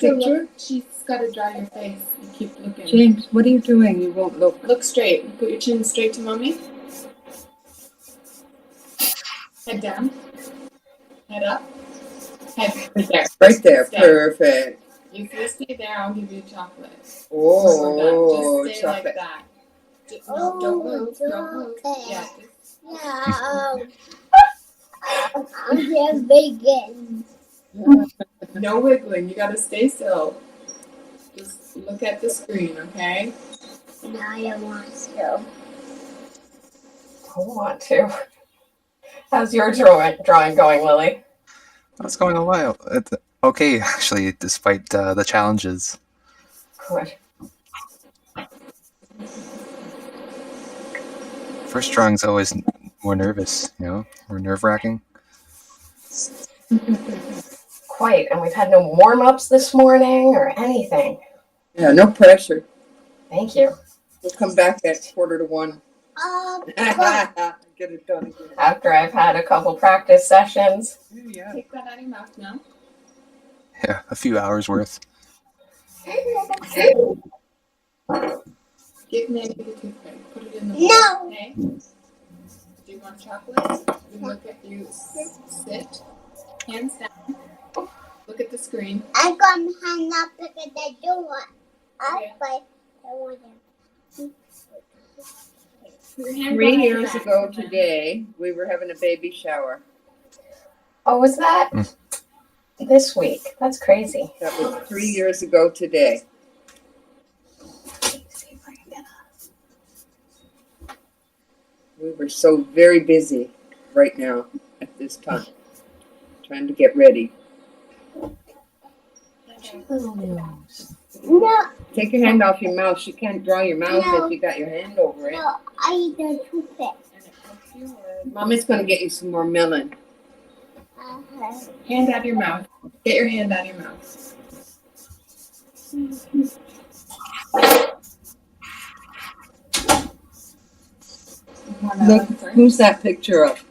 that picture? Look, she's got to draw your face. You keep looking. James, what are you doing? You won't look. Look straight. Put your chin straight to mommy. Head down. Head up. Head right there. Right there. Stay. Perfect. If you stay there, I'll give you chocolate. Oh, just stay chocolate. like that. No, don't move. Don't move. Yeah. No. I'm just vegan. No wiggling. You got to stay still. Just look at the screen, okay? No, I don't want to. I want to. How's your drawing going, Lily? That's going a while. Okay, actually, despite the challenges. Good. First drawing's always more nervous, more nerve-wracking. Quite, and we've had no warm-ups this morning or anything. Yeah, no pressure. Thank you. We'll come back at 1:45. Get it done again. After I've had a couple practice sessions. Yeah. Take that out of your mouth now. Yeah, a few hours worth. Give Nanny the toothpick. Put it in the bowl. No. Okay? Do you want chocolate? You look at you. Sit. Hands down. Look at the screen. I'm going to hang up because I don't want. Okay. I want to. Put your hand 3 behind your years back. ago today, we were having a baby shower. Oh, was that this week? That's crazy. That was 3 years ago today. We were so very busy right now at this time, trying to get ready. No, Take your hand off your mouth. She can't draw your mouth No. if you got your hand over it. no, I eat the toothpick. And it helps you with- Mommy's going to get you some more melon. Hand out of your mouth. Get your hand out of your mouth. Look, who's that picture of?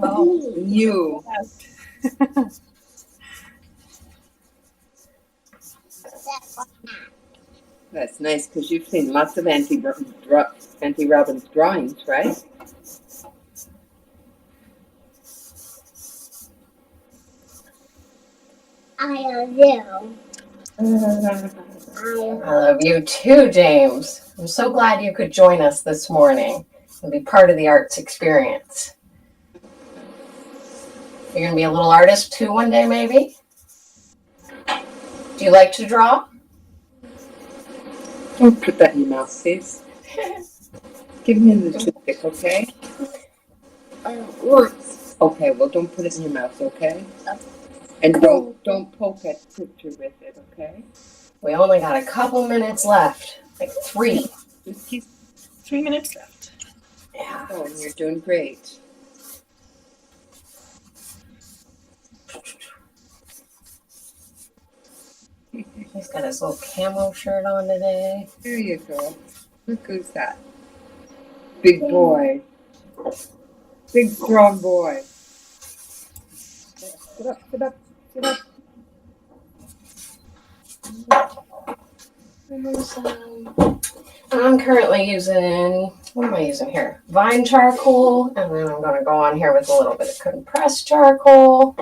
Oh, You. That's nice because you've seen lots of Auntie Robin's drawings, right? I love you. I love you too, James. I'm so glad you could join us this morning and be part of the arts experience. You're going to be a little artist too one day, maybe? Do you like to draw? Don't put that in your mouth, please. Give me the toothpick, okay? Once. Okay, well, don't put it in your mouth, okay? And don't poke at the picture with it, okay? We only got a couple minutes left, like 3. Just keep 3 minutes left. Yeah. going. You're doing great. He's got his little camo shirt on today. There you go. Look who's that. Big boy. Big, strong boy. Sit up, sit up, sit up. I'm currently using, what am I using here? Vine charcoal, and then I'm going to go on here with a little bit of compressed charcoal.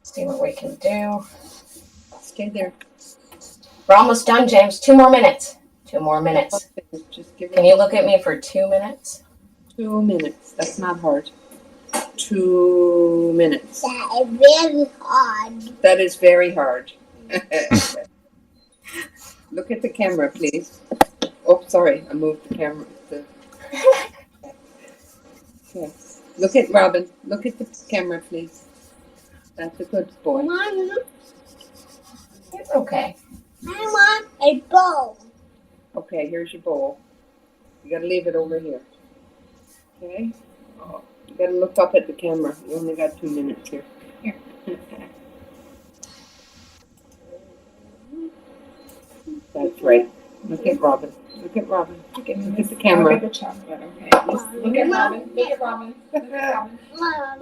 See what we can do. Stay there. We're almost done, James. 2 more minutes. 2 more minutes. Just give Can you look at me for 2 minutes? 2 minutes. That's not hard. 2 minutes. That is very hard. That is very hard. Look at the camera, please. Oh, sorry. I moved the camera. Okay. Look at Robin. Look at the camera, please. That's a good boy. Mom, It's okay. I want a bowl. Okay, here's your bowl. You gotta leave it over here. Okay? Oh, you gotta look up at the camera. You only got 2 minutes here. Here. That's right. Look at Robin. Look at Robin. Look at the I'll camera. get the chocolate, okay? Just look at Robin. Look at Robin. Look at Robin. Mom,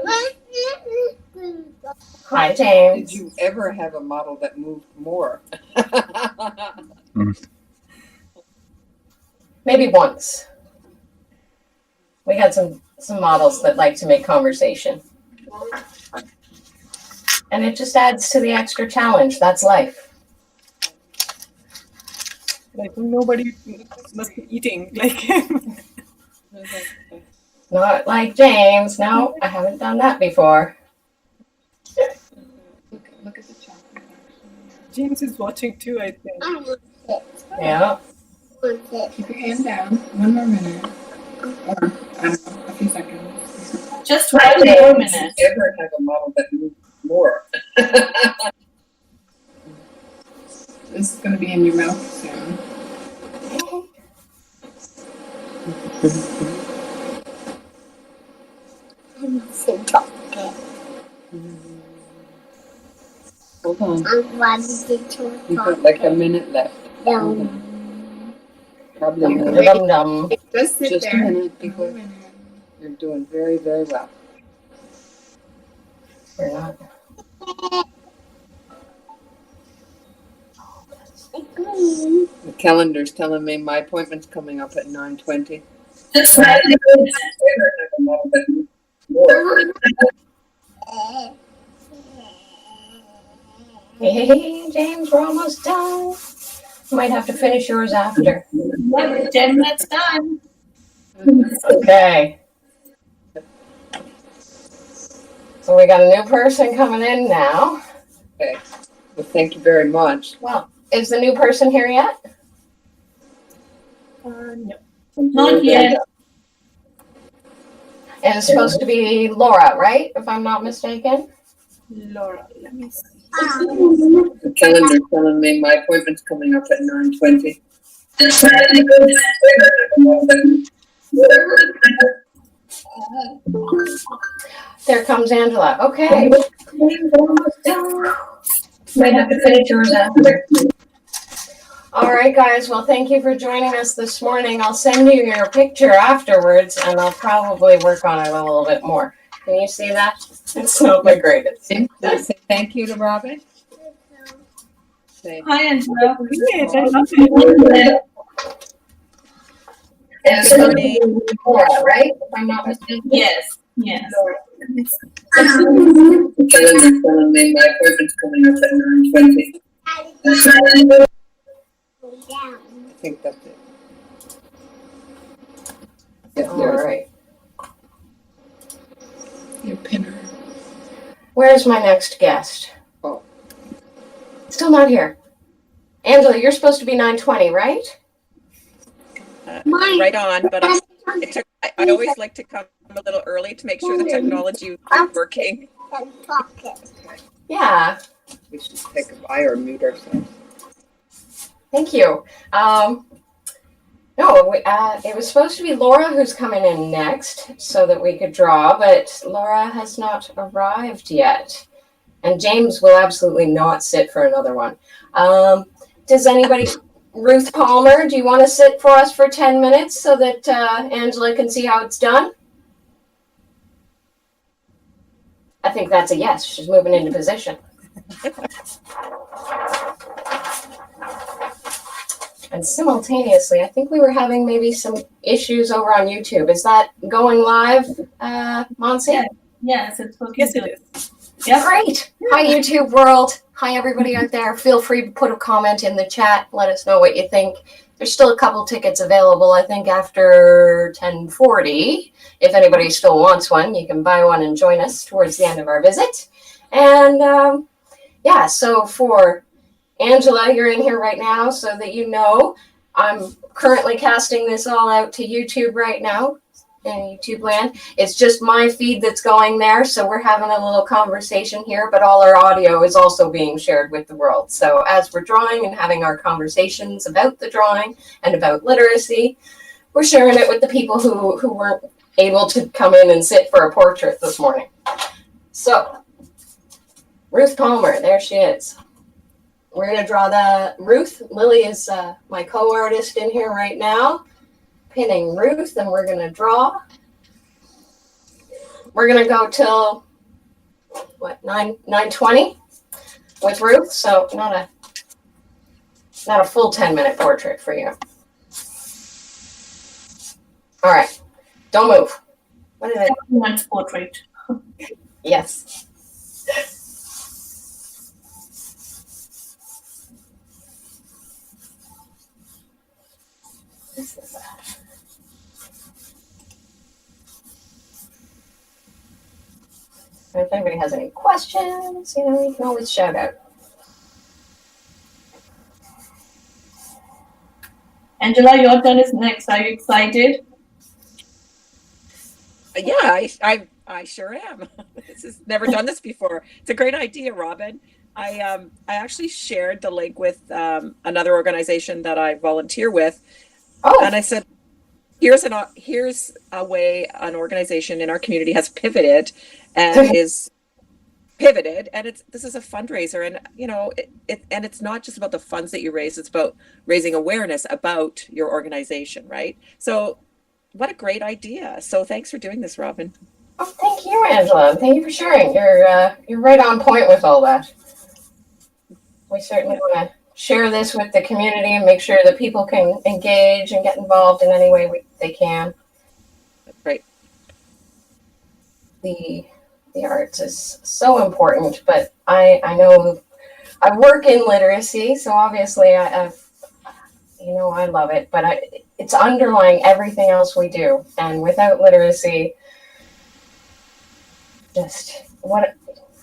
Hi, James. Did you ever have a model that moved more? Maybe once. We had some models that like to make conversation. And it just adds to the extra challenge. That's life. I think nobody must be eating like him. Not like James. No, I haven't done that before. Look at the chocolate. James is watching too, I think. I want it. Yeah. I want it. Keep your hand down. One more minute. Or, I don't know, a few seconds. Just Hi, 1 more James. minute. Did you ever have a model that moved more? This is going to be in your mouth soon. I want some chocolate. Hold on. I'm glad you did chocolate. You've got like a minute left. Probably a minute. Dum dum. Just sit Just a there. minute, One people. more minute. You're doing very, very well. We're not. The calendar's telling me my appointment's coming up at 9:20. Just 1 minute. Ever have a model that moved more? Hey, James, we're almost done. Might have to finish yours after. Yep, 10 minutes done. Okay. So we got a new person coming in now. Okay. Well, thank you very much. Well, is the new person here yet? No. Not yet. And it's supposed to be Laura, right? If I'm not mistaken. Laura, let me see. The calendar's telling me my appointment's coming up at 9:20. Just 1 minute. There comes Angela. Okay. Might have to finish yours after. All right, guys. Well, thank you for joining us this morning. I'll send you your picture afterwards, and I'll probably work on it a little bit more. Can you see that? It's not the greatest. Say thank you to Robin. Say, Hi, Angela. Great, I love it. And it's supposed to be Laura, right? If I'm not mistaken. Yes, yes. the calendar's telling me my appointment's coming up at 9:20. I think that's it. Yeah, All there's right. Your pinner. Where's my next guest? Oh. Still not here. Angela, you're supposed to be 9:20, right? Right on, but it took. I always like to come a little early to make sure the technology is working. Yeah. We should take a bye or mute ourselves. Thank you. No, it was supposed to be Laura who's coming in next so that we could draw, but Laura has not arrived yet. And James will absolutely not sit for another one. Does anybody, Ruth Palmer, do you want to sit for us for 10 minutes so that Angela can see how it's done? I think that's a yes. She's moving into position. And simultaneously, I think we were having maybe some issues over on YouTube. Is that going live, Monse? Yeah. Yes, it's looking Yes, good. it is. Yep. Great. Hi, YouTube world. Hi, everybody out there. Feel free to put a comment in the chat. Let us know what you think. There's still a couple tickets available, I think, after 10:40. If anybody still wants one, you can buy one and join us towards the end of our visit. And yeah, so for Angela, you're in here right now so that you know I'm currently casting this all out to YouTube right now in YouTube land. It's just my feed that's going there, so we're having a little conversation here, but all our audio is also being shared with the world. So as we're drawing and having our conversations about the drawing and about literacy, we're sharing it with the people who weren't able to come in and sit for a portrait this morning. So, Ruth Palmer, there she is. We're going to draw the Ruth. Lily is my co-artist in here right now, pinning Ruth, and we're going to draw. We're going to go till what, 9:20 with Ruth, so not a full 10-minute portrait for you. All right, don't move. What did I? Everyone's portrait. Yes. This is that. And if anybody has any questions, you can always shout out. Angela, your turn is next. Are you excited? Yeah, I sure am. This is never done this before. It's a great idea, Robin. I actually shared the link with another organization that I volunteer with, Oh, and I said, here's a way an organization in our community has pivoted and is pivoted, and this is a fundraiser, and and it's not just about the funds that you raise, it's about raising awareness about your organization, right? So what a great idea. So thanks for doing this, Robin. oh, thank you, Angela. Thank you for sharing. You're right on point with all that. We certainly want to share this with the community and make sure that people can engage and get involved in any way they can. Right. The arts is so important, but I know I work in literacy, so obviously I love it, but it's underlying everything else we do, and without literacy,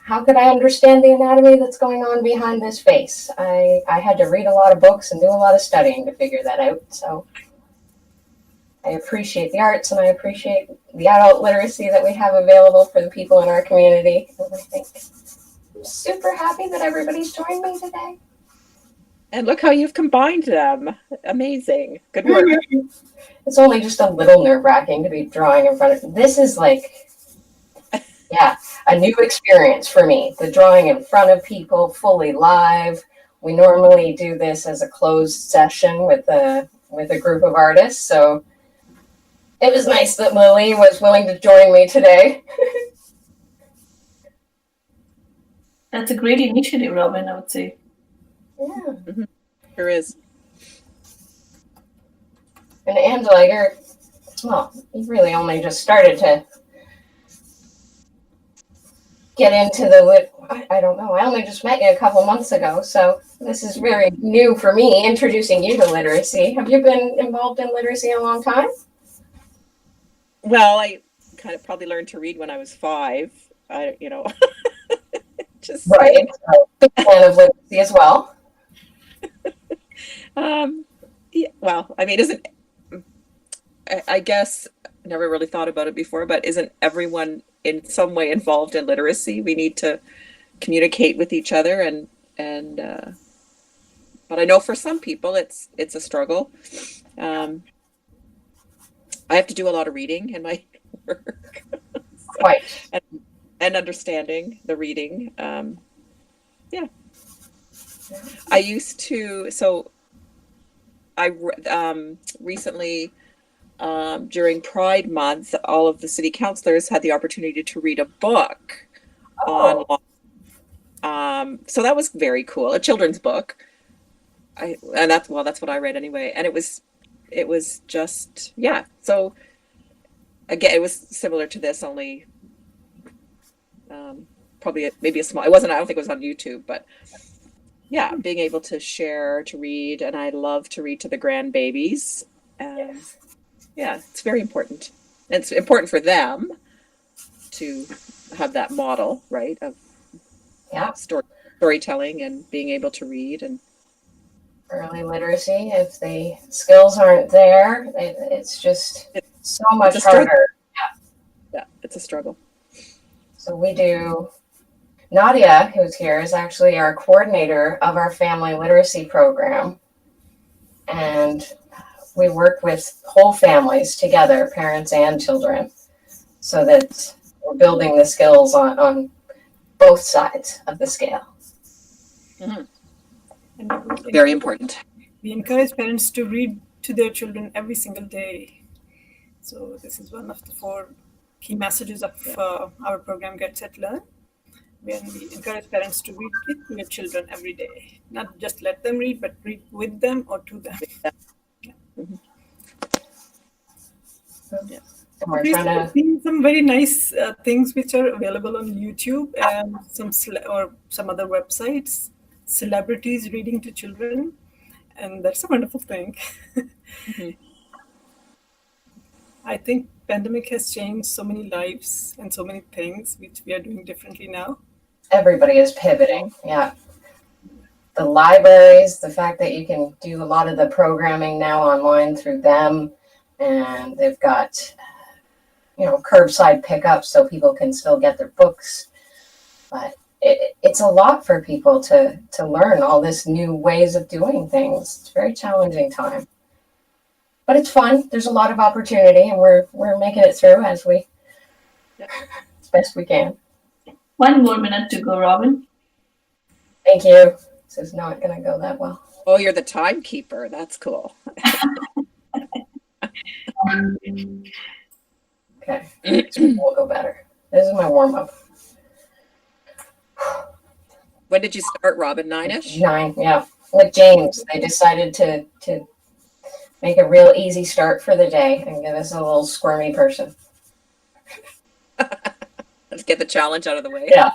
how could I understand the anatomy that's going on behind this face? I had to read a lot of books and do a lot of studying to figure that out. So I appreciate the arts, and I appreciate the adult literacy that we have available for the people in our community. And I think I'm super happy that everybody's joined me today. And look how you've combined them. Amazing. Good work. It's only just a little nerve-wracking to be drawing in front of. This is a new experience for me. The drawing in front of people, fully live. We normally do this as a closed session with a group of artists. So it was nice that Lily was willing to join me today. That's a great initiative, Robin, I would say. Yeah. Mm-hmm. Sure is. And Angela, you really only just started to get into I don't know. I only just met you a couple months ago, so this is very new for me, introducing you to literacy. Have you been involved in literacy a long time? Well, I kind of probably learned to read when I was 5. Just right. Big fan of literacy as well. Yeah, well, I mean, I guess I never really thought about it before, but isn't everyone in some way involved in literacy? We need to communicate with each other, and but I know for some people it's a struggle. I have to do a lot of reading in my work. Quite. And understanding the reading. Yeah. I used to, so I recently, during Pride Month, all of the city councilors had the opportunity to read a book online. So that was very cool, a children's book. That's what I read anyway. And it was just, yeah. So again, it was similar to this, only probably maybe a small, I don't think it was on YouTube, but yeah, being able to share, to read, and I love to read to the grandbabies. Yes. Yeah, it's very important. And it's important for them to have that model, right, of storytelling and being able to read. And early literacy, if the skills aren't there, it's just so much harder. Yeah, it's a struggle. So we do. Nadia, who's here, is actually our coordinator of our family literacy program. And we work with whole families together, parents and children, so that we're building the skills on both sides of the scale. Mm-hmm. And very important. We encourage parents to read to their children every single day. So this is one of the 4 key messages of our program, Get Set Learn. when we encourage parents to read with your children every day. Not just let them read, but read with them or to them. And we're We've trying to, seen some very nice things which are available on YouTube and some other websites. Celebrities reading to children, and that's a wonderful thing. Mhm. I think pandemic has changed so many lives and so many things which we are doing differently now. everybody is pivoting. Yeah. The libraries, the fact that you can do a lot of the programming now online through them, and they've got, curbside pickup so people can still get their books. But it's a lot for people to learn all this new ways of doing things. It's a very challenging time. But it's fun. There's a lot of opportunity, and we're making it through as best we can. 1 more minute to go, Robin. Thank you. This is not going to go that well. Oh, you're the timekeeper. That's cool. Okay, we'll go better. This is my warm up. When did you start, Robin? 9ish? 9, yeah. With James, they decided to make a real easy start for the day and give us a little squirmy person. Let's get the challenge out of the way. Yeah.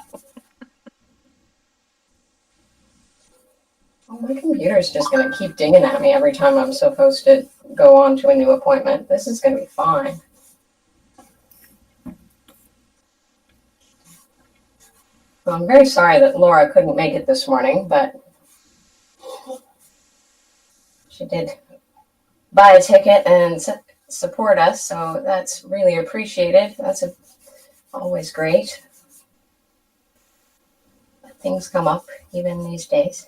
Oh, my computer's just going to keep dinging at me every time I'm supposed to go on to a new appointment. This is going to be fine. Well, I'm very sorry that Laura couldn't make it this morning, but she did buy a ticket and support us, so that's really appreciated. That's always great. But things come up even these days.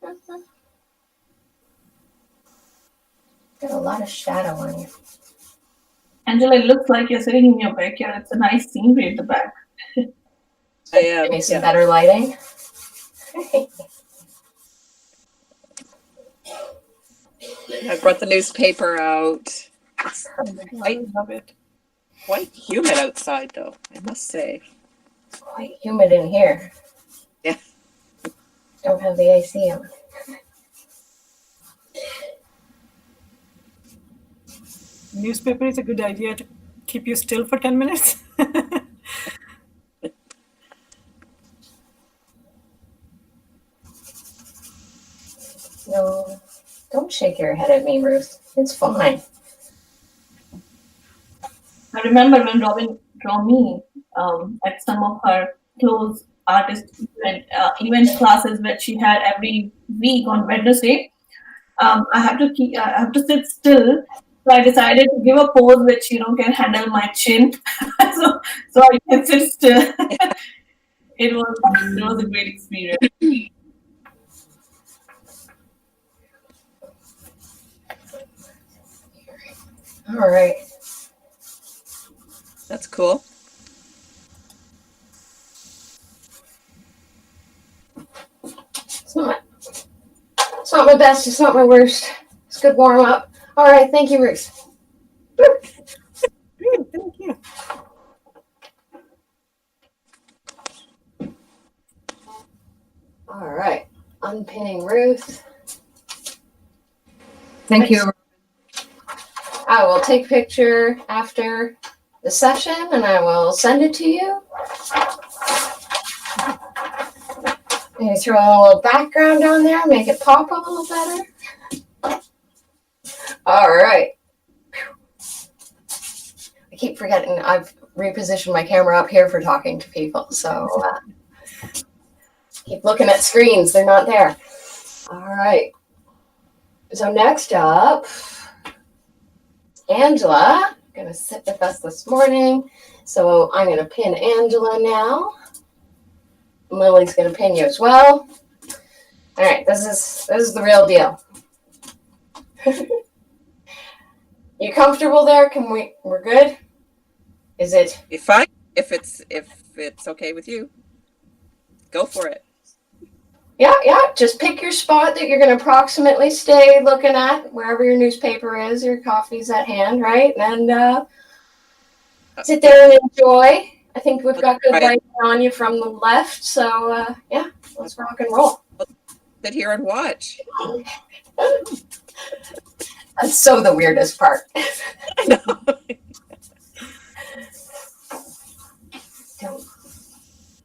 Got a lot of shadow on you. Angela, it looks like you're sitting in your backyard. It's a nice scenery at the back. I am. Give me some better lighting. I brought the newspaper out. It's I love it. quite humid outside, though, I must say. It's quite humid in here. Yeah. Don't have the AC on. Newspaper is a good idea to keep you still for 10 minutes. No, don't shake your head at me, Ruth. It's fine. I remember when Robin drew me at some of her close artist event classes that she had every week on Wednesday. I have to sit still. So I decided to give a pose which can handle my chin, so I can sit still. It was a great experience. All right. That's cool. It's not my best. It's not my worst. It's a good warm up. All right. Thank you, Ruth. Great, thank you. All right. Unpinning Ruth. Thank you. I will take a picture after the session and I will send it to you. Maybe throw a little background on there, make it pop a little better. All right. I keep forgetting I've repositioned my camera up here for talking to people. So keep looking at screens. They're not there. All right. So next up, Angela, going to sit with us this morning. So I'm going to pin Angela now. Lily's going to pin you as well. All right, this is the real deal. You comfortable there? We're good? Is it? If it's okay with you, go for it. Yeah. Just pick your spot that you're going to approximately stay looking at, wherever your newspaper is, your coffee's at hand, right? And sit there and enjoy. I think we've got good Right. lighting on you from the left, so yeah, let's rock and roll. Sit here and watch. That's so the weirdest part. I know.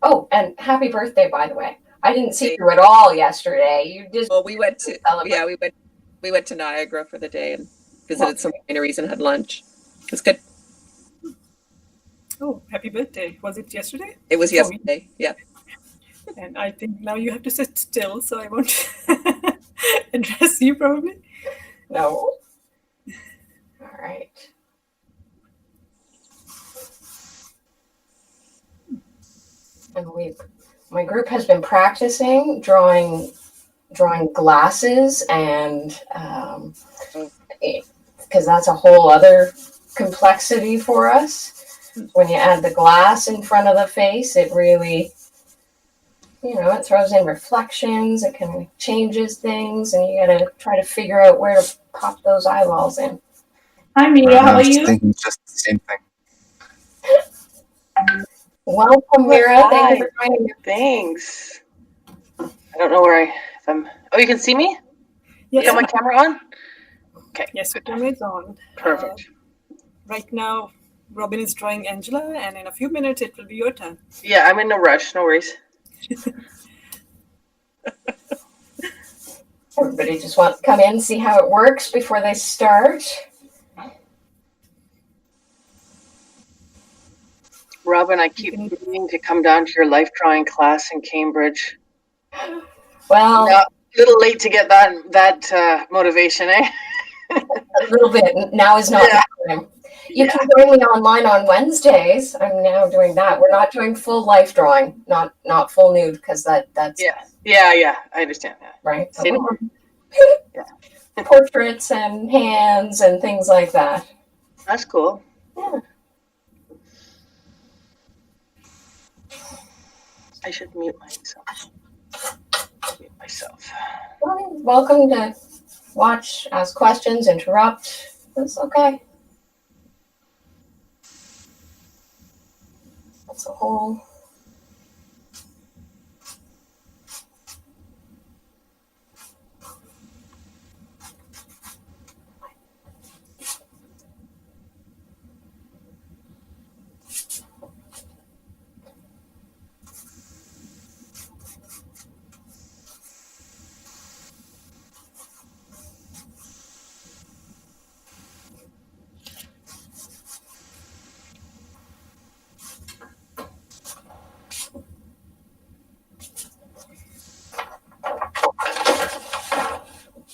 Oh, and happy birthday, by the way. I didn't see you at all yesterday. You just Well, we went to celebrate. we went to Niagara for the day and visited some wineries and had lunch. It was good. Oh, happy birthday. Was it yesterday? It was yesterday. Yeah. And I think now you have to sit still, so I won't address you probably. No. All right. And my group has been practicing drawing glasses, and because that's a whole other complexity for us. When you add the glass in front of the face, it really, it throws in reflections, it kind of changes things, and you got to try to figure out where to pop those eyeballs in. Hi, Mira. How I are was you? thinking just the same thing. Welcome, Mira. Thank you for joining me. Thanks. I don't know where if I'm. Oh, you can see me? Yes, You got my camera on? Okay. yes, your camera is on. Perfect. Right now, Robin is drawing Angela, and in a few minutes, it will be your turn. Yeah, I'm in no rush. No worries. Everybody just wants to come in and see how it works before they start. Robin, I keep meaning to come down to your life drawing class in Cambridge. Well, A little late to get that motivation, eh? a little bit. Now is not the time. You can join me online on Wednesdays. I'm now doing that. We're not doing full life drawing, not full nude, because that's Yeah. I understand that. right. Say no more. Portraits and hands and things like that. That's cool. Yeah. I should mute myself. Well, welcome to watch, ask questions, interrupt. That's okay. That's a whole.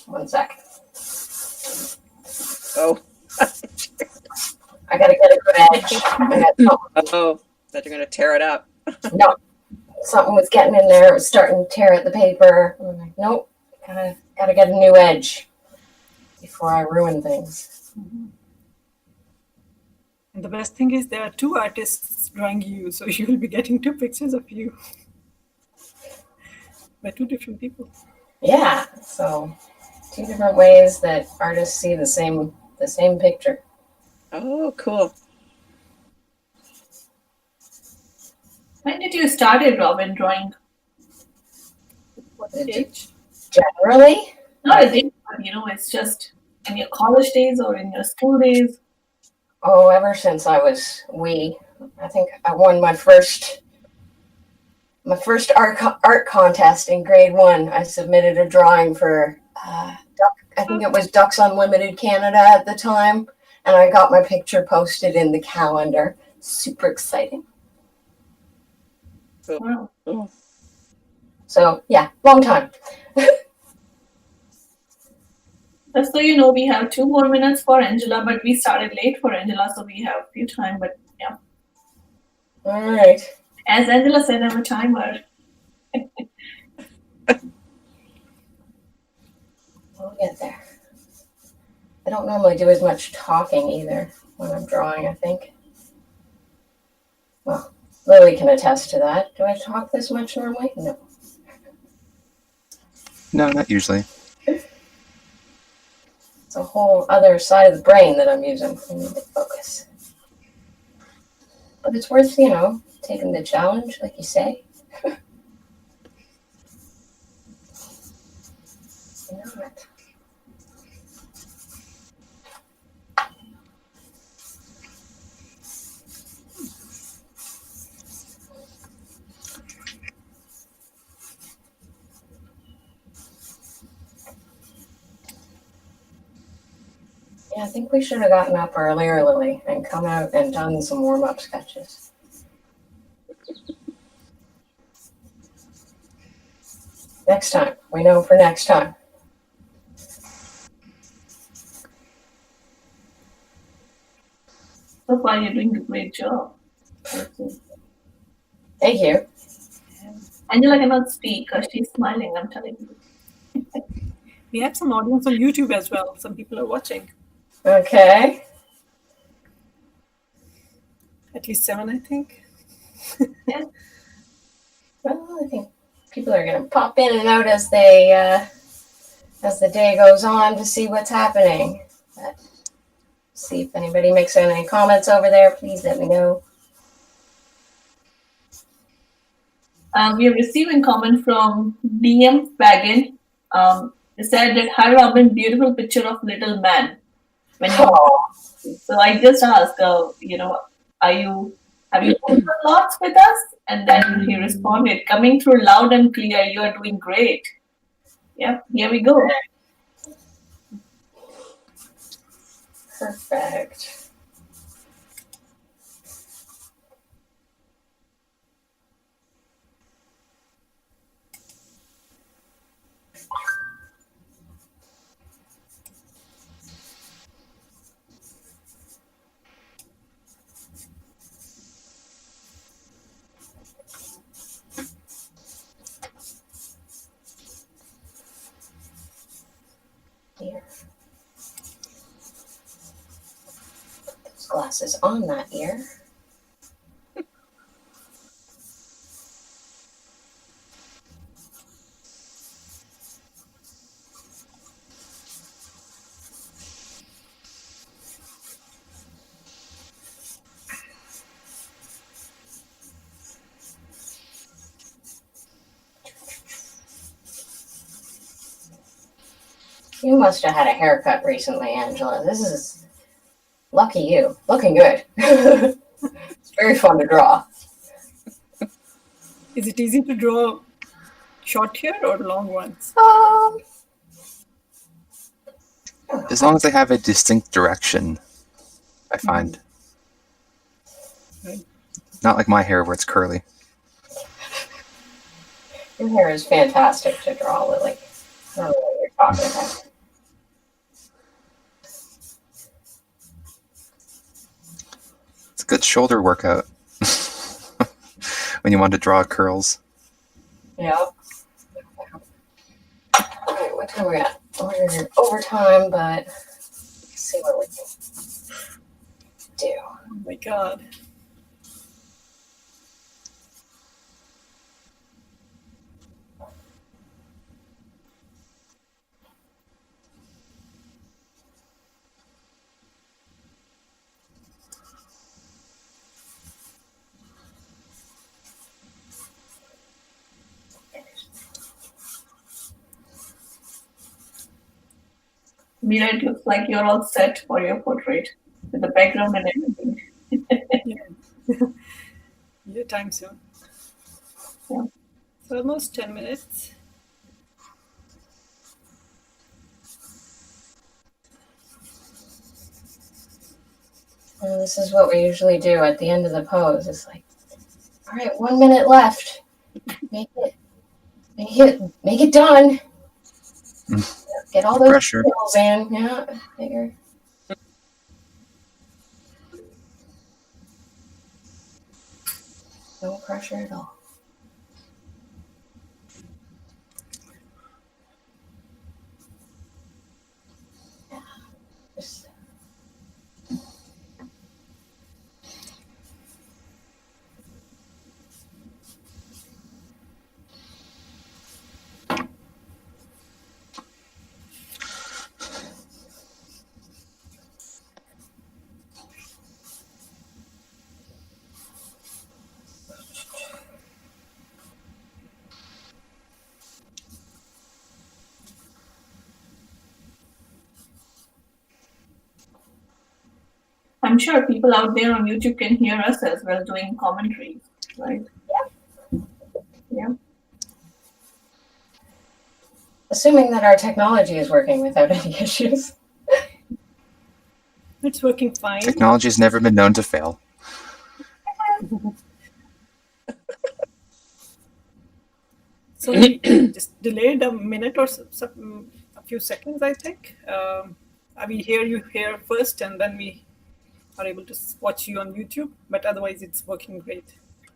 One sec. Oh. I gotta get a good edge. Oh, that you're gonna tear it up. No, something was getting in there. It was starting to tear at the paper. I'm like, nope, gotta get a new edge before I ruin things. And the best thing is there are two artists drawing you, so you will be getting two pictures of you by two different people. Yeah, so two different ways that artists see the same picture. Oh, cool. When did you started, Robin, drawing? What age? Generally, Not a date, but it's just in your college days or in your school days. oh, ever since I was wee. I think I won my first art contest in grade 1. I submitted a drawing for I think it was Ducks Unlimited Canada at the time, and I got my picture posted in the calendar. Super exciting. Wow. Oh. So yeah, long time. Just so you know, we have 2 more minutes for Angela, but we started late for Angela, so we have a few time. But yeah, All right. as Angela said, I'm a timer. We'll get there. I don't normally do as much talking either when I'm drawing, I think. Well, Lily can attest to that. Do I talk this much normally? No. No, not usually. It's a whole other side of the brain that I'm using. I need to focus. but it's worth, taking the challenge, like you say. Why not? Yeah, I think we should have gotten up earlier, Lily, and come out and done some warm-up sketches. Next time. We know for next time. So far, you're doing a great job. Thank you. Angela cannot speak because she's smiling, I'm telling you. We have some audience on YouTube as well. Some people are watching. Okay. At least 7, I think. Yeah. Well, I think people are going to pop in and out as the day goes on to see what's happening. But see if anybody makes any comments over there. Please let me know. We are receiving comment from DM Wagon. They said that, hi Robin, beautiful picture of little man. So I just asked, have you opened lots with us? And then he responded, coming through loud and clear, you are doing great. Yep, here we go. Perfect. Here. Put those glasses on that ear. You must have had a haircut recently, Angela. This is lucky you. Looking good. It's very fun to draw. Is it easy to draw short hair or long ones? As long as they have a distinct direction, I find. Right. Not like my hair where it's curly. Your hair is fantastic to draw, Lily. I don't know what you're talking about. It's a good shoulder workout when you want to draw curls. Yeah. All right, what time we got? We're overtime, but let's see what we can do. Oh my God. Mira, it looks like you're all set for your portrait with the background and everything. Your time soon. Yeah. So almost 10 minutes. Well, this is what we usually do at the end of the pose. It's like, all right, 1 minute left. Make it done. Get all those Pressure. skills in. Yeah, figure. No pressure at all. Yeah. Just I'm sure people out there on YouTube can hear us as well doing commentaries, right? Yeah. Assuming that our technology is working without any issues. It's working fine. Technology has never been known to fail. So we just delayed a minute or a few seconds, I think. We hear you here first, and then we are able to watch you on YouTube. But otherwise, it's working great.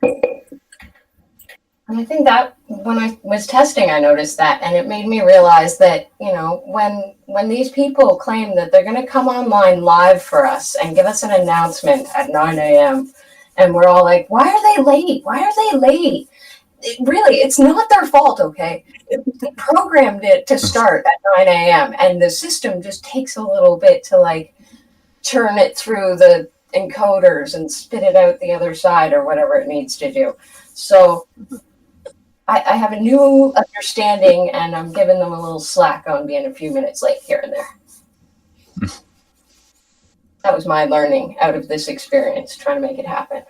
And I think that when I was testing, I noticed that, and it made me realize that, you know, when these people claim that they're going to come online live for us and give us an announcement at 9 a.m., and we're all like, why are they late? Why are they late? Really, it's not their fault, okay? They programmed it to start at 9 a.m., and the system just takes a little bit to, like, turn it through the encoders and spit it out the other side or whatever it needs to do. So I have a new understanding, and I'm giving them a little slack on being a few minutes late here and there. That was my learning out of this experience, trying to make it happen.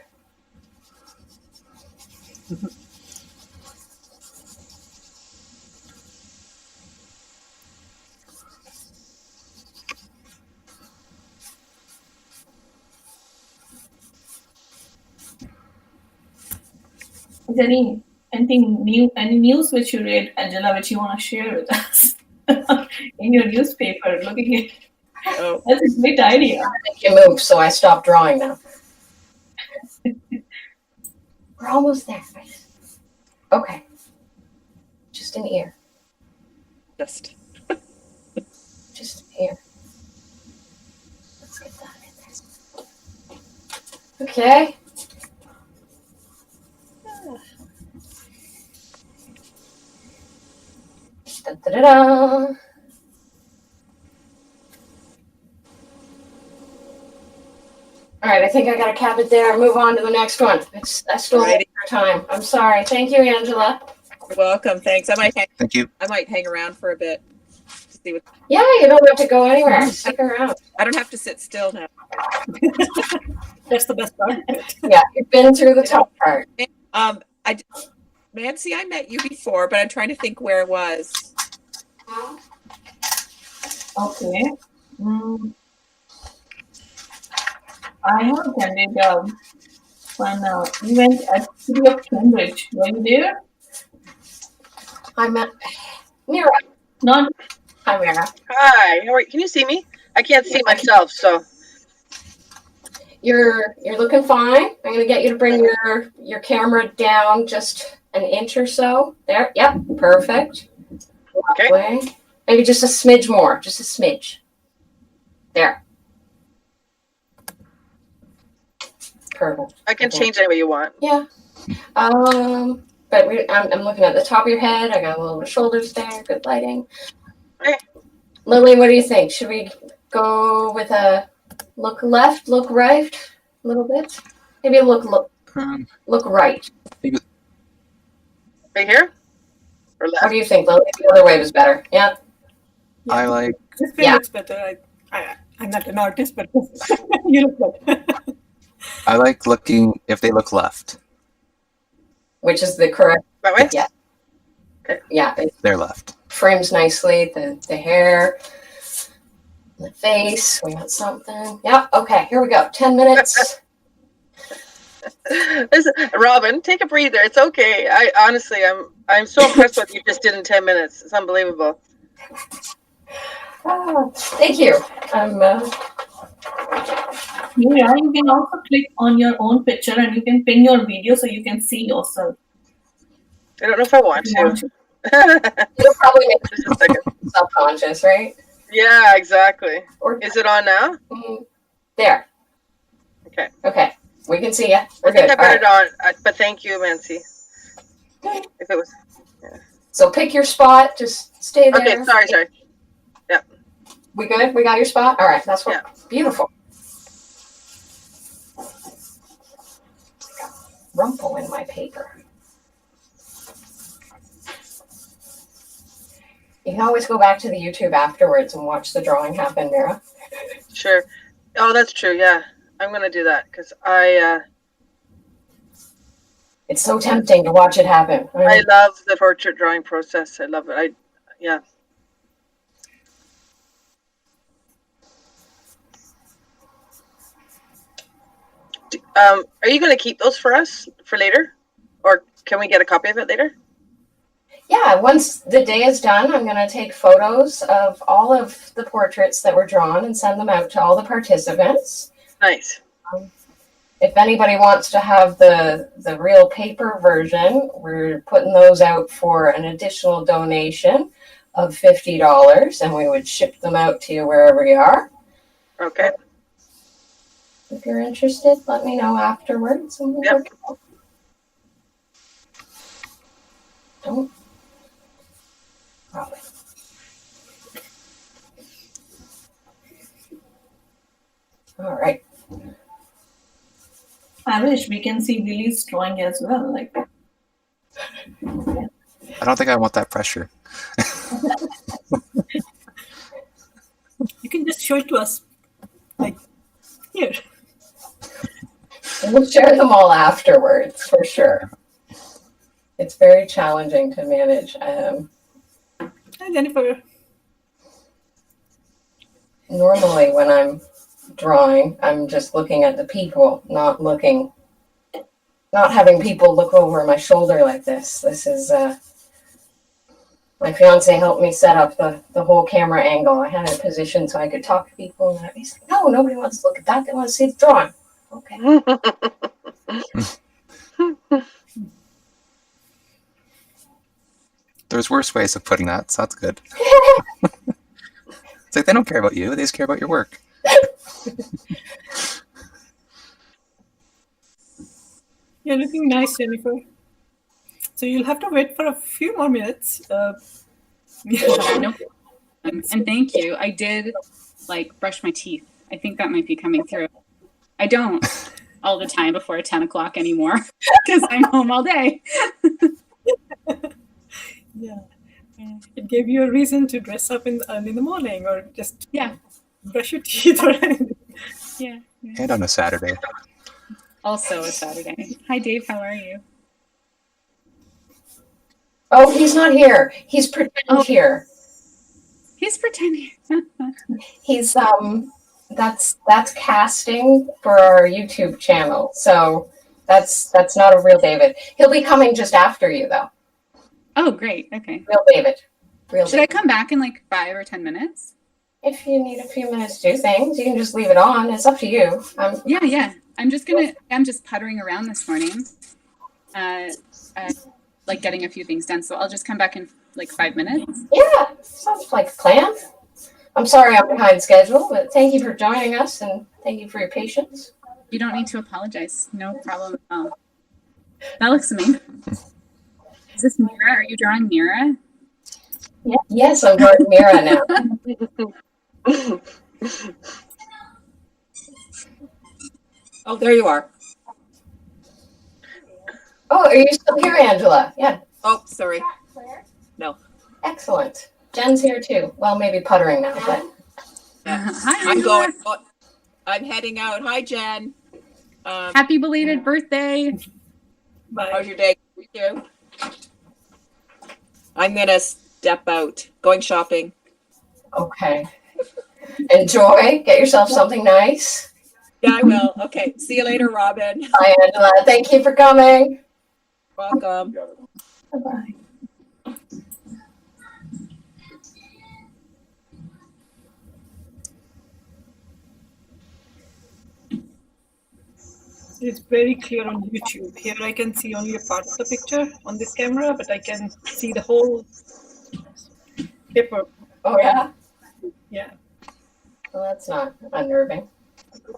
Is there anything new, any news which you read, Angela, which you want to share with us in your newspaper? Looking at that's a great idea. Make you move, so I stopped drawing now. We're almost there. Okay. Just an ear. Just an ear. Let's get that in there. Okay. Da-da-da-da. All right, I think I got to cap it there and move on to the next one. I stole your time. I'm sorry. Thank you, Angela. You're welcome. Thanks. Thank you. I might hang around for a bit. See what. Yeah, you don't have to go anywhere. Stick around. I don't have to sit still now. That's the best part. Yeah, you've been through the tough part. Nancy, I met you before, but I'm trying to think where it was. Okay. I have attended an event at City of Cambridge. Were you there? I met Mira. Not. Hi, Mira. Hi. How are you? Can you see me? I can't see myself, so. You're looking fine. I'm gonna get you to bring your camera down just an inch or so. There. Yep. Perfect. Okay. Way. Maybe just a smidge more. Just a smidge. There. Perfect. I can change any way you want. Yeah. But I'm looking at the top of your head. I got a little bit of shoulders there. Good lighting. Okay. Lily, what do you think? Should we go with a look left, look right, a little bit? Maybe look right. Maybe. Right here? Or left? What do you think, Lily? The other way was better. Yeah. I like. This way looks better. I'm not an artist, but you look better. I like looking if they look left. Which is the correct? That way? Yeah. Okay. Yeah. It They're left. frames nicely. The hair, the face. We got something. Yeah. Okay. Here we go. 10 minutes. Listen, Robin, take a breather. It's okay. I'm so impressed with what you just did in 10 minutes. It's unbelievable. Thank you. Yeah, you can also click on your own picture and you can pin your video so you can see yourself. I don't know if I want to. You'll probably make Just a second. self-conscious, right? Yeah, exactly. Is it on now? There. Okay. Okay. We can see you. We're I think good. I put it on, but thank you, Nancy. If it was. Yeah. So pick your spot. Just stay there. Okay, sorry. Yeah. We good? We got your spot? All right. That's what. Yeah. Beautiful. Rumple in my paper. You can always go back to the YouTube afterwards and watch the drawing happen, Mira. Sure. Oh, that's true. Yeah. I'm gonna do that because It's so tempting to watch it happen. I love the portrait drawing process. I love it. Yeah. Are you going to keep those for us for later, or can we get a copy of it later? Yeah, once the day is done, I'm going to take photos of all of the portraits that were drawn and send them out to all the participants. Nice. If anybody wants to have the real paper version, we're putting those out for an additional donation of $50, and we would ship them out to you wherever you are. Okay. If you're interested, let me know afterwards. And we'll work it out. Don't. Probably. All right. I wish we can see Lily's drawing as well. Like, I don't think I want that pressure. You can just show it to us, like here. We'll share them all afterwards for sure. It's very challenging to manage. Hi, Jennifer. Normally, when I'm drawing, I'm just looking at the people, not having people look over my shoulder like this. This is my fiance helped me set up the whole camera angle. I had it positioned so I could talk to people, and he's like, "No, nobody wants to look at that. They want to see the drawing." Okay. There's worse ways of putting that, so that's good. It's like they don't care about you; they just care about your work. You're looking nice, Jennifer. So you'll have to wait for a few more minutes. Yeah, no. And thank you. I did brush my teeth. I think that might be coming through. I don't all the time before 10 o'clock anymore because I'm home all day. Yeah. It gave you a reason to dress up early in the morning or just brush your teeth or anything. Yeah. And on a Saturday. Also a Saturday. Hi, Dave. How are you? Oh, he's not here. He's pretending here. He's pretending. He's that's casting for our YouTube channel. So that's not a real David. He'll be coming just after you though. Oh, great. Okay. Real David. Should I come back in 5 or 10 minutes? If you need a few minutes to do things, you can just leave it on. It's up to you. Yeah. I'm just puttering around this morning. Getting a few things done. So I'll just come back in 5 minutes. Yeah, sounds like a plan. I'm sorry I'm behind schedule, but thank you for joining us and thank you for your patience. You don't need to apologize. No problem at all. That looks amazing. Is this Mira? Are you drawing Mira? Yeah. Yes, I'm drawing Mira now. Oh, there you are. Oh, are you still here, Angela? Yeah. Oh, sorry. No. Excellent. Jen's here too. Well, maybe puttering now, but. Hi, I'm heading out. Hi, Jen. Happy belated birthday. Bye. How's your day? You? I'm going to step out. Going shopping. Okay. Enjoy. Get yourself something nice. Yeah, I will. Okay. See you later, Robin. Bye, Angela. Thank you for coming. Welcome. Bye-bye. It's very clear on YouTube. Here I can see only a part of the picture on this camera, but I can see the whole paper. Oh, yeah? Yeah. Well, that's not unnerving.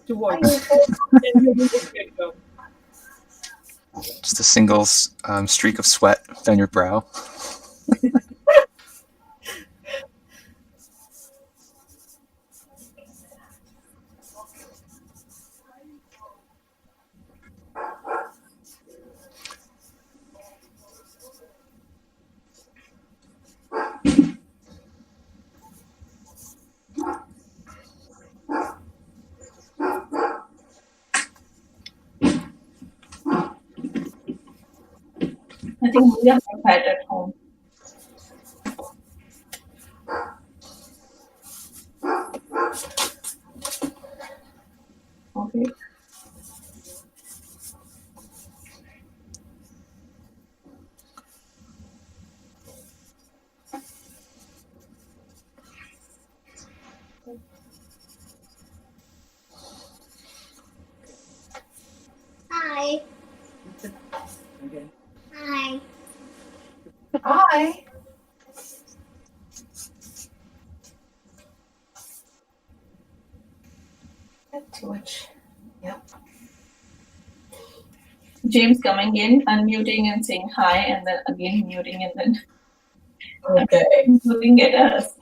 To watch. Just a single streak of sweat down your brow. I think we have a pet at home. Okay. Hi. Okay. Hi. Hi. Not too much. Yep. James coming in, unmuting and saying hi, and then again muting and then Okay. looking at us.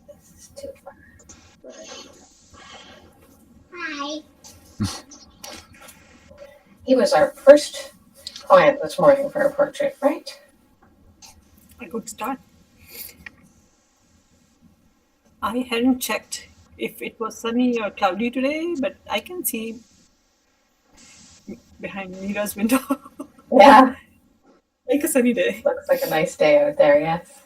This is too far. Hi. He was our first client this morning for a portrait, right? A good start. I hadn't checked if it was sunny or cloudy today, but I can see behind Mira's window Yeah. like a sunny day. Looks like a nice day out there, yes.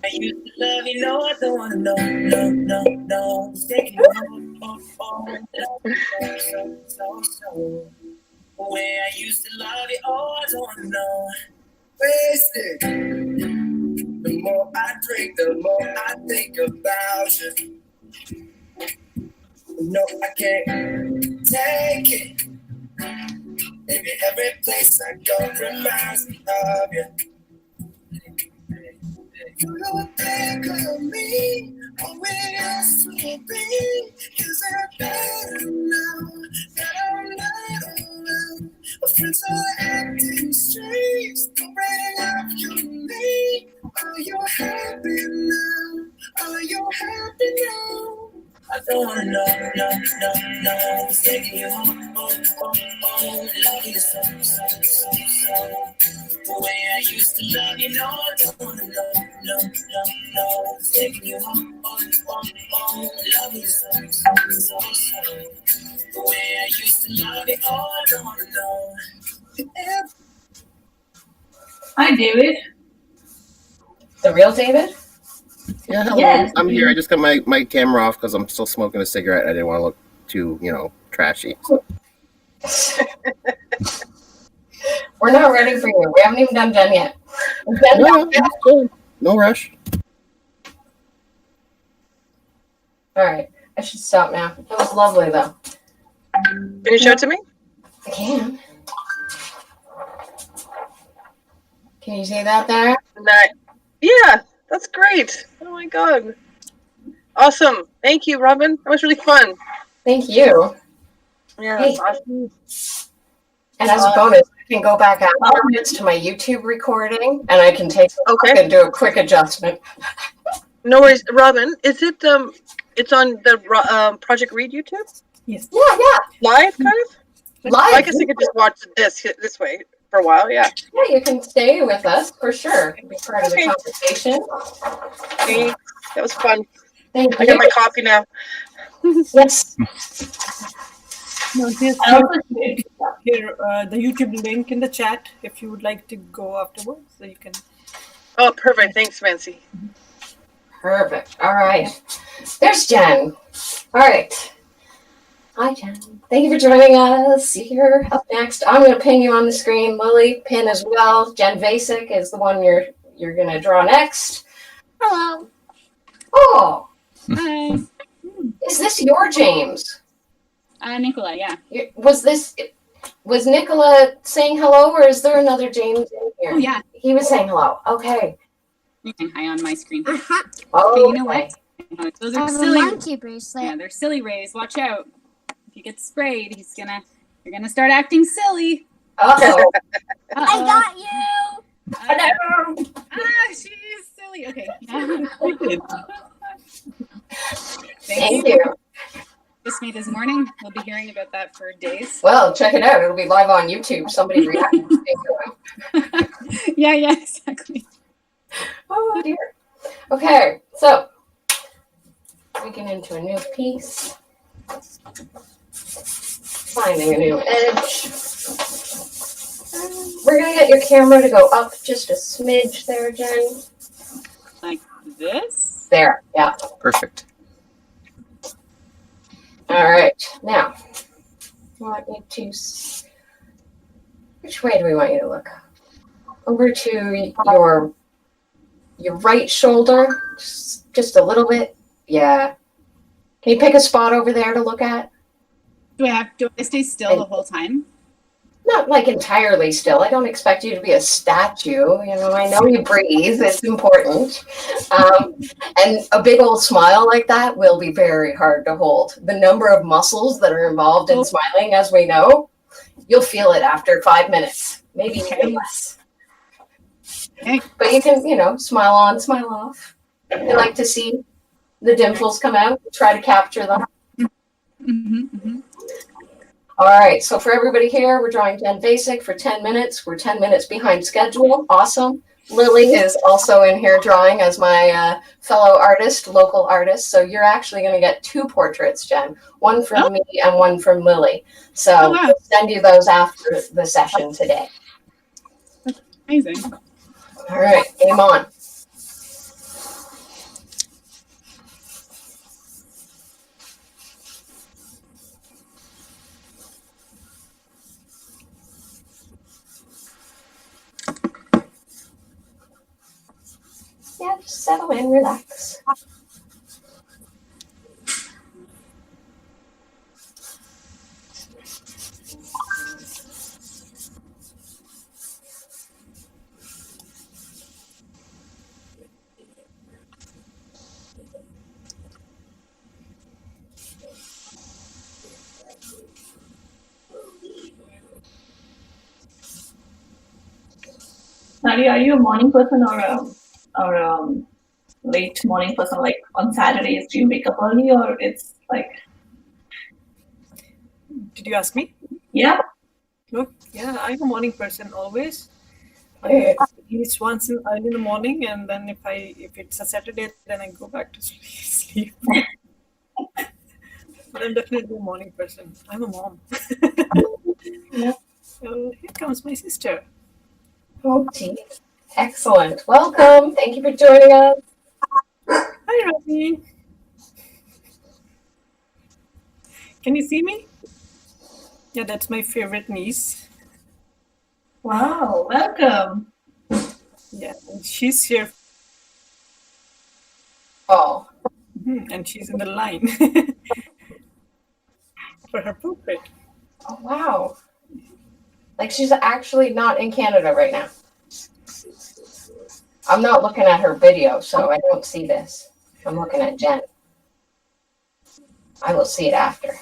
I used to love you, no, I don't wanna know, no. It's taking you so. Where I used to love you, oh, I don't wanna know. Wasted. The more I drink, the more I think about you. No, I can't take it. Maybe every place I go reminds me of you. You don't think of me, or we used to be, 'cause I better now that I'm not around. My friends are acting strange, don't bring up your name. Are you happy now? Are you happy now? I don't wanna know, no. It's taking you home, love you so. The way I used to love you, no, I don't wanna know, no. It's taking you home, love you so. The way I used to love you, oh, I don't wanna know. Hi, David. The real David? Yeah, hello. Yes. I'm here. I just got my camera off because I'm still smoking a cigarette. I didn't want to look too, trashy. So. We're not ready for you. We haven't even done Jen yet. No, it's cool. No rush. All right. I should stop now. That was lovely, though. Can you show it to me? I can. Can you see that there? Yeah, that's great. Oh my god. Awesome. Thank you, Robin. That was really fun. Thank you. Yeah, Hey. that's awesome. And as a bonus, I can go back afterwards to my YouTube recording, and I can take a look and do a quick adjustment. No worries, Robin. Is it it's on the Project Read YouTube? Yes. Yeah. Live, kind of. Live. I guess I could just watch this way for a while. Yeah. Yeah, you can stay with us for sure. Be part of the conversation. Thanks. That was fun. Thank you. I got my coffee now. Yes. No, here's here the YouTube link in the chat if you would like to go afterwards, so you can. Oh, perfect. Thanks, Nancy. Perfect. All right. There's Jen. All right. Hi, Jen. Thank you for joining us. You're up next. I'm going to ping you on the screen. Lily, pin as well. Jen Vasic is the one you're going to draw next. Hello. Oh. Hi. Is this your James? Nicola, yeah. Was Nicola saying hello, or is there another James in here? Oh, yeah. He was saying hello. Okay. You can hi on my screen. Uh-huh. Oh, But you know what? Those I are have silly. a monkey bracelet. Yeah, they're silly rays. Watch out. If you get sprayed, you're You're gonna start acting silly. Uh-oh. I got you. Hello. She's silly. Okay. Thank you. Just made this morning. We'll be hearing about that for days. Well, check it out. It'll be live on YouTube. Somebody reacted to it. Yeah, exactly. Oh dear. Okay, so we get into a new piece. Finding a new edge. We're gonna get your camera to go up just a smidge there, Jen. Like this? There, yeah. Perfect. All right, now, I want you to, which way do we want you to look? Over to your right shoulder, just a little bit. Yeah. Can you pick a spot over there to look at? Do I stay still the whole time? Not like entirely still. I don't expect you to be a statue. You know, I know you breathe. It's important. And a big old smile like that will be very hard to hold. The number of muscles that are involved in smiling, as we know, you'll feel it after 5 minutes, maybe even less. Okay. But you can, smile on, smile off. You like to see the dimples come out. Try to capture them. All right, so for everybody here, we're drawing Jen Basic for 10 minutes. We're 10 minutes behind schedule. Awesome. Lily is also in here drawing as my fellow artist, local artist. So you're actually going to get 2 portraits, Jen. One from me and one from Lily. So we'll send you those after the session today. That's amazing. All right, game on. Yeah, just settle in, relax. Nadia, are you a morning person or a late morning person? Like on Saturdays, do you wake up early or it's like? Did you ask me? Yeah. Look, yeah, I'm a morning person always. Okay. At least once early in the morning, and then if it's a Saturday, then I go back to sleep. But I'm definitely a morning person. I'm a mom. So here comes my sister. Oh, geez. Excellent. Welcome. Thank you for joining us. Hi, Robbie. Can you see me? Yeah, that's my favorite niece. Wow, welcome. Yeah, and she's here. Oh. And she's in the line for her portrait. Oh, wow. Like she's actually not in Canada right now. I'm not looking at her video, so I don't see this. I'm looking at Jen. I will see it after.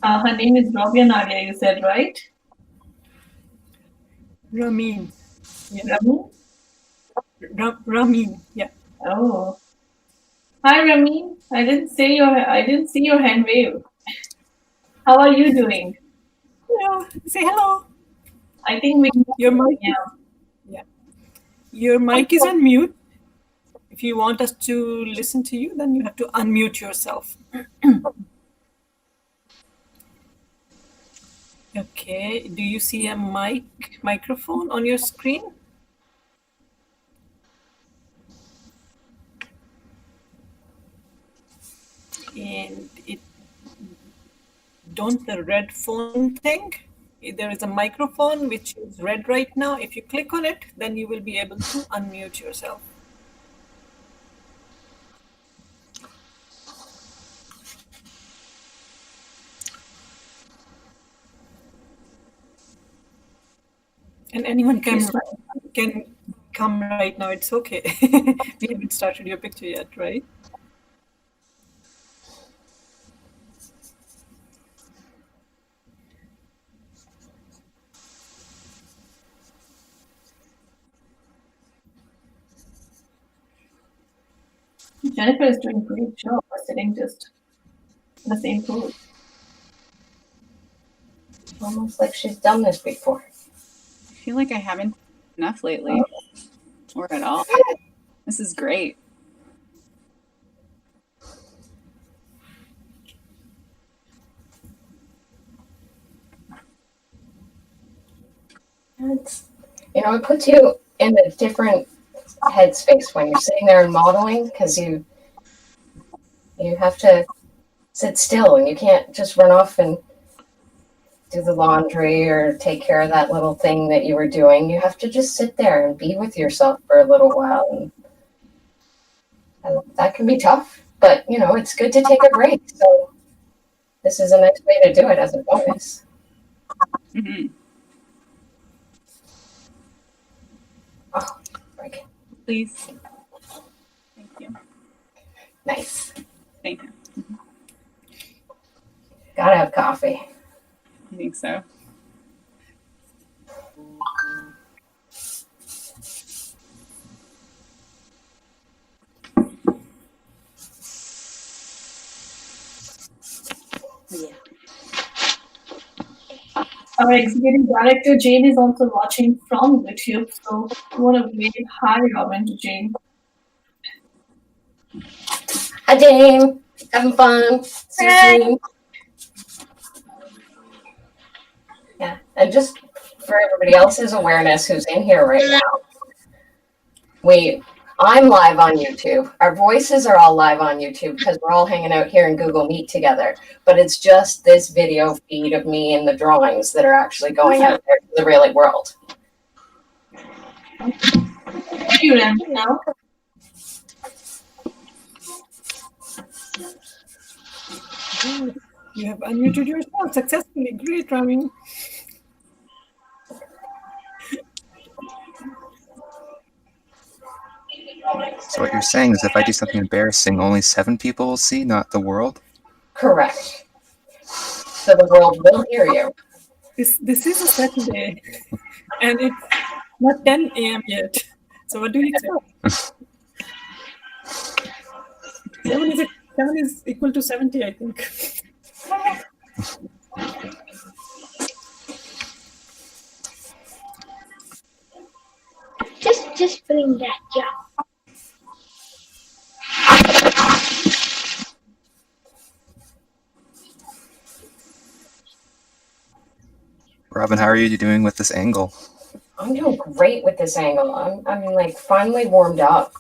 Her name is Rabia Nadia, you said, right? Ramin. Yeah. Ramin? Ramin. Yeah. Oh. Hi, Ramin. I didn't see your hand wave. How are you doing? Hello. Say hello. I think your mic. Yeah. Your mic is on mute. If you want us to listen to you, then you have to unmute yourself. Okay. Do you see a microphone on your screen? And the red phone thing. There is a microphone which is red right now. If you click on it, then you will be able to unmute yourself. And anyone can come right now. It's okay. We haven't started your picture yet, right? Jennifer is doing a great job of sitting just in the same pose. Almost like she's done this before. I feel like I haven't enough lately, or at all. This is great. It puts you in a different headspace when you're sitting there and modeling, because you have to sit still and you can't just run off and do the laundry or take care of that little thing that you were doing. You have to just sit there and be with yourself for a little while, and that can be tough, but it's good to take a break. So this is a nice way to do it as a bonus. Mm-hmm. Oh, break. Please. Thank you. Nice. Thank you. Gotta have coffee. I think so. Yeah. Our executive director Jane is also watching from YouTube, so we want to wave hi, Robin, to Jane. Hi, Jane. Having fun. Hi. Yeah, and just for everybody else's awareness who's in here right now, I'm live on YouTube. Our voices are all live on YouTube because we're all hanging out here in Google Meet together. But it's just this video feed of me and the drawings that are actually going out there to the real world. You Remy now. You have unmuted yourself successfully. Great, Rami. So what you're saying is if I do something embarrassing, only 7 people will see, not the world? Correct. So the world will hear you. This is a Saturday, and it's not 10 a.m. yet. So what do you expect? 7 is equal to 70, I think. Just bring that job. Robin, how are you doing with this angle? I'm doing great with this angle. I'm like finally warmed up.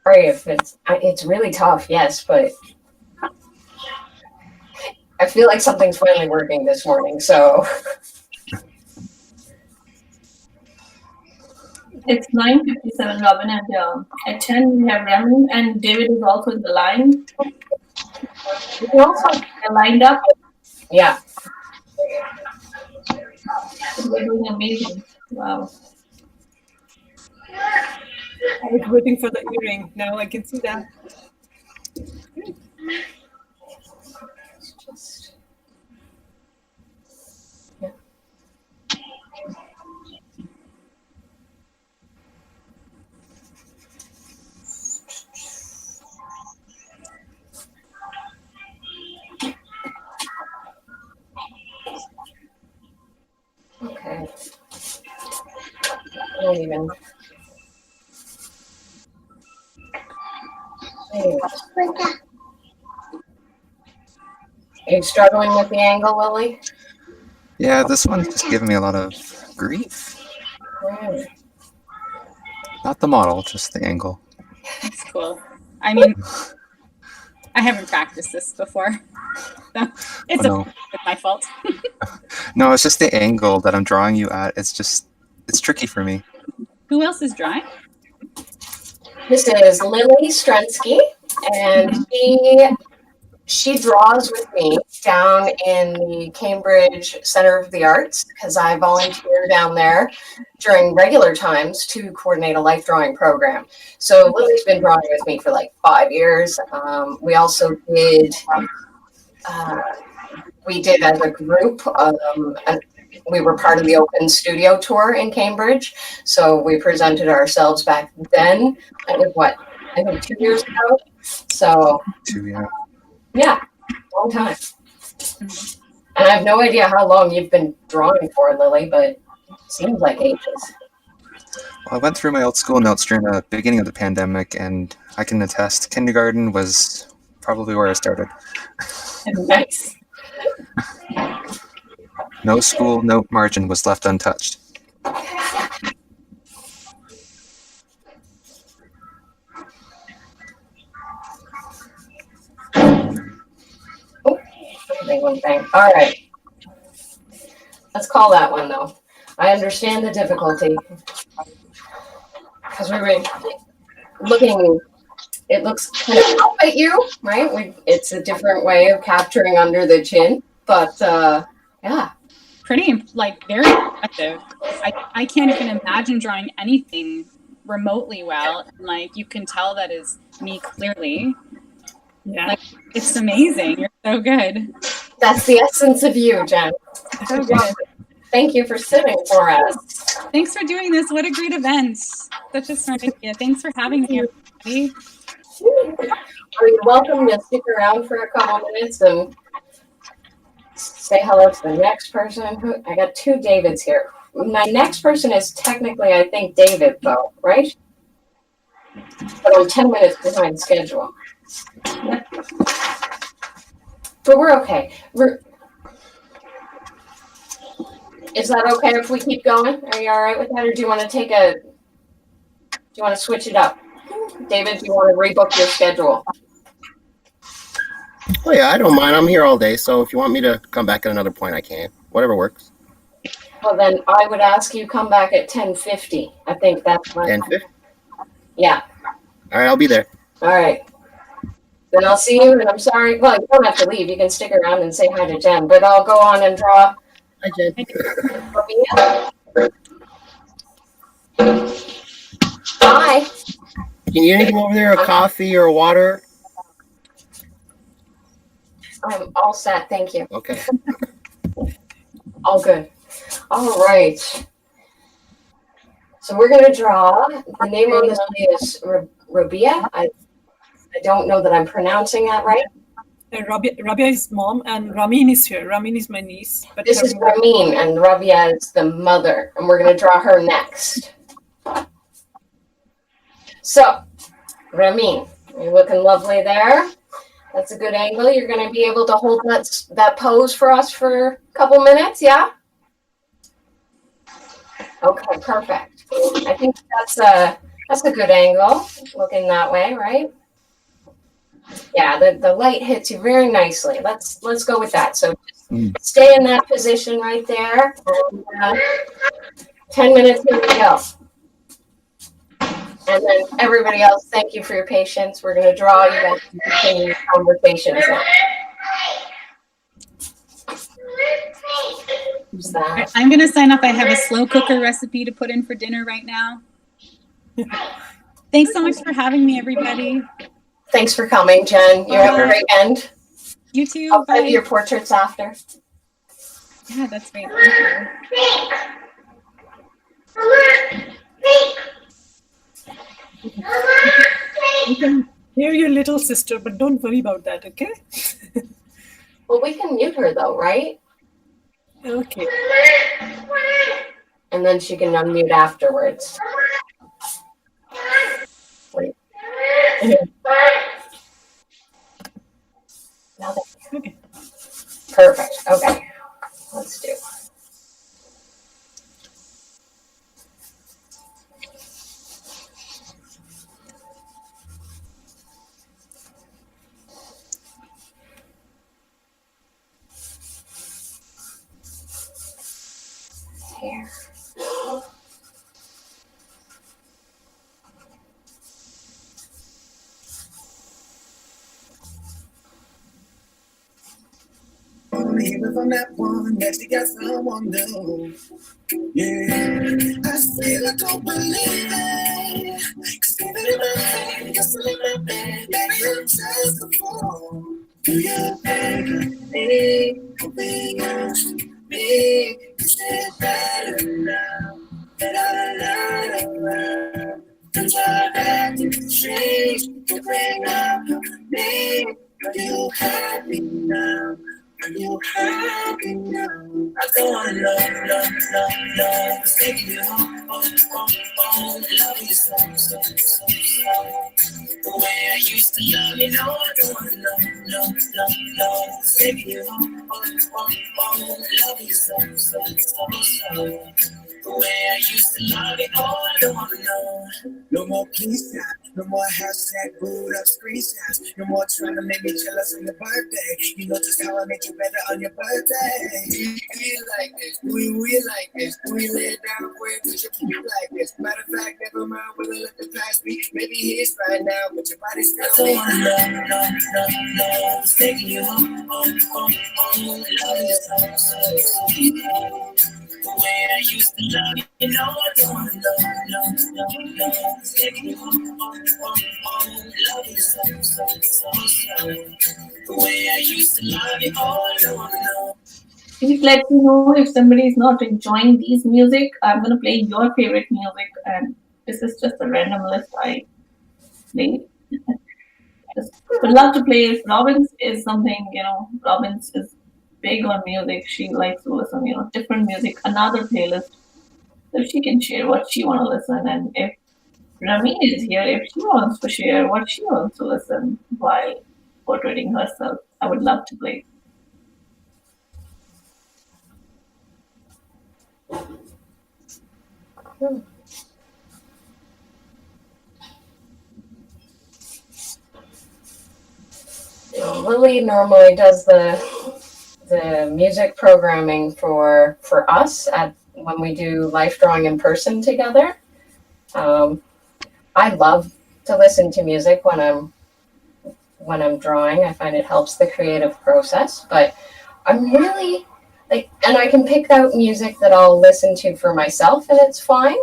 Sorry if it's really tough, yes, but I feel like something's finally working this morning, so. It's 9:57, Robin, and at 10 we have Remy, and David is also in the line. They're lined up. Yeah. They're doing amazing. Wow. I was waiting for the earring. Now I can see that. Okay. I don't even. Are you struggling with the angle, Lily? Yeah, this one's just giving me a lot of grief. Really? Not the model, just the angle. That's cool. I mean, I haven't practiced this before. So it's my fault. No, it's just the angle that I'm drawing you at. It's tricky for me. Who else is drawing? This is Lily Strunsky, and she she draws with me down in the Cambridge Center of the Arts because I volunteer down there during regular times to coordinate a life drawing program. So Lily's been drawing with me for like 5 years. We also did, we did as a group, we were part of the Open Studio Tour in Cambridge. So we presented ourselves back then. That was what, I think 2 years ago. So 2, yeah. yeah, long time. And I have no idea how long you've been drawing for, Lily, but it seems like ages. Well, I went through my old school notes during the beginning of the pandemic, and I can attest, kindergarten was probably where I started. Nice. No school note margin was left untouched. All right. Let's call that one, though. I understand the difficulty. Because we were looking, it looks kind of up at you, right? It's a different way of capturing under the chin, but yeah. Pretty, like, very impressive. I can't even imagine drawing anything remotely well. And, like, you can tell that is me clearly. Yeah. Like, it's amazing. You're so good. That's the essence of you, Jen. So good. Thank you for sitting for us. Thanks for doing this. What a great event. Such a smart idea. Thanks for having me, everybody. You're welcome to stick around for a couple minutes and say hello to the next person. I got 2 Davids here. My next person is technically, I think, David, though, right? But I'm 10 minutes behind schedule. But we're okay. Is that okay if we keep going? Are you all right with that? Or do you want to switch it up? David, do you want to rebook your schedule? Oh yeah, I don't mind. I'm here all day, so if you want me to come back at another point, I can. Whatever works. Well, then I would ask you come back at 10:50. I think that's my 10:50? Yeah. All right, I'll be there. All right. Then I'll see you, and I'm sorry. Well, you don't have to leave. You can stick around and say hi to Jen, but I'll go on and draw. Hi, Jen. Bye. Can you need anything over there? A coffee or a water? I'm all set. Thank you. Okay. All good. All right. So we're going to draw. The name on this is Rabia. I don't know that I'm pronouncing that right. Rabia is mom, and Ramin is here. Ramin is my niece. But This is Ramin, and Rabia is the mother, and we're going to draw her next. So, Ramin, you're looking lovely there. That's a good angle. You're going to be able to hold that pose for us for a couple minutes, yeah? Okay, perfect. I think that's a good angle, looking that way, right? Yeah, the light hits you very nicely. Let's go with that. So stay in that position right there. And, 10 minutes, here we go. And then everybody else, thank you for your patience. We're going to draw. You guys can continue your conversations now. Who's that? I'm going to sign up. I have a slow cooker recipe to put in for dinner right now. Thanks so much for having me, everybody. Thanks for coming, Jen. You have a great end. You too. I'll Bye. send your portraits after. Yeah, that's great. Thank We can hear your little sister, but don't worry about that, okay? Well, we can mute her though, right? Okay. And then she can unmute afterwards. Wait. Okay. Perfect. Okay. Let's do. Here. wanna hear it from that one that you got someone new. Yeah, I still don't believe it. 'Cause even in my head, you're still in my bed. Baby, I'm just a fool. Do you think me? Hoping you should be. Is it better now that I'm not around? Things are acting strange. You bring up your name. Are you happy now? Are you happy now? I go on love, taking you home, love you so. The way I used to love you, no, I don't wanna love, taking you home, love you so. The way I used to love you, oh, I don't wanna know. No more please stop, no more hashtag boot up screenshots, no more trying to make me jealous on your birthday. You know just how I make you better on your birthday. Do you like this? Do you like this? Do we lay it down where could you feel like this? Matter of fact, never mind, we'll let the past be. Maybe he's right now, but your body's still me. Love, taking you home, love you so. The way I used to love you, you know I don't wanna love, taking you home, love you so. The way I used to love you, oh, I don't wanna know. Please let me know if somebody is not enjoying these music. I'm gonna play your favorite music, and this is just a random list I played. Just would love to play if Robbins is something, Robbins is big on music. She likes to listen, different music, another playlist. So she can share what she wanna listen. And if Rami is here, if she wants to share what she wants to listen while portraying herself, I would love to play. Lily normally does the music programming for us when we do life drawing in person together. I love to listen to music when I'm drawing. I find it helps the creative process, but I'm really and I can pick out music that I'll listen to for myself and it's fine.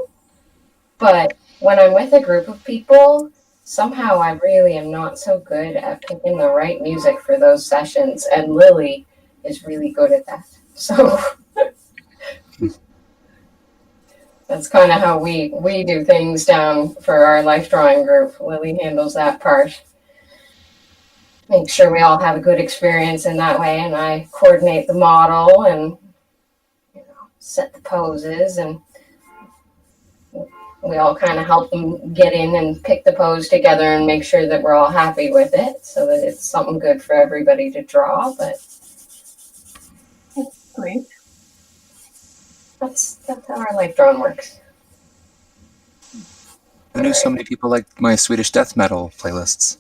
But when I'm with a group of people, somehow I really am not so good at picking the right music for those sessions, and Lily is really good at that. So that's kind of how we do things down for our life drawing group. Lily handles that part. Make sure we all have a good experience in that way, and I coordinate the model and set the poses, and we all kind of help them get in and pick the pose together and make sure that we're all happy with it so that it's something good for everybody to draw. But that's great. That's how our life drawing works. Who knew so many people liked my Swedish death metal playlists?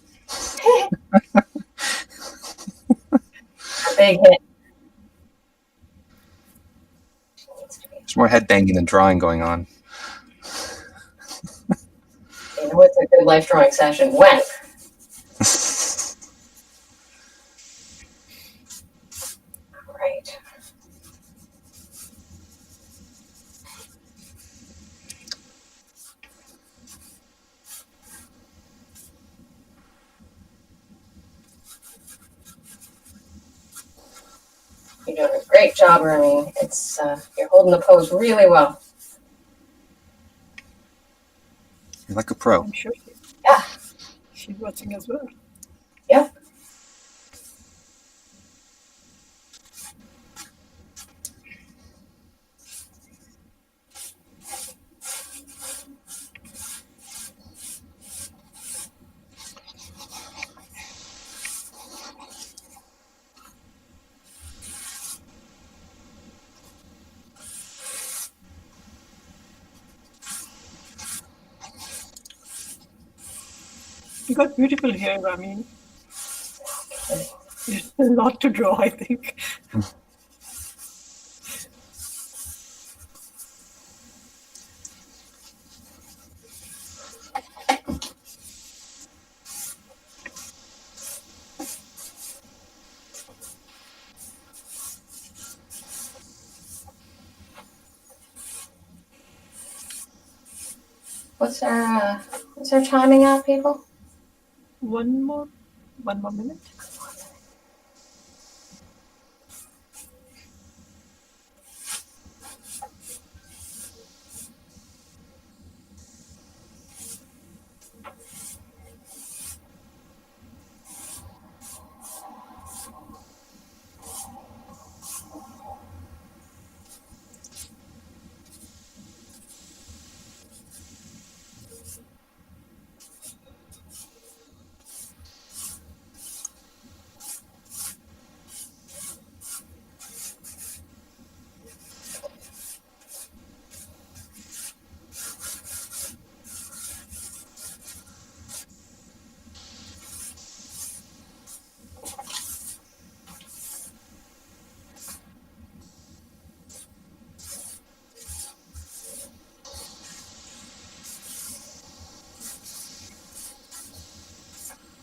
Big hit. There's more headbanging than drawing going on. You know what's a good life drawing session? When? Right. You're doing a great job, Remy. It's you're holding the pose really well. You're like a pro. I'm sure Yeah. she's watching as well. Yep. You got beautiful hair. I mean, there's a lot to draw, I think. What's our timing at, people? One more minute.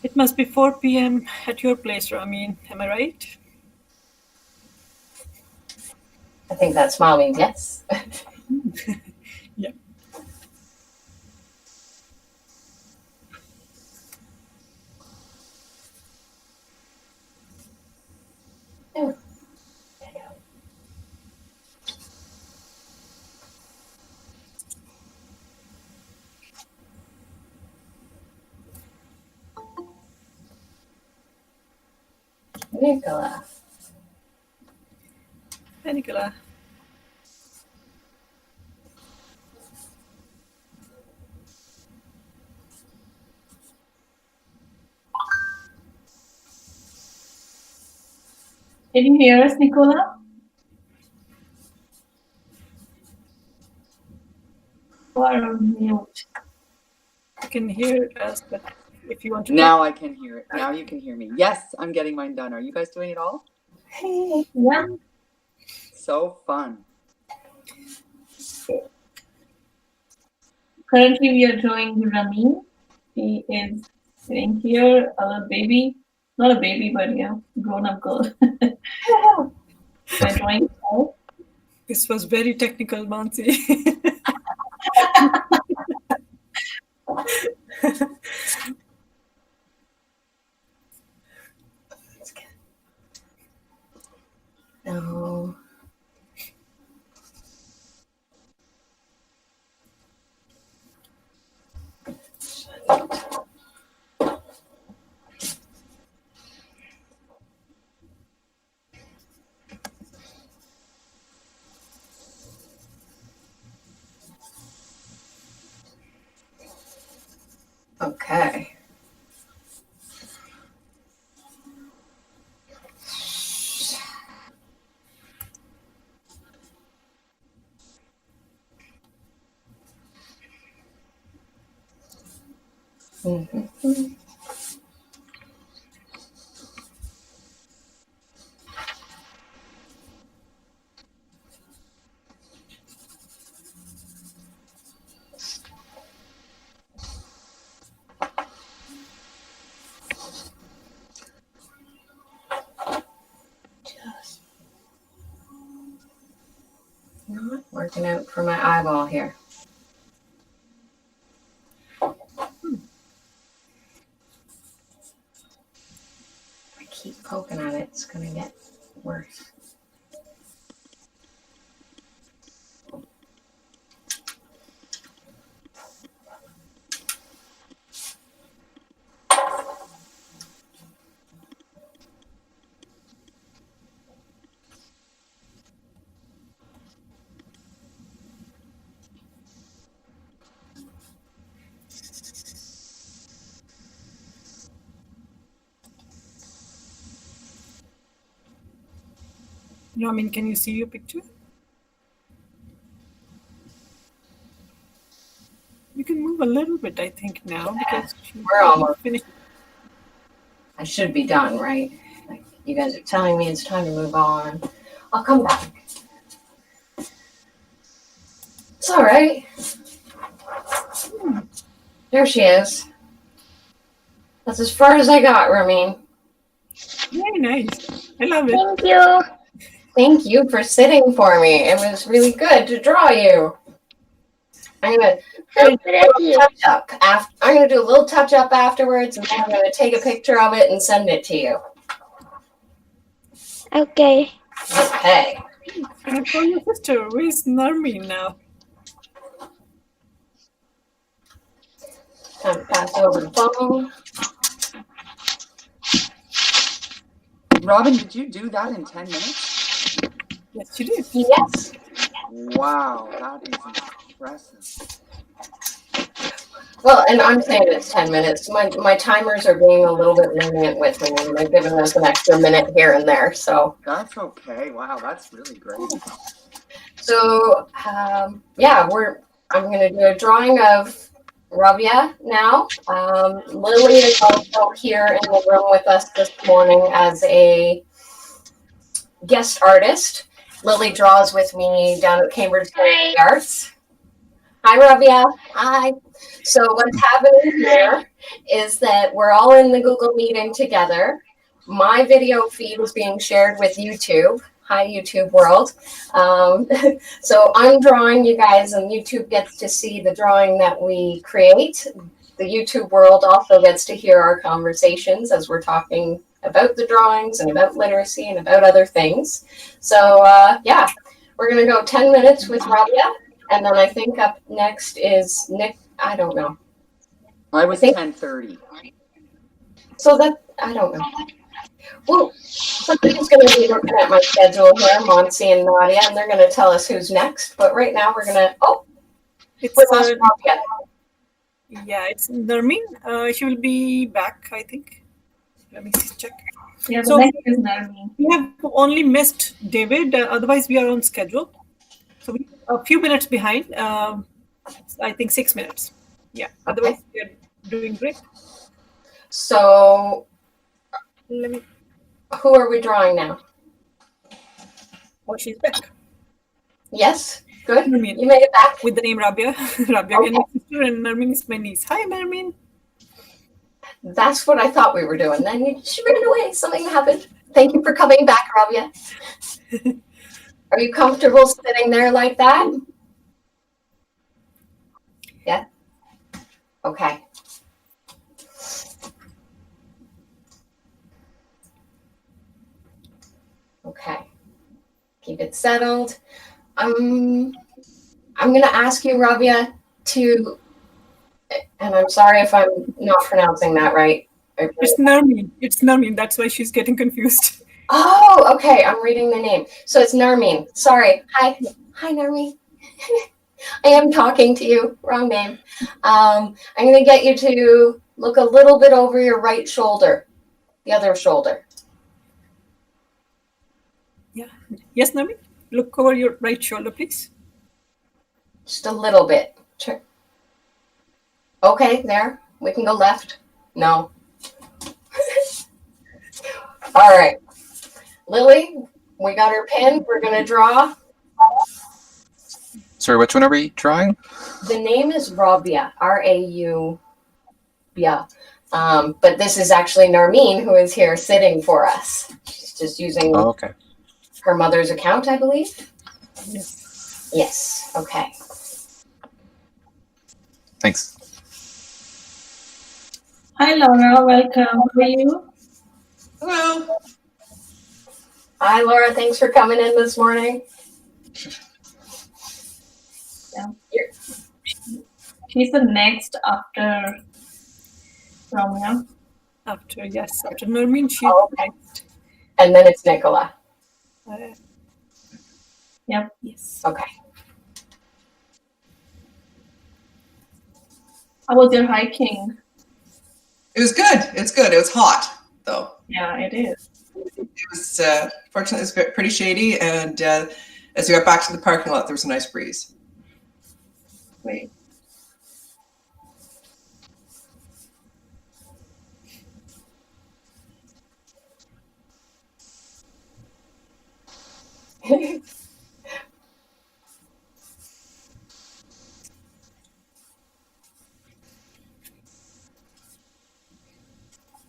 It must be 4 p.m. at your place, Ramin. Am I right? I think that smile means yes. Yeah. Oh. Nicola. Hey, Nicola. Can you hear us, Nicola? You are on mute. I can hear us, but if you want to Now I can hear it. Now you can hear me. Yes, I'm getting mine done. Are you guys doing it all? Hey. Yeah. So fun. Currently, we are drawing Ramin. He is sitting here, a little baby. Not a baby, but yeah, grown-up girl. We're drawing her. This was very technical, Mansi. No. Okay. Mm-hmm. Just not working out for my eyeball here. If I keep poking at it, it's gonna get worse. Ramin, can you see your picture? You can move a little bit, I think, now because We're almost finished. I should be done, right? Like you guys are telling me it's time to move on. I'll come back. It's all right. There she is. That's as far as I got, Ramin. Very nice. I love it. Thank you. Thank you for sitting for me. It was really good to draw you. I'm gonna do a little touch up. I'm gonna do a little touch up afterwards, and then I'm gonna take a picture of it and send it to you. Okay. Okay. And for your sister, where's Narmeen now? Time to pass over the phone. Robin, did you do that in 10 minutes? Yes, you did. Yes. Wow, that is impressive. Well, and I'm saying it's 10 minutes. My timers are being a little bit lenient with me, and they're giving us an extra minute here and there. So That's okay. Wow, that's really great. So yeah, I'm going to do a drawing of Rabia now. Lily is also here in the room with us this morning as a guest artist. Lily draws with me down at Cambridge College of Arts. Hi, Rabia. Hi. So what's happening here is that we're all in the Google meeting together. My video feed is being shared with YouTube. Hi, YouTube world. So I'm drawing you guys, and YouTube gets to see the drawing that we create. The YouTube world also gets to hear our conversations as we're talking about the drawings and about literacy and about other things. So yeah, we're going to go 10 minutes with Rabia, and then I think up next is Nick. I don't know. I was 10:30. So that, I don't know. Well, somebody's going to be looking at my schedule here, Monsi and Nadia, and they're going to tell us who's next. But right now we're going to, It's we lost Rabia. yeah, it's Narmeen. She will be back, I think. Let me check. Yeah, the So next is Narmeen. we have only missed David. Otherwise, we are on schedule. So we a few minutes behind. I think 6 minutes. Yeah. Otherwise, we are doing great. So Let me. who are we drawing now? Oh, she's back. Yes, good. Narmeen. You made it back. With the name Rabia. Rabia is my sister, and Narmeen is my niece. Hi, Narmeen. That's what I thought we were doing. Then she ran away. Something happened. Thank you for coming back, Rabia. Are you comfortable sitting there like that? Yeah. Okay. Okay. Keep it settled. I'm going to ask you, Rabia, to, and I'm sorry if I'm not pronouncing that right. It's Narmeen. It's Narmeen. That's why she's getting confused. Oh, okay. I'm reading the name. So it's Narmeen. Sorry. Hi. Hi, Narmeen. I am talking to you. Wrong name. I'm going to get you to look a little bit over your right shoulder, the other shoulder. Yeah. Yes, Narmeen. Look over your right shoulder, please. Just a little bit. Sure. Okay, there. We can go left. No. All right. Lily, we got her pen. We're going to draw. Sorry, which one are we drawing? The name is Rabia, R-A-U. Yeah. But this is actually Narmeen, who is here sitting for us. She's just using okay. her mother's account, I believe. Yes. Yes. Okay. Thanks. Hi, Laura. Welcome. How are you? Hello. Hi, Laura. Thanks for coming in this morning. Yeah. She's the next after Ramya. After Narmeen, she's next. And then it's Nicola. Yep. Yes. Okay. How was your hiking? It was good. It's good. It was hot, though. Yeah, it is. It was, fortunately, it was pretty shady, and as we got back to the parking lot, there was a nice breeze. Great.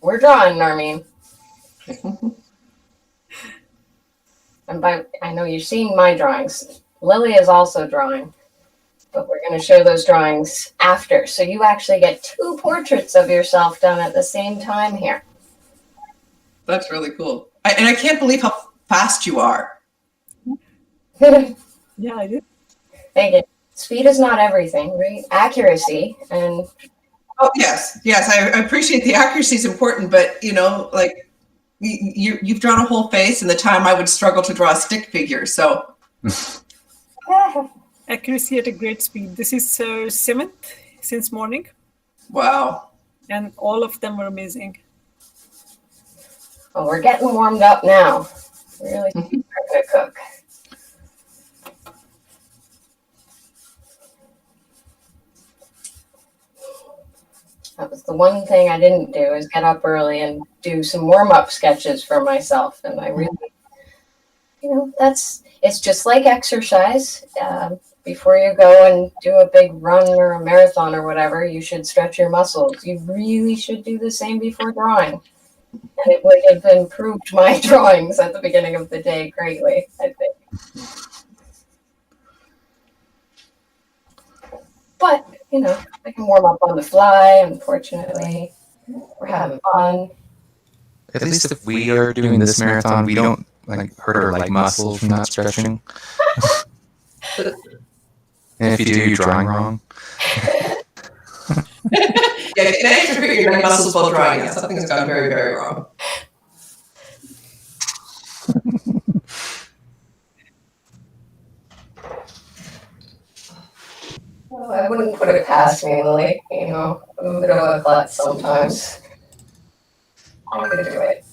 We're drawing, Narmeen. And I know you're seeing my drawings. Lily is also drawing. but we're going to show those drawings after. So you actually get 2 portraits of yourself done at the same time here. That's really cool. And I can't believe how fast you are. Yeah, I did. Thank you. Speed is not everything, right? Accuracy and Oh, yes. I appreciate the accuracy is important, but like you've drawn a whole face in the time I would struggle to draw a stick figure. So Accuracy at a great speed. This is 7th since morning. Wow. And all of them were amazing. well, we're getting warmed up now. Really starting to cook. That was the one thing I didn't do, is get up early and do some warm-up sketches for myself. And I really, it's just like exercise. Before you go and do a big run or a marathon or whatever, you should stretch your muscles. You really should do the same before drawing. And it would have improved my drawings at the beginning of the day greatly, I think. But, I can warm up on the fly, unfortunately. We're having fun. At least if we are doing this marathon, we don't hurt our leg muscles from not stretching. And if you do, you're drawing wrong. Yeah, an extra hurt your leg muscles while drawing. Yeah, something's gone very, very wrong. Well, I wouldn't put it past me, Lily. I'm a bit of a klutz sometimes. I could do it.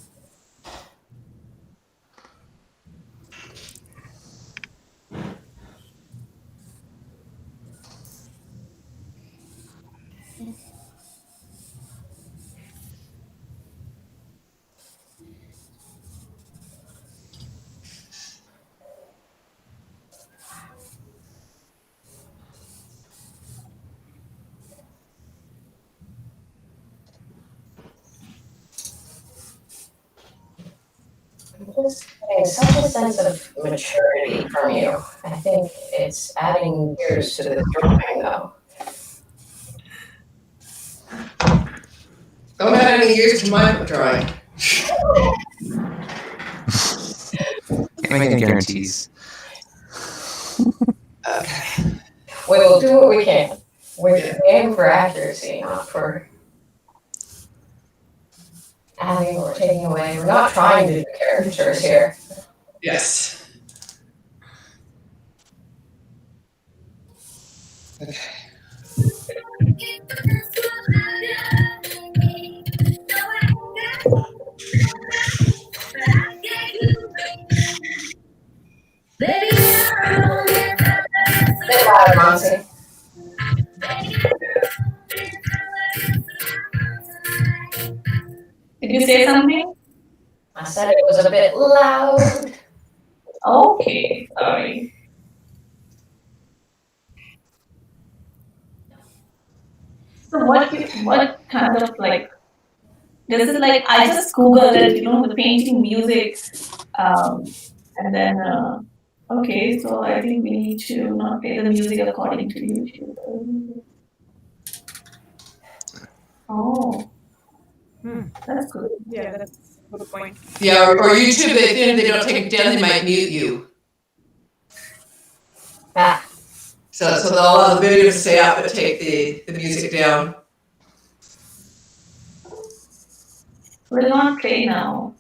I'm just getting such a sense of maturity from you. I think it's adding years to the drawing, though. Don't add any years to my drawing. Can't make any guarantees. Okay. We will do what we can. We're aiming for accuracy, not for adding or taking away. We're not trying to do caricatures here. Yes. Okay. Say louder, Monty. Did you say something? I said it was a bit loud. Okay, sorry. So what kind of this is I just Googled it, the painting music, and then okay, so I think we need to not play the music according to YouTube. Oh, that's good. Yeah, that's a good point. Yeah, or YouTube, if they don't take it down, they might mute you. Ah. So they'll allow the video to stay up, but take the music down. Will not play now.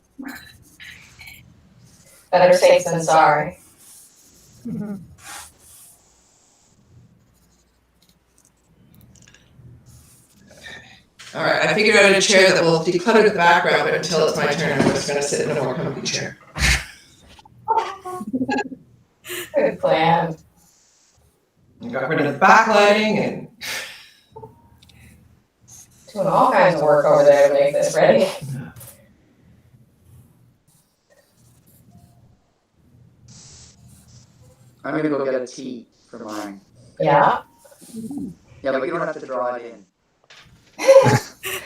Better safe than sorry. Mm-hmm. All right, I figured out a chair that will declutter the background, but until it's my turn, I'm just going to sit in a more comfy chair. Good plan. I got rid of the backlighting and Doing all kinds of work over there to make this ready. I'm gonna go get a tea for mine. Yeah. Yeah, but you don't have to draw it in.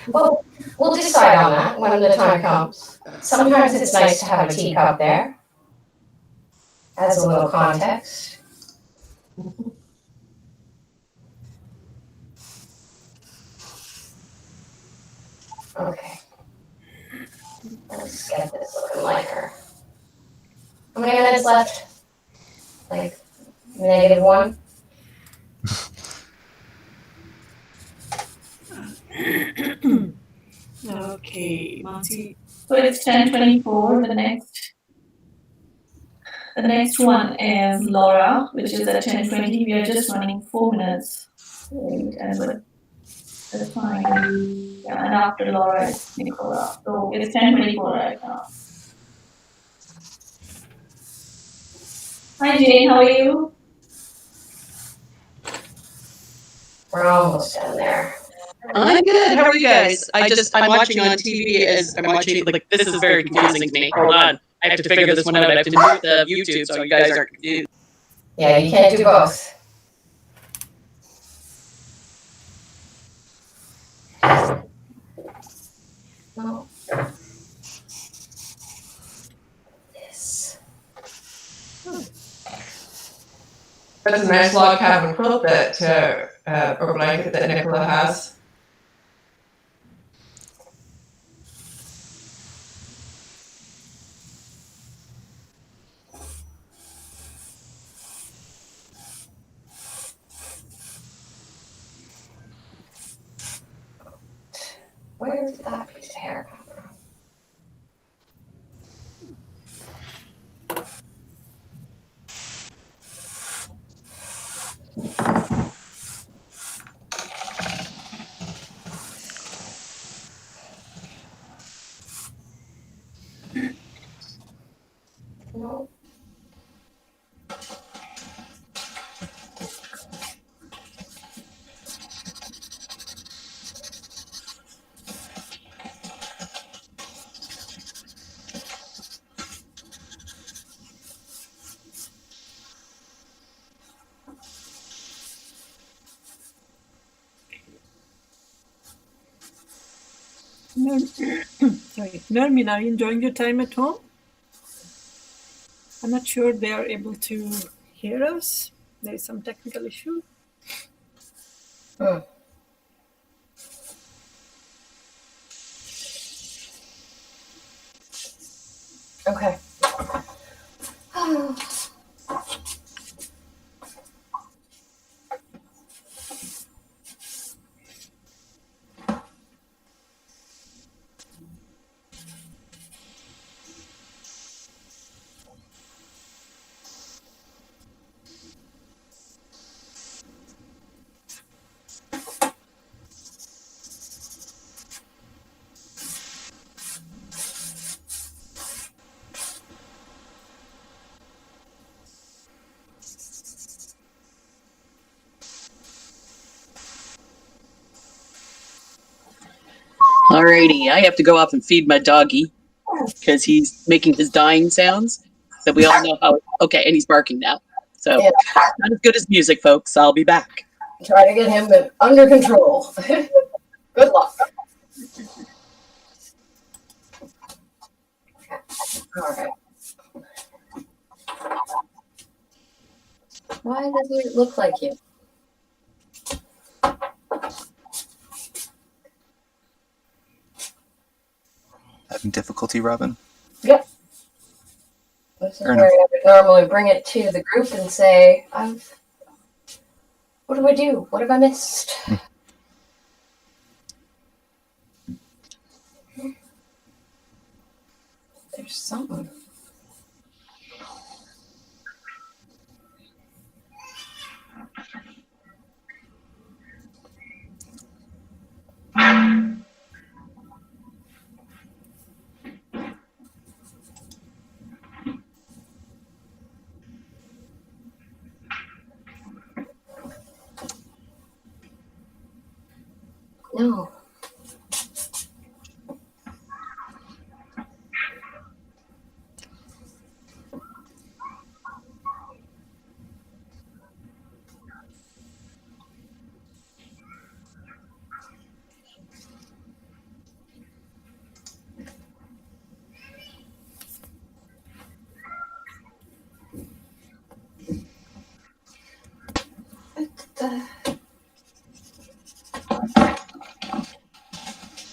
Well, we'll decide on that when the time comes. Sometimes it's nice to have a teacup there. Adds a little context. Okay. Let's get this looking like her. How many minutes left? Like -1? Okay, Mansi. So it's 10:24. The next one is Laura, which is at 10:20. We are just running 4 minutes. Wait, and but that's fine. Yeah, and after Laura is Nicola. So it's 10:24 right now. Hi Jane, how are you? We're almost done there. I'm good. How are you guys? I'm watching on TV as I'm watching, like, this is very confusing to me. Hold on. I have to figure this one out. I have to mute the YouTube so you guys aren't confused. Yeah, you can't do both. No. This. That's a nice log cabin quilt that, or blanket that Nicola has. Where did that piece of hair come from? No. Sorry, Nermin, are you enjoying your time at home? I'm not sure they are able to hear us. There is some technical issue. Okay. Alrighty, I have to go off and feed my doggy because he's making his dying sounds. So we all know how. Okay, and he's barking now. So Yeah. not as good as music, folks. I'll be back. Try to get him under control. Good luck. All right. Why does it look like you? Having difficulty, Robin? Yep. This is Fair where enough. I would normally bring it to the group and say, what do I do? What have I missed? There's something. No.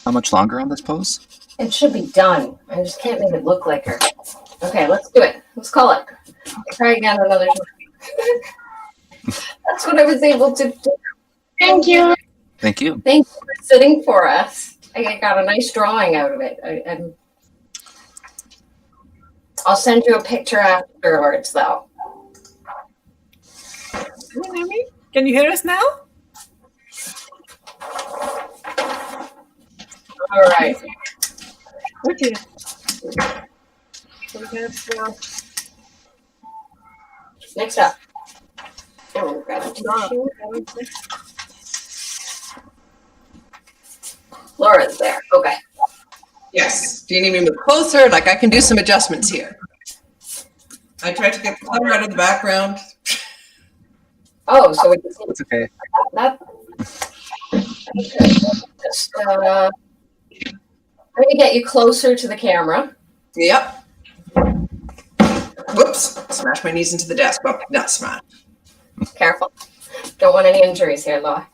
How much longer on this pose? It should be done. I just can't make it look like her. Okay, let's do it. Let's call it. Try again another time. That's what I was able to do. Thank you. Thank you. Thank you for sitting for us. I got a nice drawing out of it. I'll send you a picture afterwards, though. Can you hear us now? All right. Okay. So we have Next up. Oh, grab a tissue. Laura's there. Okay. Yes. Do you need me to move closer? Like I can do some adjustments here. I tried to get clutter out of the background. Oh, so it's okay. That. Okay. Just, let me get you closer to the camera. Yep. Whoops. Smash my knees into the desk. Well, not smash. Careful. Don't want any injuries here, Laura.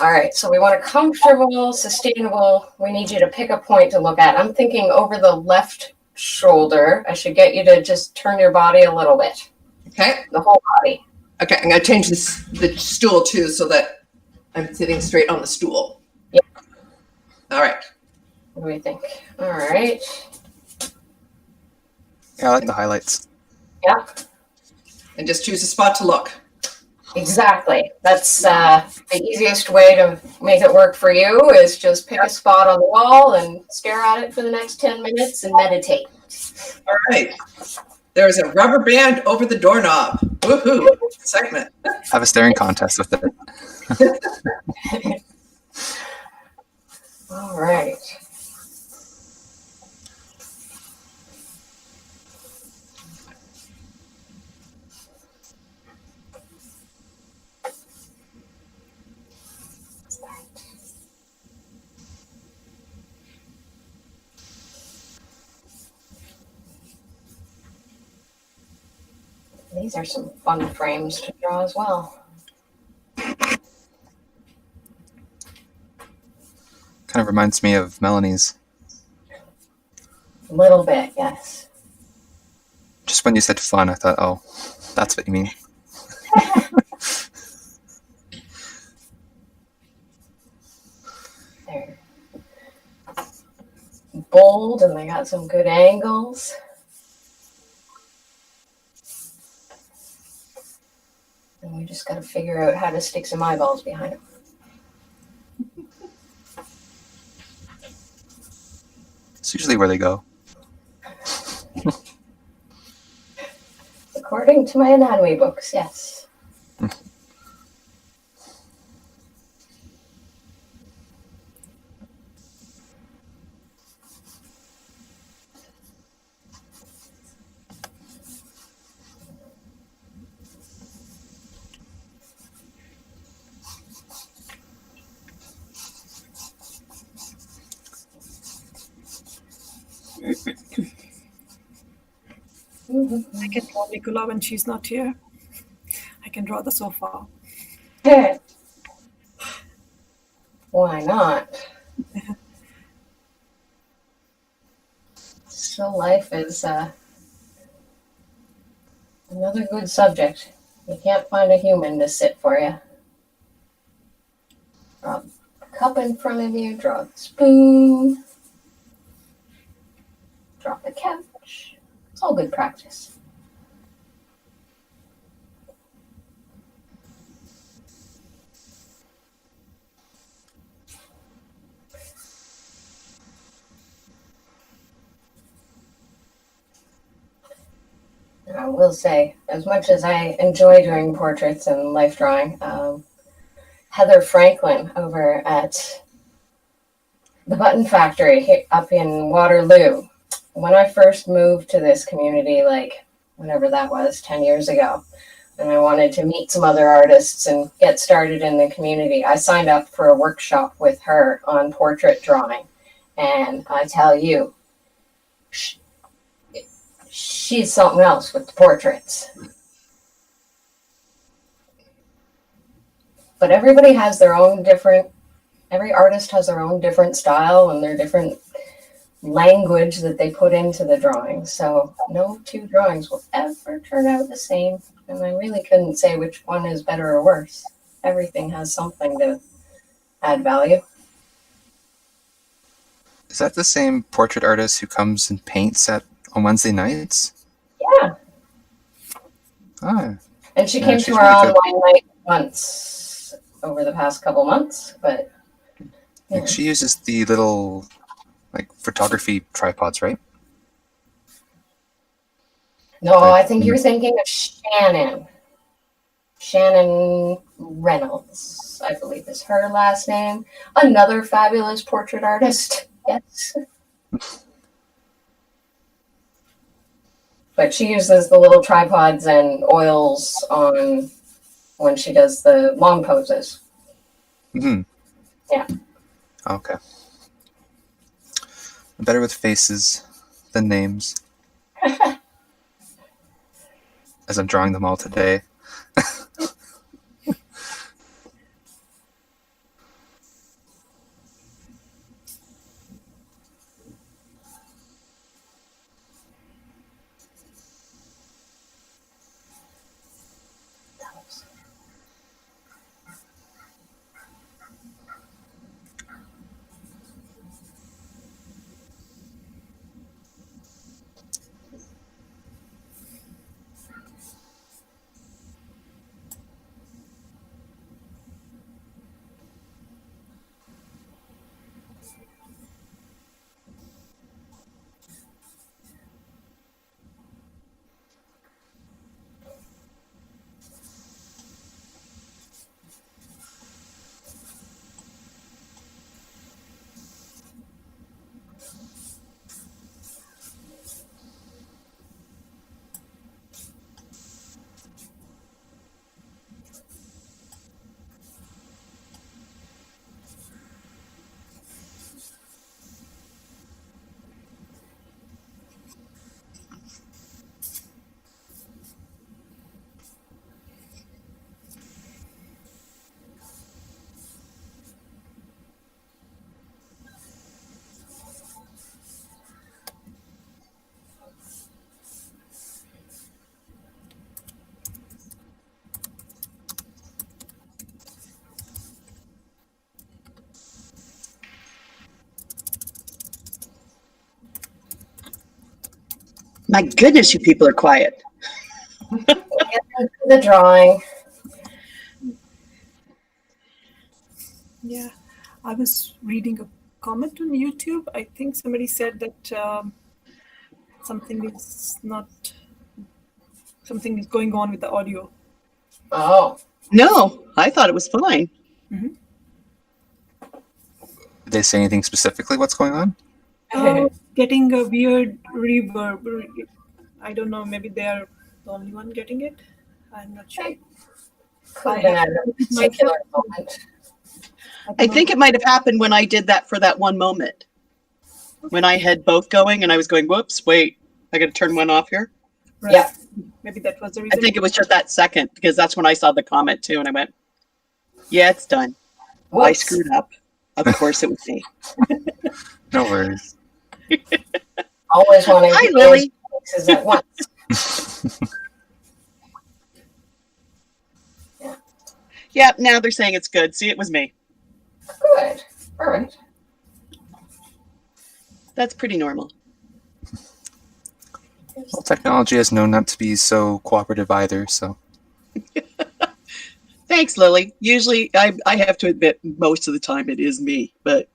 All right, so we want a comfortable, sustainable. We need you to pick a point to look at. I'm thinking over the left shoulder. I should get you to just turn your body a little bit. Okay. The whole body. Okay, I'm going to change the stool too so that I'm sitting straight on the stool. Yeah. All right. What do we think? All right. Yeah, I like the highlights. Yeah. And just choose a spot to look. Exactly. That's the easiest way to make it work for you is just pick a spot on the wall and stare at it for the next 10 minutes and meditate. All right. There's a rubber band over the doorknob. Woohoo. Excitement. Have a staring contest with it. All right. These are some fun frames to draw as well. Kind of reminds me of Melanie's. A little bit, yes. Just when you said fun, I thought, oh, that's what you mean. They're bold and they got some good angles. And we just got to figure out how to stick some eyeballs behind them. It's usually where they go. According to my anatomy books, yes. I can draw Nicola when she's not here. I can draw the sofa. Why not? Still life is another good subject. You can't find a human to sit for you. Draw a cup in front of you, draw the spoon, draw the couch. It's all good practice. I will say, as much as I enjoy doing portraits and life drawing, Heather Franklin over at the Button Factory up in Waterloo, when I first moved to this community, like whenever that was, 10 years ago, and I wanted to meet some other artists and get started in the community, I signed up for a workshop with her on portrait drawing. And I tell you, she's something else with the portraits. But everybody has their own different every artist has their own different style and their different language that they put into the drawing. So no two drawings will ever turn out the same. And I really couldn't say which one is better or worse. Everything has something to add value. Is that the same portrait artist who comes and paints on Wednesday nights? Yeah. Oh. And she Yeah, came she's to our really good. online night once over the past couple months, but Like, she uses the little like photography tripods, right? no, I think you're thinking of Shannon. Shannon Reynolds, I believe is her last name. Another fabulous portrait artist. Yes. But she uses the little tripods and oils on when she does the long poses. Mm-hmm. Yeah. Okay. I'm better with faces than names. As I'm drawing them all today. My goodness, you people are quiet. The drawing. Yeah, I was reading a comment on YouTube. I think somebody said that something is going on with the audio. Oh. No, I thought it was fine. Mm-hmm. Did they say anything specifically what's going on? Getting a weird reverb. I don't know. Maybe they are the only one getting it. I'm not sure. Could have been at a particular moment. I think it might have happened when I did that for that one moment. When I had both going and I was going, whoops, wait, I got to turn one off here. Right. Yeah. Maybe that was the reason. I think it was just that second because that's when I saw the comment too. And I went, yeah, it's done. Whoops. I screwed up. Of course it was me. No worries. Always wanting Hi, to do Lily. places at once. Yeah, now they're saying it's good. See, it was me. Good. All right. That's pretty normal. Well, technology has known not to be so cooperative either, so. Thanks, Lily. Usually, I have to admit, most of the time it is me, but.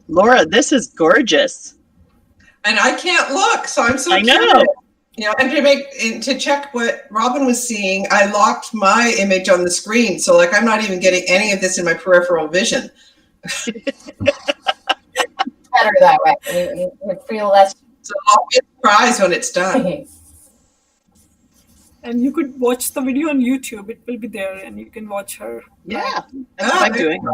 Laura, this is gorgeous. And I can't look, so I'm so I know. curious. You know, and to check what Robin was seeing, I locked my image on the screen, so like I'm not even getting any of this in my peripheral vision. Better that way. You feel less. So I'll be surprised when it's done. And you could watch the video on YouTube. It will be there, and you can watch her. Yeah, that's what I'm doing.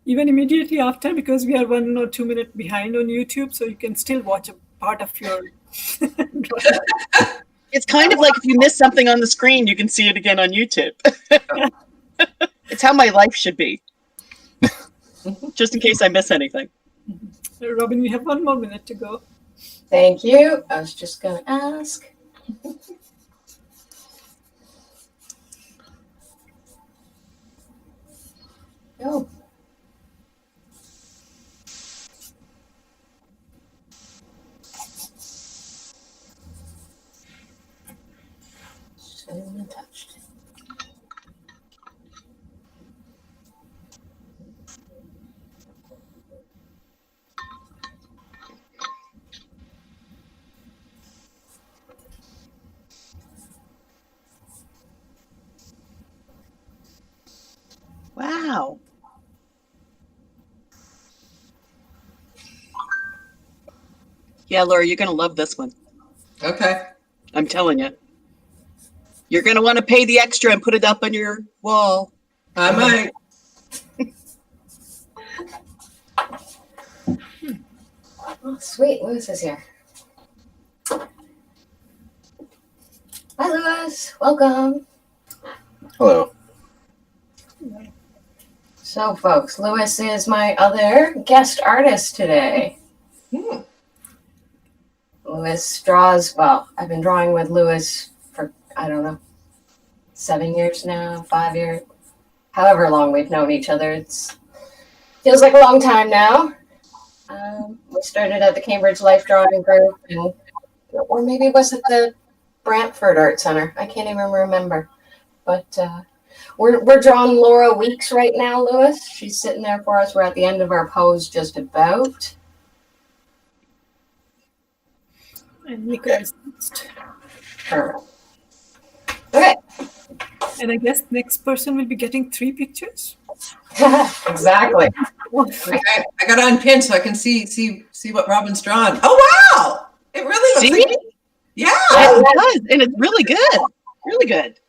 Even immediately after, because we are 1 or 2 minutes behind on YouTube, so you can still watch a part of your drawing. It's kind of like if you miss something on the screen, you can see it again on YouTube. It's how my life should be. Just in case I miss anything. Robin, we have 1 more minute to go. Thank you. I was just going to ask. Oh. Touched. Wow. Yeah, Laura, you're going to love this one. Okay. I'm telling you. You're going to want to pay the extra and put it up on your wall. I might. Oh, sweet. Lewis is here. Hi, Lewis. Welcome. Hello. So, folks, Lewis is my other guest artist today. Lewis draws, well, I've been drawing with Lewis for, I don't know, 7 years now, 5 years, however long we've known each other. It feels like a long time now. We started at the Cambridge Life Drawing Group, or maybe was it the Brantford Art Center? I can't even remember. But we're drawing Laura Weeks right now, Lewis. She's sitting there for us. We're at the end of our pose just about. And Nicola is next. Perfect. Okay. And I guess next person will be getting 3 pictures. Exactly. I got to unpin so I can see what Robin's drawn. Oh wow! It really looks like yeah. It does, and it's really good. Really good.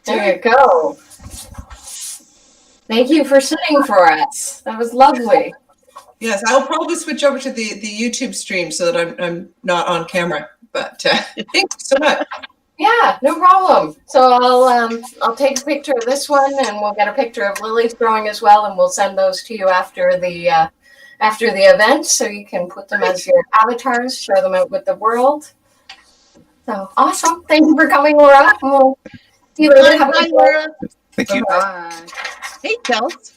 There you go. Thank you for sitting for us. That was lovely. Yes, I'll probably switch over to the YouTube stream so that I'm not on camera. But thank you so much. Yeah, no problem. So I'll take a picture of this one, and we'll get a picture of Lily's drawing as well, and we'll send those to you after the event, so you can put them as your avatars, share them out with the world. So awesome! Thank you for coming, Laura. We'll see you later. Have a good Laura. Thank you. Bye. Hey, Kels.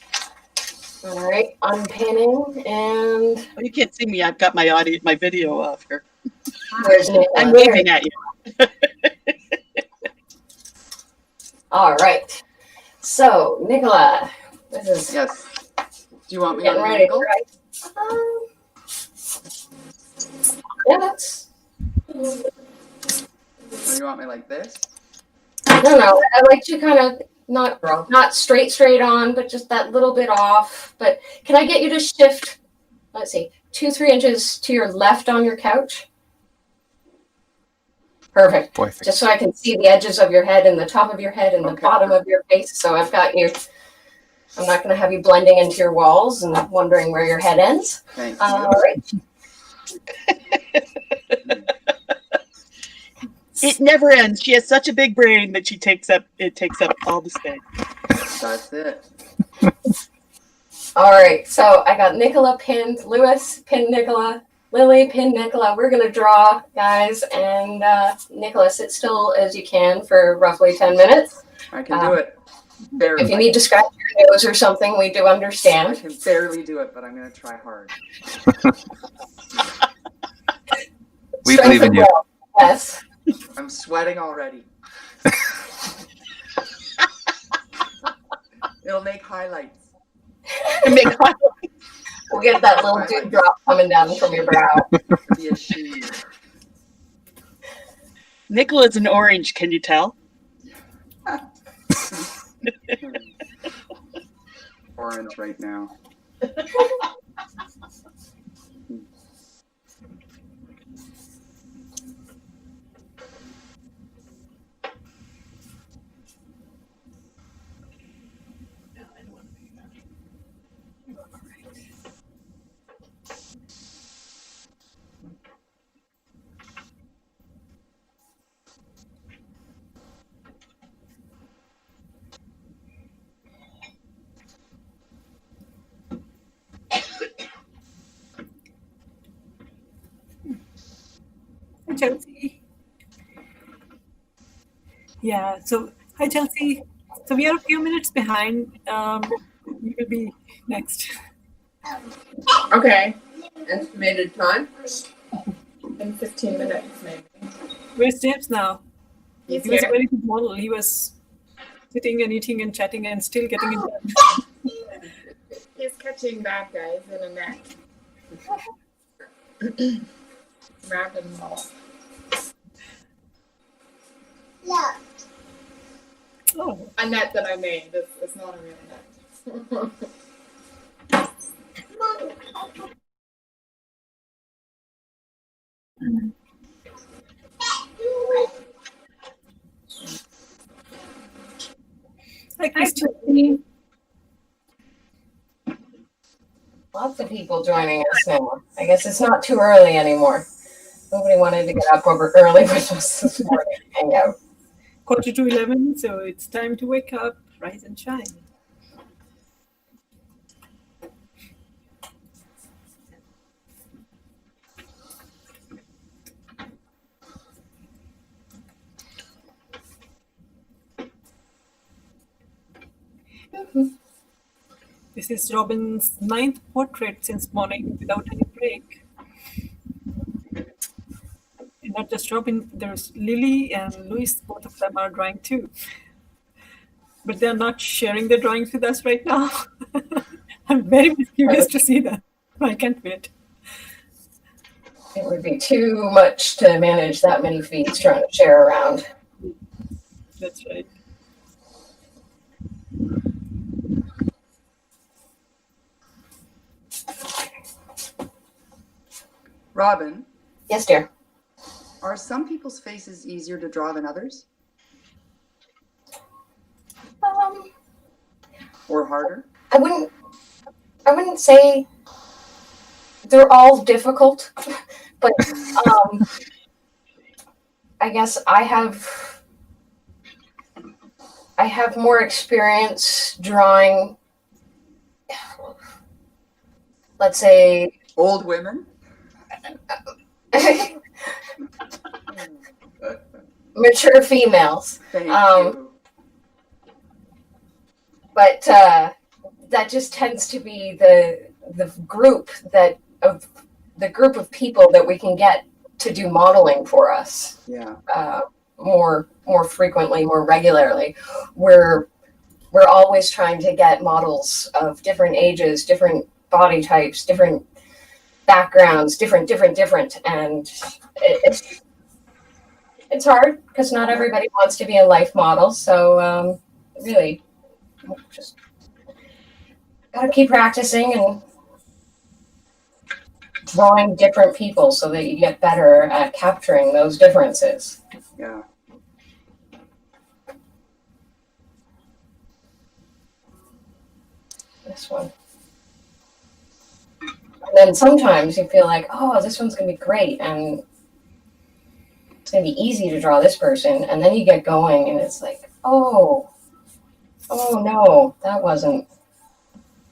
All right, unpinning, and you can't see me. I've got my video off here. Where's Nicola? I'm waving at you. All right. So, Nicola, this is Yes. Do you want me getting on an ready. angle? Right? Yeah, that's. Or you want me like this? No. I like to kind of not straight on, but just that little bit off. But can I get you to shift? Let's see, 2-3 inches to your left on your couch. Perfect. Perfect. Just so I can see the edges of your head and the top of your head and the bottom of your face. So I've got you. I'm not going to have you blending into your walls and wondering where your head ends. Thank you. All right. It never ends. She has such a big brain that it takes up all the space. That's it. All right. So I got Nicola pinned, Lewis pinned Nicola, Lily pinned Nicola. We're going to draw, guys, and Nicola, sit still as you can for roughly 10 minutes. I can do it. Barely. If you need to scratch your nose or something, we do I understand. can barely do it, but I'm going to try hard. We Strength believe in of you. will. Yes. I'm sweating already. It'll make highlights. We'll get that little dewdrop coming down from your brow. It'll be a sheen. Nicola's an orange. Can you tell? Orange right now. Chelsea. Yeah. So hi, Chelsea. So we are a few minutes behind. You will be next. Okay. Estimated time? In 15 minutes, maybe. Where's James now? He's He was a here. very good model. He was sitting and eating and chatting and still getting it done. He's catching bad guys in a net. Rapid model. Yeah. Oh. A net that I made. It's not a real net. Hi, Christine. Lots of people joining us now. I guess it's not too early anymore. Nobody wanted to get up over early with us this morning. Hang out. 11:45, so it's time to wake up, rise and shine. This is Robin's 9th portrait since morning without any break. And not just Robin, there's Lily and Luis, both of them are drawing too. But they're not sharing their drawings with us right now. I'm very curious to see them. I can't wait. It would be too much to manage that many feeds trying to share around. That's right. Robin? Yes, dear. Are some people's faces easier to draw than others? Or harder? I wouldn't say they're all difficult, but I guess I have more experience drawing, let's say, old women. Mature females. Thank you. But that just tends to be the group of people that we can get to do modeling for us. Yeah. More frequently, more regularly. We're always trying to get models of different ages, different body types, different backgrounds, different, and it's hard because not everybody wants to be a life model. So really, just gotta keep practicing and drawing different people so that you get better at capturing those differences. Yeah. This one. And then sometimes you feel like, oh, this one's gonna be great, and it's gonna be easy to draw this person, and then you get going, and it's like, oh no,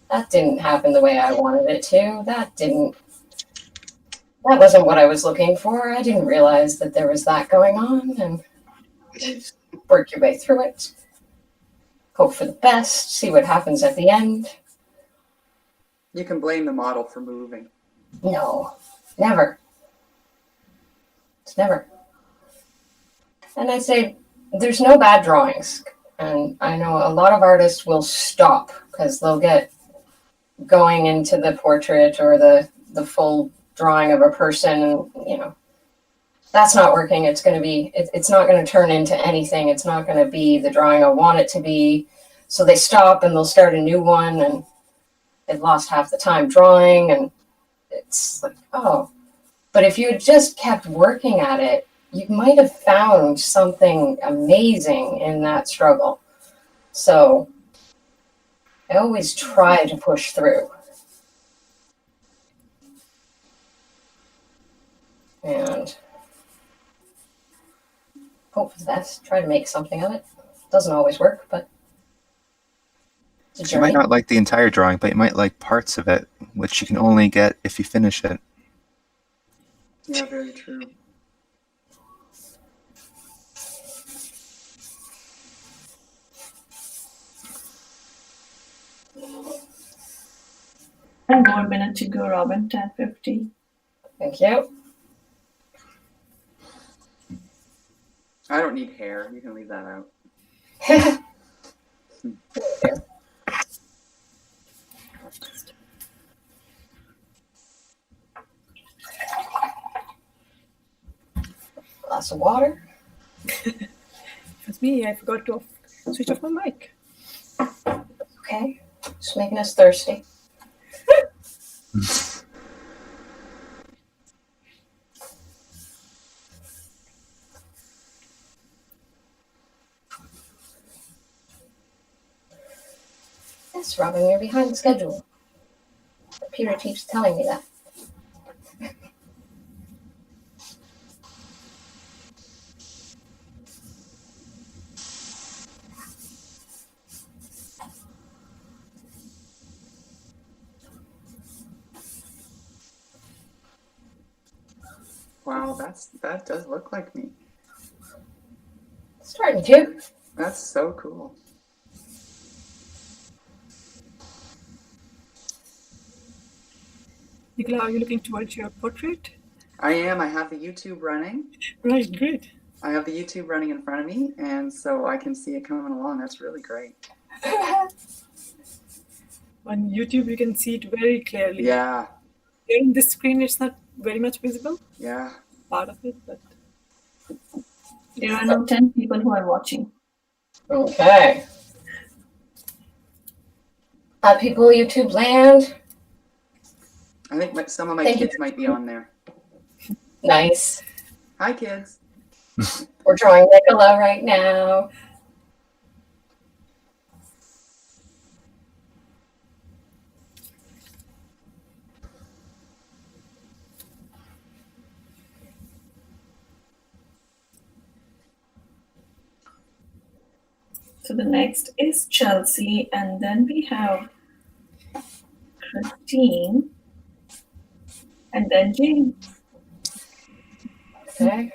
that didn't happen the way I wanted it to. That wasn't what I was looking for. I didn't realize that there was that going on, and just work your way through it. Hope for the best, see what happens at the end. You can blame the model for moving. No, never. It's never. And I'd say there's no bad drawings. And I know a lot of artists will stop because they'll get going into the portrait or the full drawing of a person, and that's not working. It's going to be, it's not going to turn into anything. It's not going to be the drawing I want it to be. So they stop and they'll start a new one, and they've lost half the time drawing, and it's like, oh. But if you had just kept working at it, you might have found something amazing in that struggle. So I always try to push through. And hope for the best. Try to make something of it. Doesn't always work, but it's a You journey. might not like the entire drawing, but you might like parts of it, which you can only get if you finish it. Yeah, very true. 1 more minute to go, Robin. 10:50. Thank you. I don't need hair. You can leave that out. Glass of water. It's me. I forgot to switch off my mic. Okay. Just making us thirsty. Yes, Robin, you're behind schedule. Peter keeps telling me that. Wow, that does look like me. Starting to. That's so cool. Nicola, are you looking towards your portrait? I am. I have the YouTube running. Right, great. I have the YouTube running in front of me, and so I can see it coming along. That's really great. On YouTube, you can see it very clearly. Yeah. Here on this screen, it's not very much visible. Yeah. Part of it, but There are now 10 people who are watching. Okay. People, YouTube land. I think some of my Thank kids you. might be on there. Nice. Hi, kids. We're drawing Nicola right now. So the next is Chelsea, and then we have Christine, and then Jane. Okay.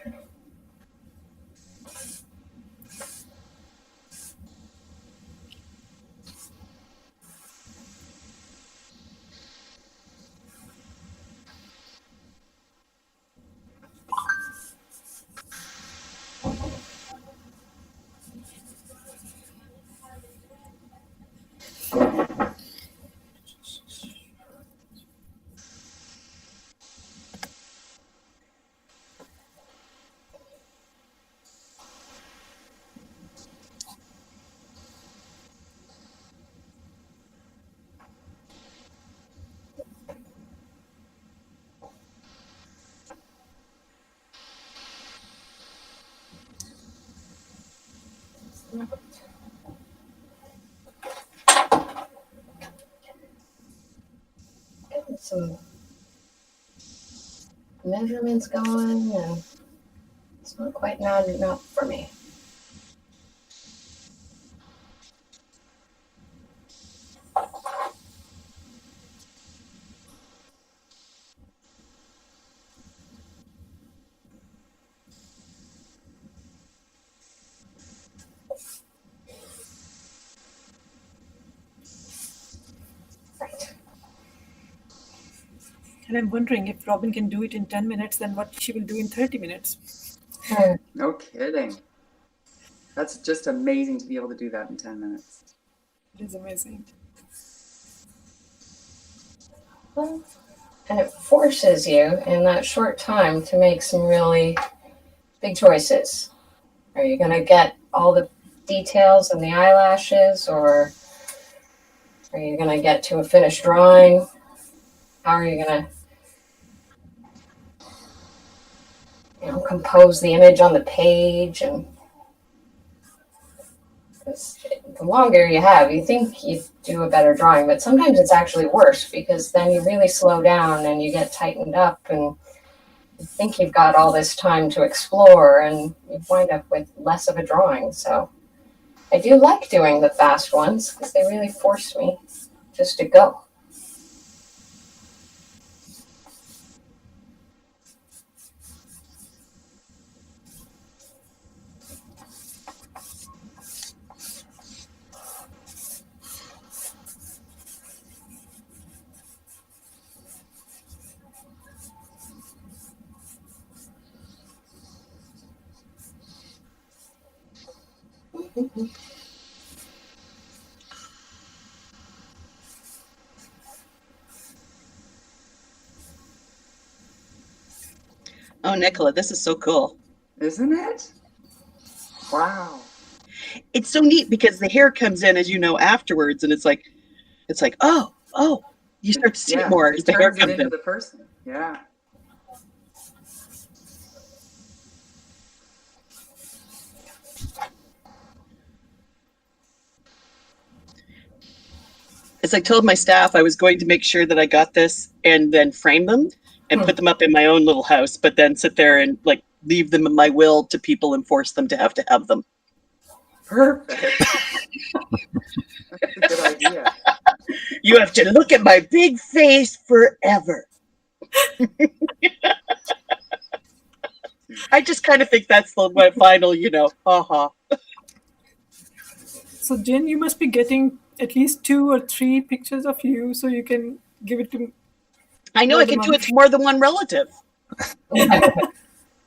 Getting some measurements going, and it's not quite not enough for me. and I'm wondering if Robin can do it in 10 minutes, then what she will do in 30 minutes. No kidding. That's just amazing to be able to do that in 10 minutes. It is amazing. Well, and it forces you in that short time to make some really big choices. Are you going to get all the details and the eyelashes, or are you going to get to a finished drawing? How are you going to, compose the image on the page? And the longer you have, you think you do a better drawing, but sometimes it's actually worse, because then you really slow down and you get tightened up, and you think you've got all this time to explore, and you wind up with less of a drawing. So I do like doing the fast ones, because they really force me just to go. Oh, Nicola, this is so cool. Isn't it? Wow. It's so neat because the hair comes in, as you know, afterwards, and it's like, oh, you start to see it more as It the hair turns it comes into in. the person. Yeah. As I told my staff, I was going to make sure that I got this and then frame them and put them up in my own little house, but then sit there and like leave them in my will to people and force them to have them. Perfect. That's a good idea. You have to look at my big face forever. I just kind of think that's my final, ha. So Jen, you must be getting at least 2 or 3 pictures of you so you can give it to. I know I can do it to more than one relative.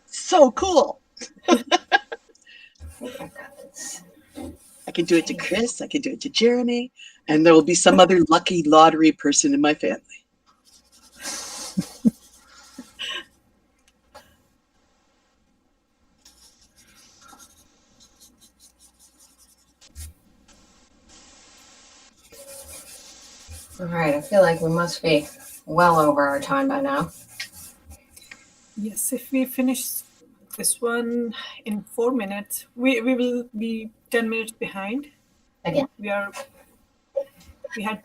So cool. I can do it to Chris, I can do it to Jeremy, and there will be some other lucky lottery person in my family. All right, I feel like we must be well over our time by now. Yes, if we finish this one in 4 minutes, we will be 10 minutes behind. Again. We had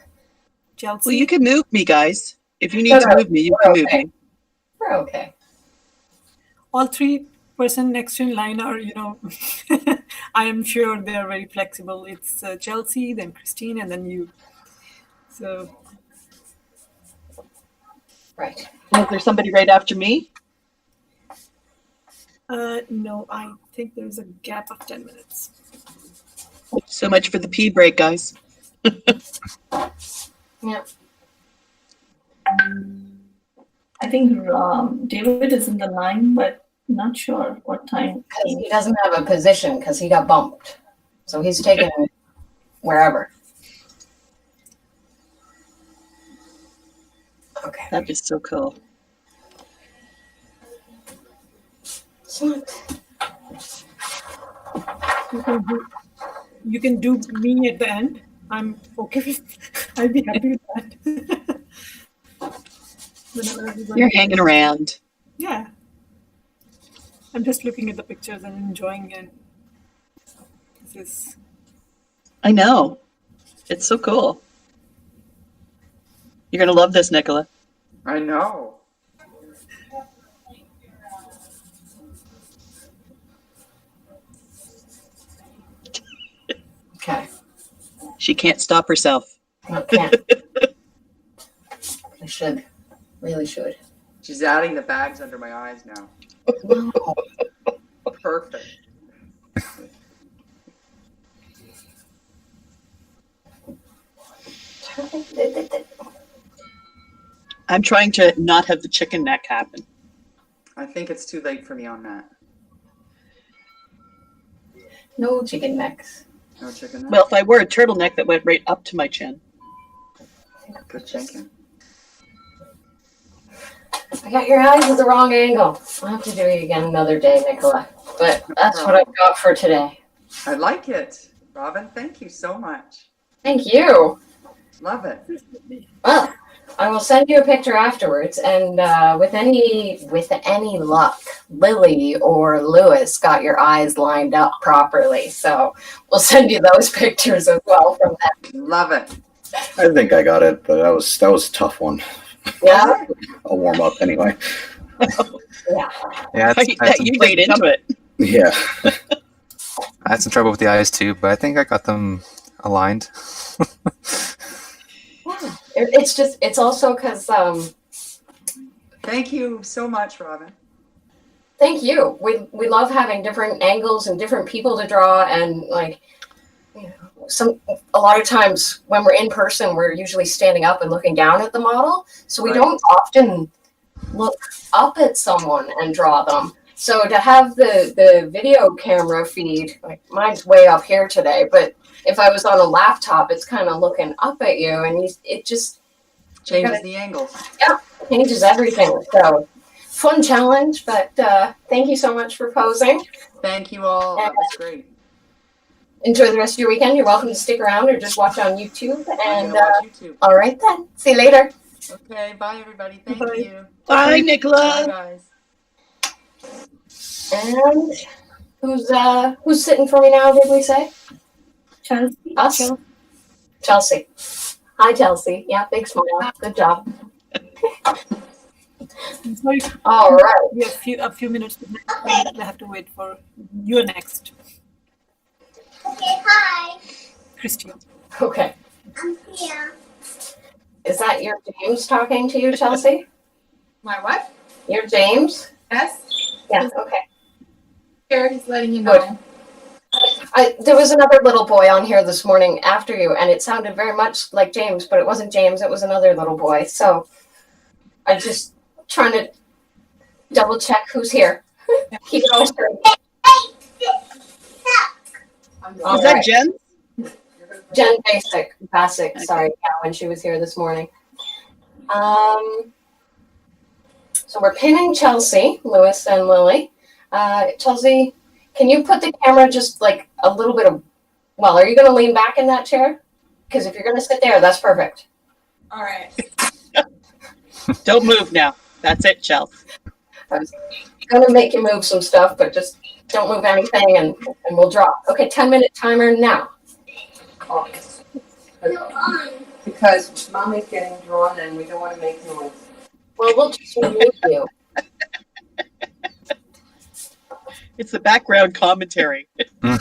Chelsea. Well, you can move me, guys. If you need to move me, you can move me. We're okay. All 3 person next in line are, I am sure they are very flexible. It's Chelsea, then Christine, and then you. So. Right. Is there somebody right after me? No, I think there's a gap of 10 minutes. So much for the pee break, guys. Yeah. I think David is in the line, but not sure what time. Because he doesn't have a position because he got bumped. So he's taken wherever. Okay. That is so cool. You can do me at the end. I'm okay with. I'll be happy with that. You're hanging around. Yeah. I'm just looking at the pictures and enjoying it. This is. I know. It's so cool. You're going to love this, Nicola. I know. Okay. She can't stop herself. I can't. I should. Really should. She's adding the bags under my eyes now. No. Perfect. I'm trying to not have the chicken neck happen. I think it's too late for me on that. No chicken necks. No chicken neck? Well, if I wore a turtleneck that went right up to my chin. Good thinking. I got your eyes at the wrong angle. I'll have to do it again another day, Nicola. But that's what I've got for today. I like it. Robin, thank you so much. Thank you. Love it. Well, I will send you a picture afterwards, and with any luck, Lily or Lewis got your eyes lined up properly. So we'll send you those pictures as well from them. Love it. I think I got it, but that was a tough one. Yeah. I'll warm up anyway. Yeah. Yeah, You laid into it. Yeah. I had some trouble with the eyes too, but I think I got them aligned. Yeah. It's also because. Thank you so much, Robin. Thank you. We love having different angles and different people to draw, and like, a lot of times when we're in person, we're usually standing up and looking down at the model, so we don't often look up at someone and draw them. So to have the video camera feed, like mine's way up here today, but if I was on a laptop, it's kind of looking up at you, and it just Changes the angle. Yeah, changes everything. So fun challenge, but thank you so much for posing. Thank you all. That was great. Enjoy the rest of your weekend. You're welcome to stick around or just watch on YouTube. And watch YouTube. All right then. See you later. Okay, bye everybody. Thank you. Bye, Nicola. Bye guys. And who's sitting for me now, did we say? Chelsea. Us? Chelsea. Hi, Chelsea. Yeah, big smile. Good job. I'm sorry. All right. We have a few minutes. We have to wait for you next. Okay, hi. Christian. Okay. I'm here. Is that your James talking to you, Chelsea? My what? Your James? Yes. Yeah, okay. Here, he's letting you know. There was another little boy on here this morning after you, and it sounded very much like James, but it wasn't James, it was another little boy. So I'm just trying to double check who's here. Keep it all straight. Is that Jen? Jen Basic, sorry, yeah, when she was here this morning. So we're pinning Chelsea, Lewis, and Lily. Chelsea, can you put the camera just like a little bit of, well, are you going to lean back in that chair? Because if you're going to sit there, that's perfect. All right. Don't move now. That's it, Chelsea. I was going to make you move some stuff, but just don't move anything and we'll drop. Okay, 10-minute timer now. Because mommy's getting drawn and we don't want to make noise. Well, we'll just mute you. It's the background commentary. I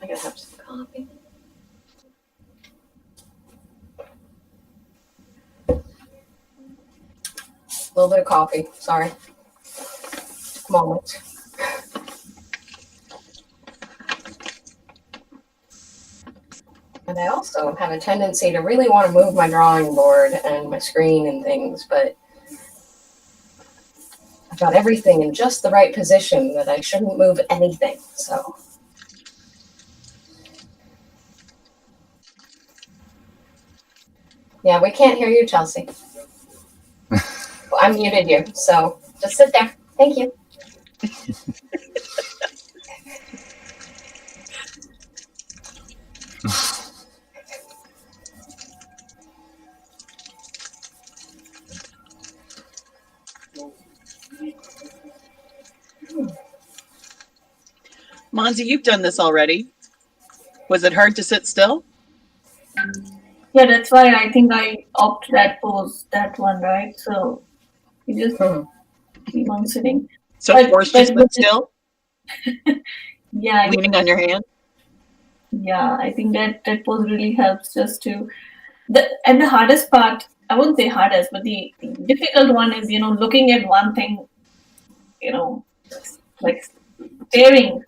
gotta have some coffee. A little bit of coffee, sorry. Took a moment. And I also have a tendency to really want to move my drawing board and my screen and things, but I've got everything in just the right position that I shouldn't move anything, so. Yeah, we can't hear you, Chelsea. Well, I muted you, so just sit there. Thank you. Monzi, you've done this already. Was it hard to sit still? Yeah, that's why I think I opt that one, right? So you just keep on sitting. So forced to sit still? Yeah. Leaning on your hand? Yeah, I think that pose really helps just to and the hardest part, I wouldn't say hardest, but the difficult one is, looking at one thing, like staring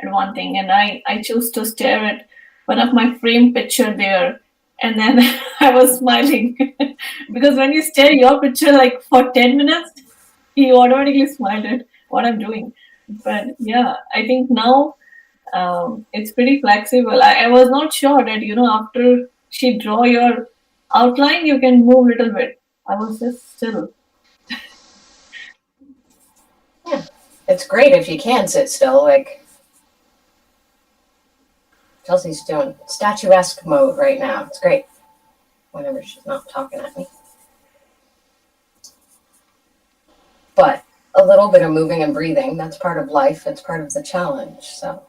at one thing, and I choose to stare at one of my framed picture there, and then I was smiling because when you stare your picture like for 10 minutes, you automatically smiled at what I'm doing. But yeah, I think now it's pretty flexible. I was not sure that after she draw your outline, you can move a little bit. I was just still. Yeah, it's great if you can sit still. Like Chelsea's doing statuesque mode right now. It's great. Whenever she's not talking at me. But a little bit of moving and breathing, that's part of life. It's part of the challenge. So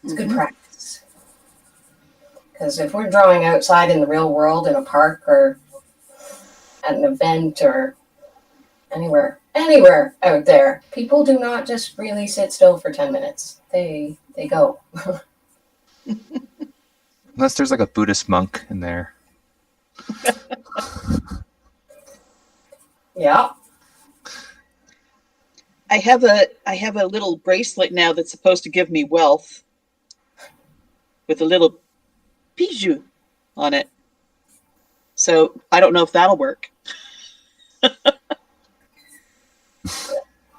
it's good practice. Because if we're drawing outside in the real world, in a park or at an event or anywhere out there, people do not just really sit still for 10 minutes. They go. Unless there's like a Buddhist monk in there. Yeah. I have a little bracelet now that's supposed to give me wealth with a little bijou on it. So I don't know if that'll work.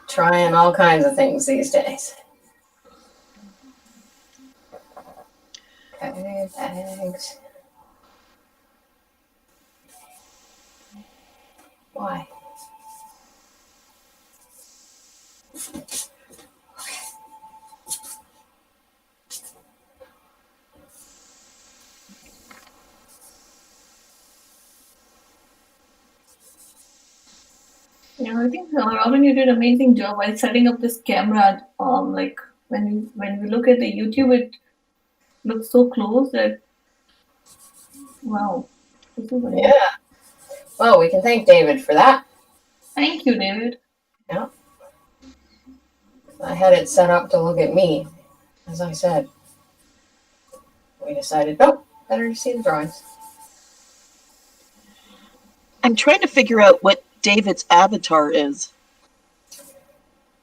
Trying all kinds of things these days. Okay, thanks. Why? Yeah, I think Robin, you did an amazing job while setting up this camera. Like when we look at the YouTube, it looks so close that wow. This is amazing. Yeah. Well, we can thank David for that. Thank you, David. Yeah. I had it set up to look at me, as I said. We decided, nope, better see the drawings. I'm trying to figure out what David's avatar is.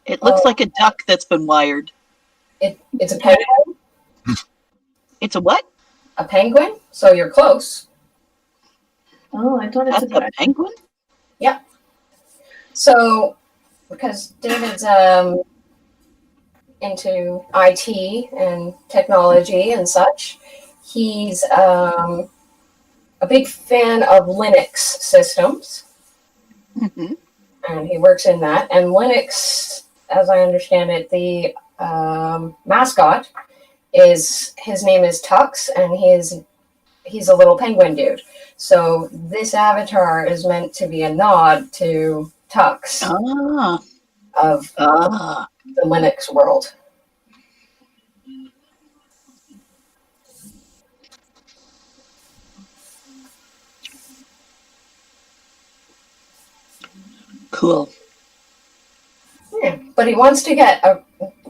It looks like a duck that's been wired. It's a penguin. It's a what? A penguin. So you're close. Oh, I thought it's a penguin? Yeah. So, because David's into IT and technology and such, he's a big fan of Linux systems. Mm-hmm. And he works in that. And Linux, as I understand it, the mascot is, his name is Tux, and he's a little penguin dude. So this avatar is meant to be a nod to Tux of the Linux world. Cool. Yeah, but he wants to get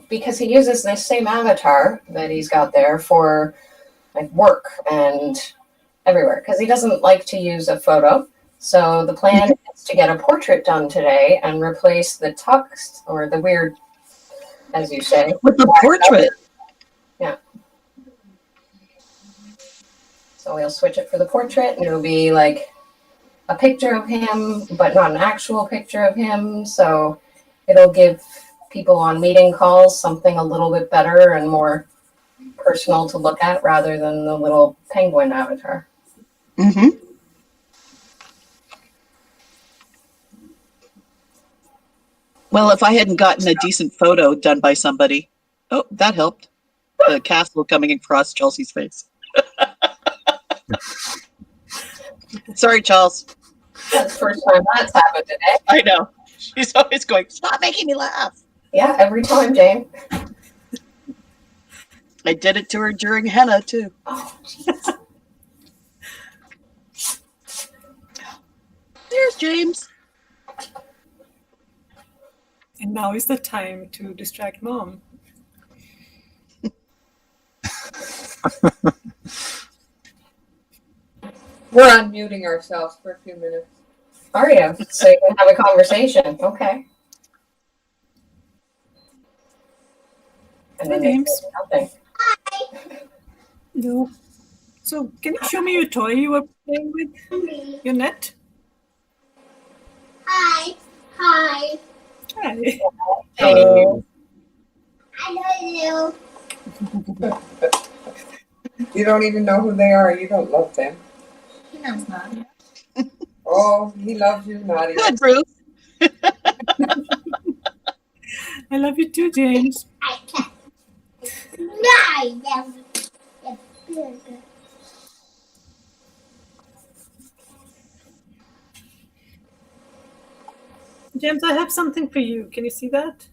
because he uses this same avatar that he's got there for like work and everywhere, because he doesn't like to use a photo. So the plan is to get a portrait done today and replace the tux, or the weird, as you say, with the portrait. Yeah. So we'll switch it for the portrait, and it'll be like a picture of him, but not an actual picture of him. So it'll give people on meeting calls something a little bit better and more personal to look at, rather than the little penguin avatar. Mm-hmm. Well, if I hadn't gotten a decent photo done by somebody, oh, that helped. The castle coming across Chelsea's face. Sorry, Charles. That's the first time that's happened today. I know. She's always going, stop making me laugh. Yeah, every time, Jane. I did it to her during henna, too. Oh, jeez. There's James. And now is the time to distract mom. We're unmuting ourselves for a few minutes. Are you? So you can have a conversation. Okay. And Hi, then they James. say nothing. No. So, can you show me your toy you were playing with? Your net? Hi. Hi. Hi. Hello. I know you. You don't even know who they are. You don't love them. He knows that. Oh, he loves you, Nadia. Good, Ruth. I love you too, James. James, I have something for you. Can you see that?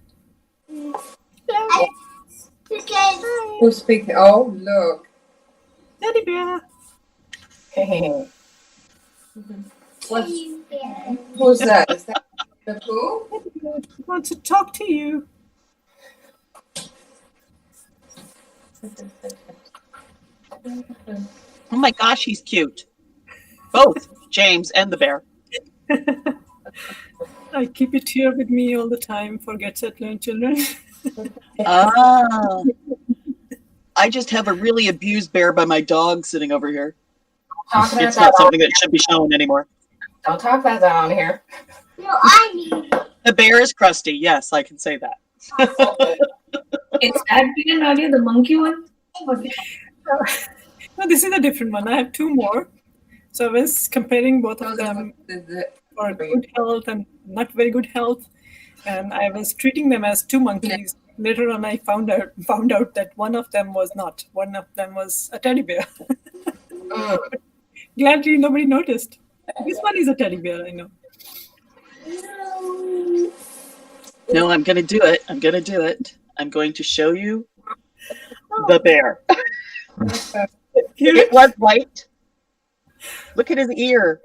Who's speaking? Oh, look. Teddy bear. What's, who's that? Is that the who? He wants to talk to you. Oh my gosh, he's cute. Both James and the bear. I keep it here with me all the time for Get Set Learn Children. Ah. I just have a really abused bear by my dog sitting over here. talk about It's that. not something that should be shown anymore. Don't talk about that on here. No, I need. The bear is crusty. Yes, I can say that. Is that being earlier the monkey one? No, this is a different one. I have two more. So I was comparing both of them for good health and not very good health, and I was treating them as two monkeys. Later on, I found out that one of them was not. One of them was a teddy bear. Gladly, nobody noticed. This one is a teddy bear, I know. No, I'm going to do it. I'm going to do it. I'm going to show you the bear. It was white. Look at his ear.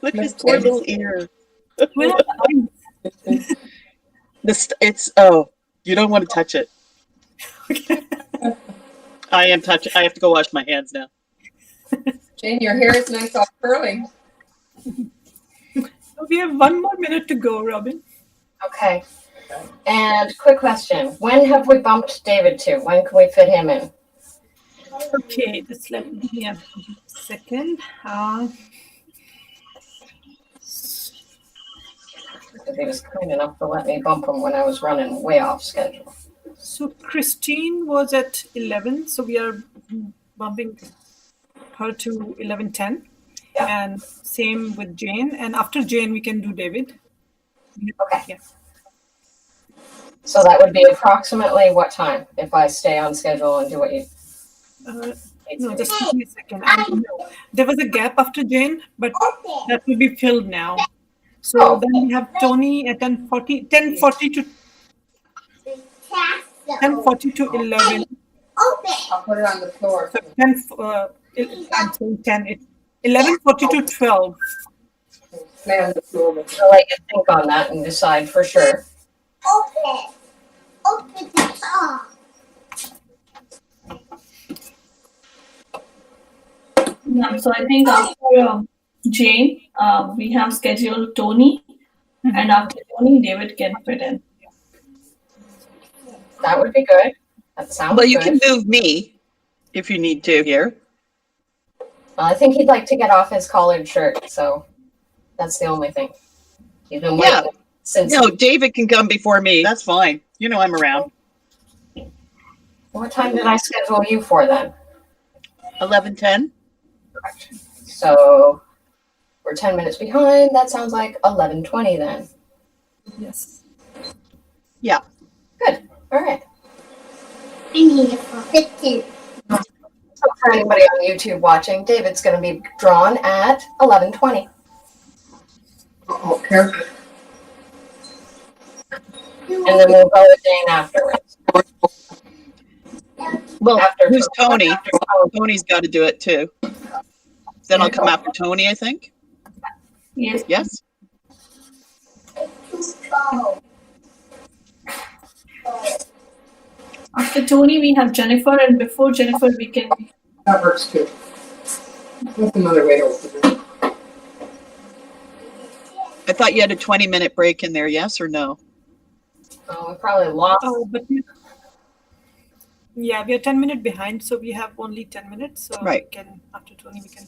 Look at his poor little ear. You don't want to touch it. I have to go wash my hands now. Jane, your hair is nice all curly. We have 1 more minute to go, Robin. Okay. And quick question. When have we bumped David to? When can we fit him in? Okay, just let me give me a second. He was kind enough to let me bump him when I was running way off schedule. So Christine was at 11, so we are bumping her to 11:10. Yeah. And same with Jane. And after Jane, we can do David. Okay. Yeah. So that would be approximately what time if I stay on schedule and do what you... No, just give me a second. I don't know. There was a gap after Jane, but that will be filled now. So then we have Tony at 10:40 to 11. I'll put it on the floor. So 11:40 to 12. Lay on the floor. I'll let you think on that and decide for sure. Open the top. Yeah, so I think after Jane, we have scheduled Tony, and after Tony, David can fit in. That would be good. That sounds Well, you good. can move me if you need to here. Well, I think he'd like to get off his collared shirt, so that's the only thing. He's been waiting since... No, David can come before me. That's fine. You know I'm around. What time did I schedule you for then? 11:10. So we're 10 minutes behind. That sounds like 11:20 then. Yes. Yeah. Good. All right. I need it for 15. So for anybody on YouTube watching, David's going to be drawn at 11:20. Oh, careful. And then we'll go with Jane afterwards. Well, who's Tony? Tony's got to do it too. Then I'll come after Tony, I think. Yes. Yes. After Tony, we have Jennifer, and before Jennifer, we can... That works too. That's another way to open it. I thought you had a 20-minute break in there, yes or no? Oh, we probably lost. Oh, but yeah, we are 10 minutes behind, so we have only 10 minutes. So Right. we can, after Tony, we can.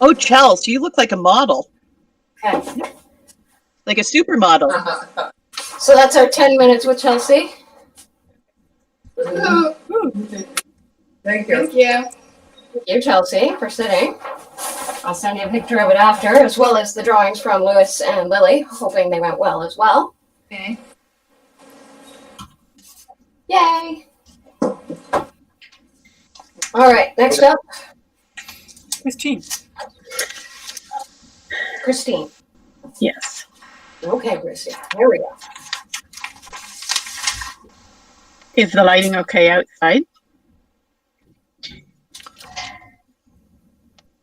Oh, Chelsea, you look like a model. Okay. Like a supermodel. So that's our 10 minutes with Chelsea. Thank you. Thank you. Thank you, Chelsea, for sitting. I'll send you a picture of it after, as well as the drawings from Lewis and Lily, hoping they went well as well. Okay. Yay! All right, next up, Christine. Christine. Yes. Okay, Christine, here we go. Is the lighting okay outside?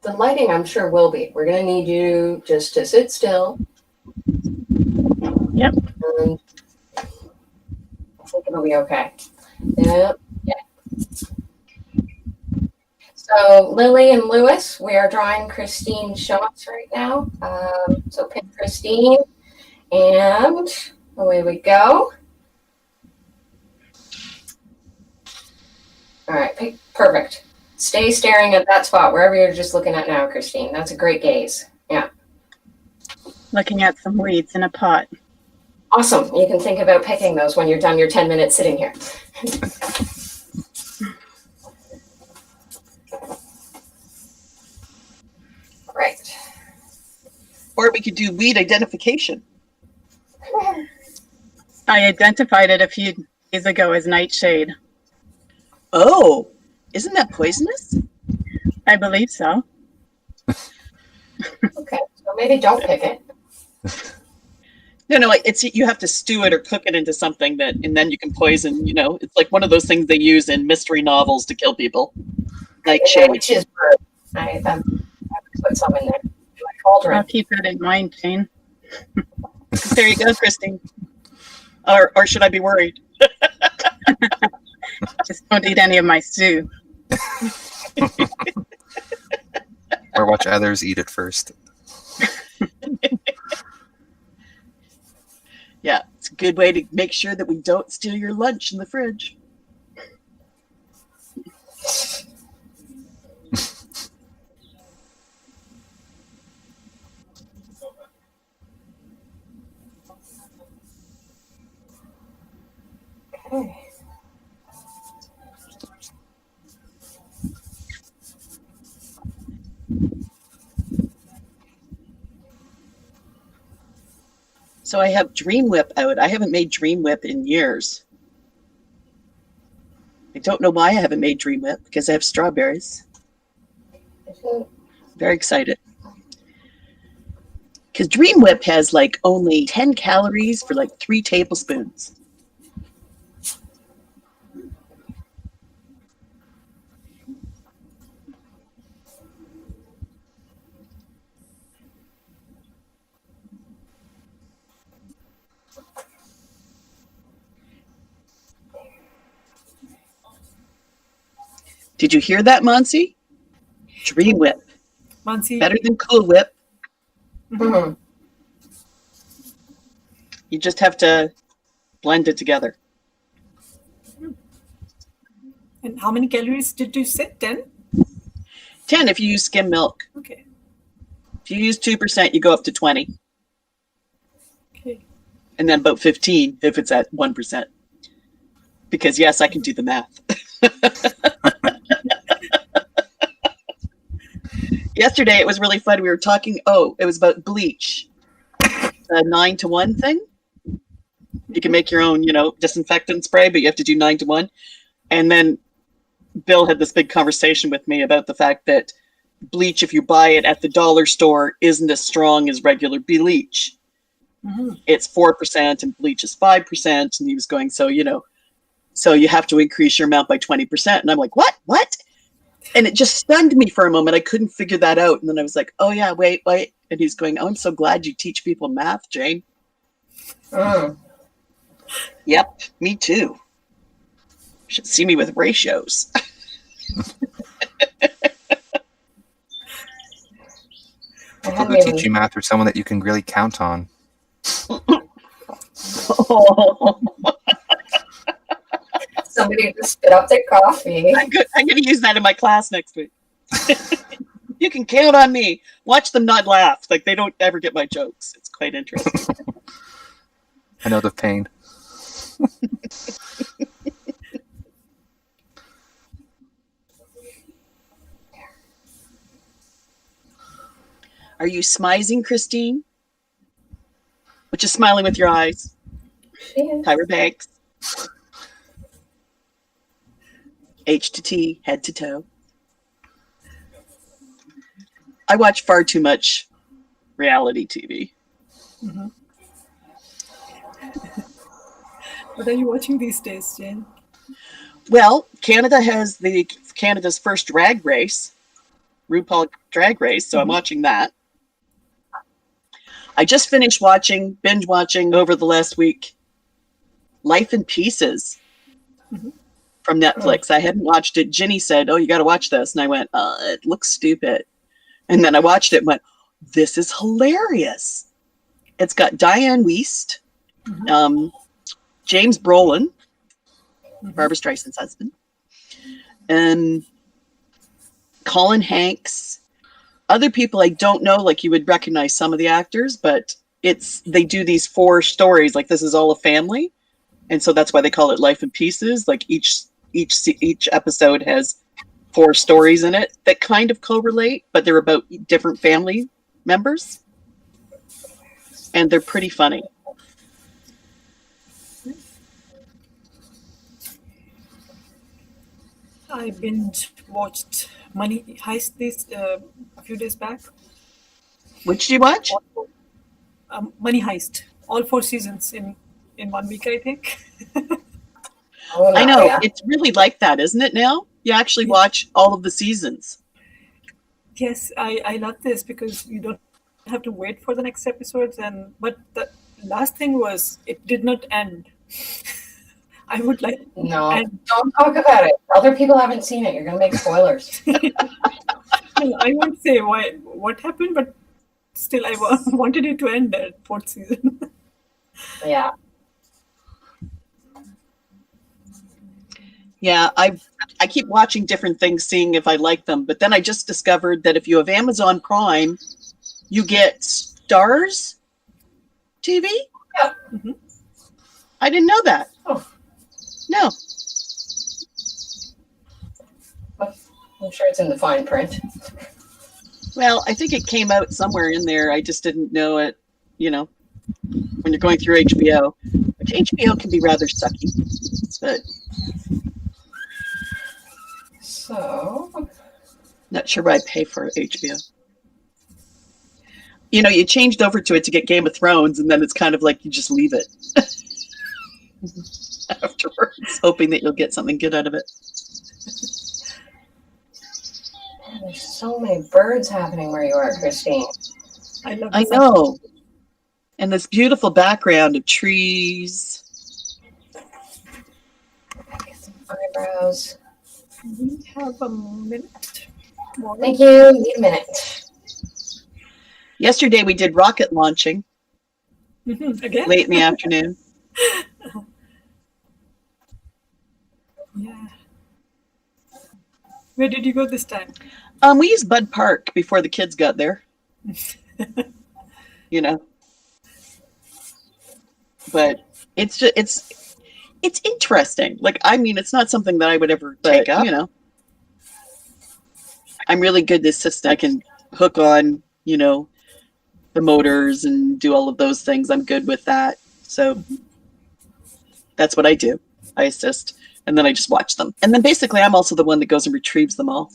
The lighting, I'm sure, will be. We're going to need you just to sit still. Yep. And I think it'll be okay. Yep. Yeah. So Lily and Lewis, we are drawing Christine shots right now. So pick Christine, and away we go. All right, perfect. Stay staring at that spot, wherever you're just looking at now, Christine. That's a great gaze. Yeah. Looking at some weeds in a pot. Awesome. You can think about picking those when you're done your 10 minutes sitting here. Right. Or we could do weed identification. I identified it a few days ago as nightshade. Oh, isn't that poisonous? I believe so. Okay, so maybe don't pick it. No, it's you have to stew it or cook it into something that, and then you can poison. You know, it's like one of those things they use in mystery novels to kill people. Nightshade. Which is good. I would put some in there. I'll keep that in mind, Jane. There you go, Christine. Or should I be worried? Just don't eat any of my stew. Or watch others eat it first. Yeah, it's a good way to make sure that we don't steal your lunch in the fridge. Okay. So I have Dream Whip out. I haven't made Dream Whip in years. I don't know why I haven't made Dream Whip, because I have strawberries. Very excited. Because Dream Whip has like only 10 calories for like 3 tablespoons. Did you hear that, Monsi? Dream Whip. Monsi. Better than Cool Whip. Mm-hmm. You just have to blend it together. And how many calories did you say? 10? 10 if you use skim milk. Okay. If you use 2%, you go up to 20. Okay. And then about 15 if it's at 1%. Because yes, I can do the math. Yesterday it was really fun. We were talking, it was about bleach. The 9-to-1 thing. You can make your own, disinfectant spray, but you have to do 9-to-1. And then Bill had this big conversation with me about the fact that bleach, if you buy it at the dollar store, isn't as strong as regular bleach. Mm-hmm. It's 4% and bleach is 5%. And he was going, so you have to increase your amount by 20%. And I'm like, what? And it just stunned me for a moment. I couldn't figure that out. And then I was like, oh yeah, wait. And he's going, oh, I'm so glad you teach people math, Jane. Yep, me too. You should see me with ratios. People who teach you math are someone that you can really count on. Somebody just spit up their coffee. I'm going to use that in my class next week. You can count on me. Watch them not laugh. Like they don't ever get my jokes. It's quite interesting. I know the pain. Are you smizing, Christine? Which is smiling with your eyes. Yeah. Tyra Banks. H to T, head to toe. I watch far too much reality TV. Mm-hmm. What are you watching these days, Jane? Well, Canada has Canada's first drag race, RuPaul Drag Race, so I'm watching that. I just finished binge watching over the last week, Life in Pieces from Netflix. I hadn't watched it. Ginny said, oh, you got to watch this. And I went, it looks stupid. And then I watched it and went, this is hilarious. It's got Diane Wiest, James Brolin, Barbara Streisand's husband, Colin Hanks, other people I don't know, like you would recognize some of the actors, but they do these 4 stories, like this is all a family. And so that's why they call it Life in Pieces. Like each episode has 4 stories in it that kind of correlate, but they're about different family members. And they're pretty funny. I binge watched Money Heist a few days back. Which did you watch? Money Heist. All 4 seasons in 1 week, I think. I know. It's really like that, isn't it now? You actually watch all of the seasons. Yes, I love this because you don't have to wait for the next episodes. But the last thing was it did not end. I would like No, don't talk about it. Other people haven't seen it. You're going to make spoilers. I won't say what happened, but still I wanted it to end at 4th season. Yeah. Yeah, I keep watching different things, seeing if I like them. But then I just discovered that if you have Amazon Prime, you get Stars TV. Yeah. Mm-hmm. I didn't know that. Oh. No. I'm sure it's in the fine print. Well, I think it came out somewhere in there. I just didn't know it, when you're going through HBO. Which HBO can be rather sucky. But so not sure why I pay for HBO. You changed over to it to get Game of Thrones, and then it's kind of like you just leave it afterwards, hoping that you'll get something good out of it. Man, there's so many birds happening where you are, Christine. I know. And this beautiful background of trees. Eyebrows. We have a minute. Thank you. Need a minute. Yesterday we did rocket launching. Again? Late in the afternoon. Yeah. Where did you go this time? We used Bud Park before the kids got there. But it's interesting. Like, I mean, it's not something that I would ever take up. I'm really good at this system. I can hook on, the motors and do all of those things. I'm good with that. So that's what I do. I assist. And then I just watch them. And then basically I'm also the one that goes and retrieves them all.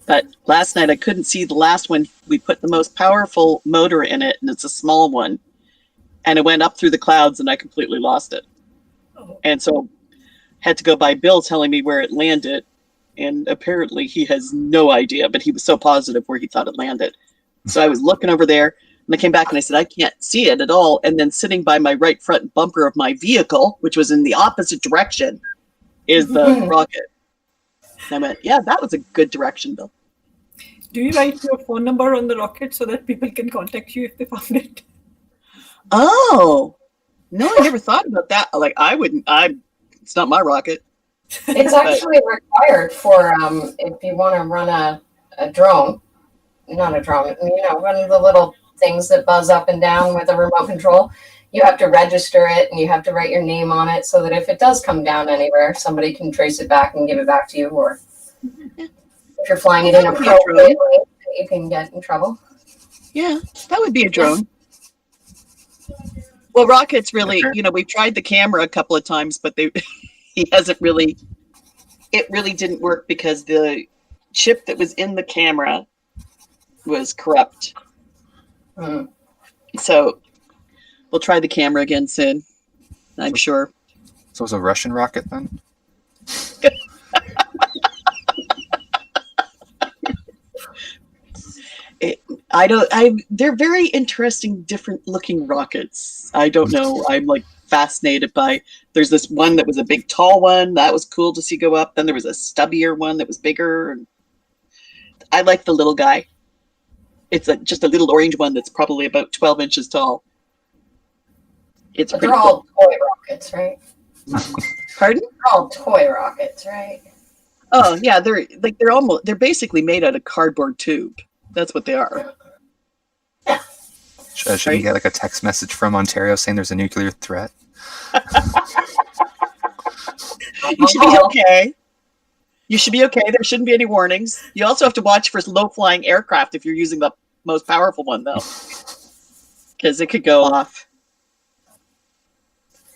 But last night I couldn't see the last one. We put the most powerful motor in it, and it's a small one. And it went up through the clouds, and I completely lost it. And so had to go by Bill telling me where it landed. And apparently he has no idea, but he was so positive where he thought it landed. So I was looking over there, and I came back and I said, I can't see it at all. And then sitting by my right front bumper of my vehicle, which was in the opposite direction, is the rocket. And I went, yeah, that was a good direction, Bill. Do you write your phone number on the rocket so that people can contact you if they found it? Oh, no, I never thought about that. Like, it's not my rocket. It's actually required for if you want to run a drone, not a drone, one of the little things that buzz up and down with a remote control. You have to register it and you have to write your name on it so that if it does come down anywhere, somebody can trace it back and give it back to you. Or if you're flying it inappropriately, you can get in trouble. Yeah, that would be a drone. Well, rockets really, we've tried the camera a couple of times, but it really didn't work because the chip that was in the camera was corrupt. So we'll try the camera again soon, I'm sure. So it's a Russian rocket then? They're very interesting, different looking rockets. I don't know. I'm like fascinated by, there's this one that was a big tall one. That was cool to see go up. Then there was a stubbier one that was bigger. I like the little guy. It's just a little orange one that's probably about 12 inches tall. It's but pretty they're all toy rockets, right? Pardon? Called toy rockets, right? Oh yeah, they're basically made out of cardboard tube. That's what they are. Should you get like a text message from Ontario saying there's a nuclear threat? You should be okay. You should be okay. There shouldn't be any warnings. You also have to watch for low-flying aircraft if you're using the most powerful one, though, because it could go off.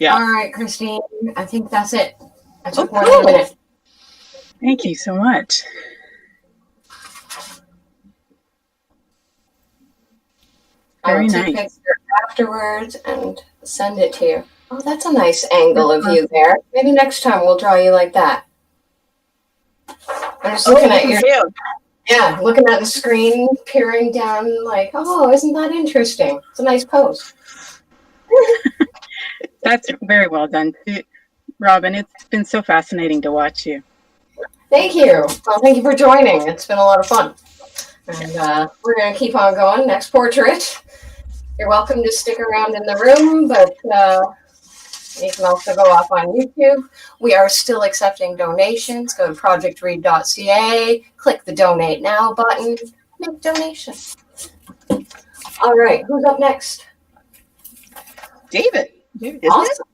Yeah. All right, Christine. I think that's it. I took Oh, more than a minute. Thank you so much. I Very will take nice. a picture afterwards and send it to you. Oh, that's a nice angle of you there. Maybe next time we'll draw you like that. I'm just looking at your, yeah, looking at the screen, peering down, like, oh, isn't that interesting? It's a nice pose. That's very well done, Robin. It's been so fascinating to watch you. Thank you. Well, thank you for joining. It's been a lot of fun. And we're going to keep on going. Next portrait. You're welcome to stick around in the room, but you can also go off on YouTube. We are still accepting donations. Go to projectread.ca, click the Donate Now button, make a donation. All right, who's up next? David. Awesome.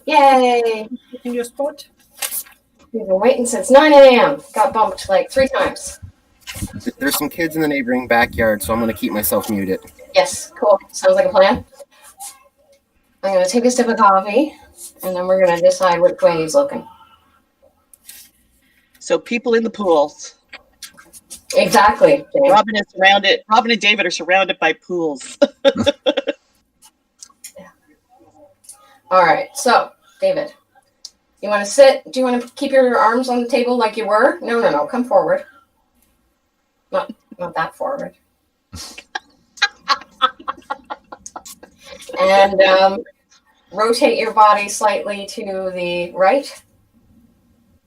Yay. In your spot? We've been waiting since 9 a.m. Got bumped like 3 times. There's some kids in the neighboring backyard, so I'm going to keep myself muted. Yes, cool. Sounds like a plan. I'm going to take a sip of coffee, and then we're going to decide which way he's looking. So people in the pools. Exactly. Robin is surrounded. Robin and David are surrounded by pools. All right. So, David, you want to sit? Do you want to keep your arms on the table like you were? No. Come forward. Not that forward. And rotate your body slightly to the right.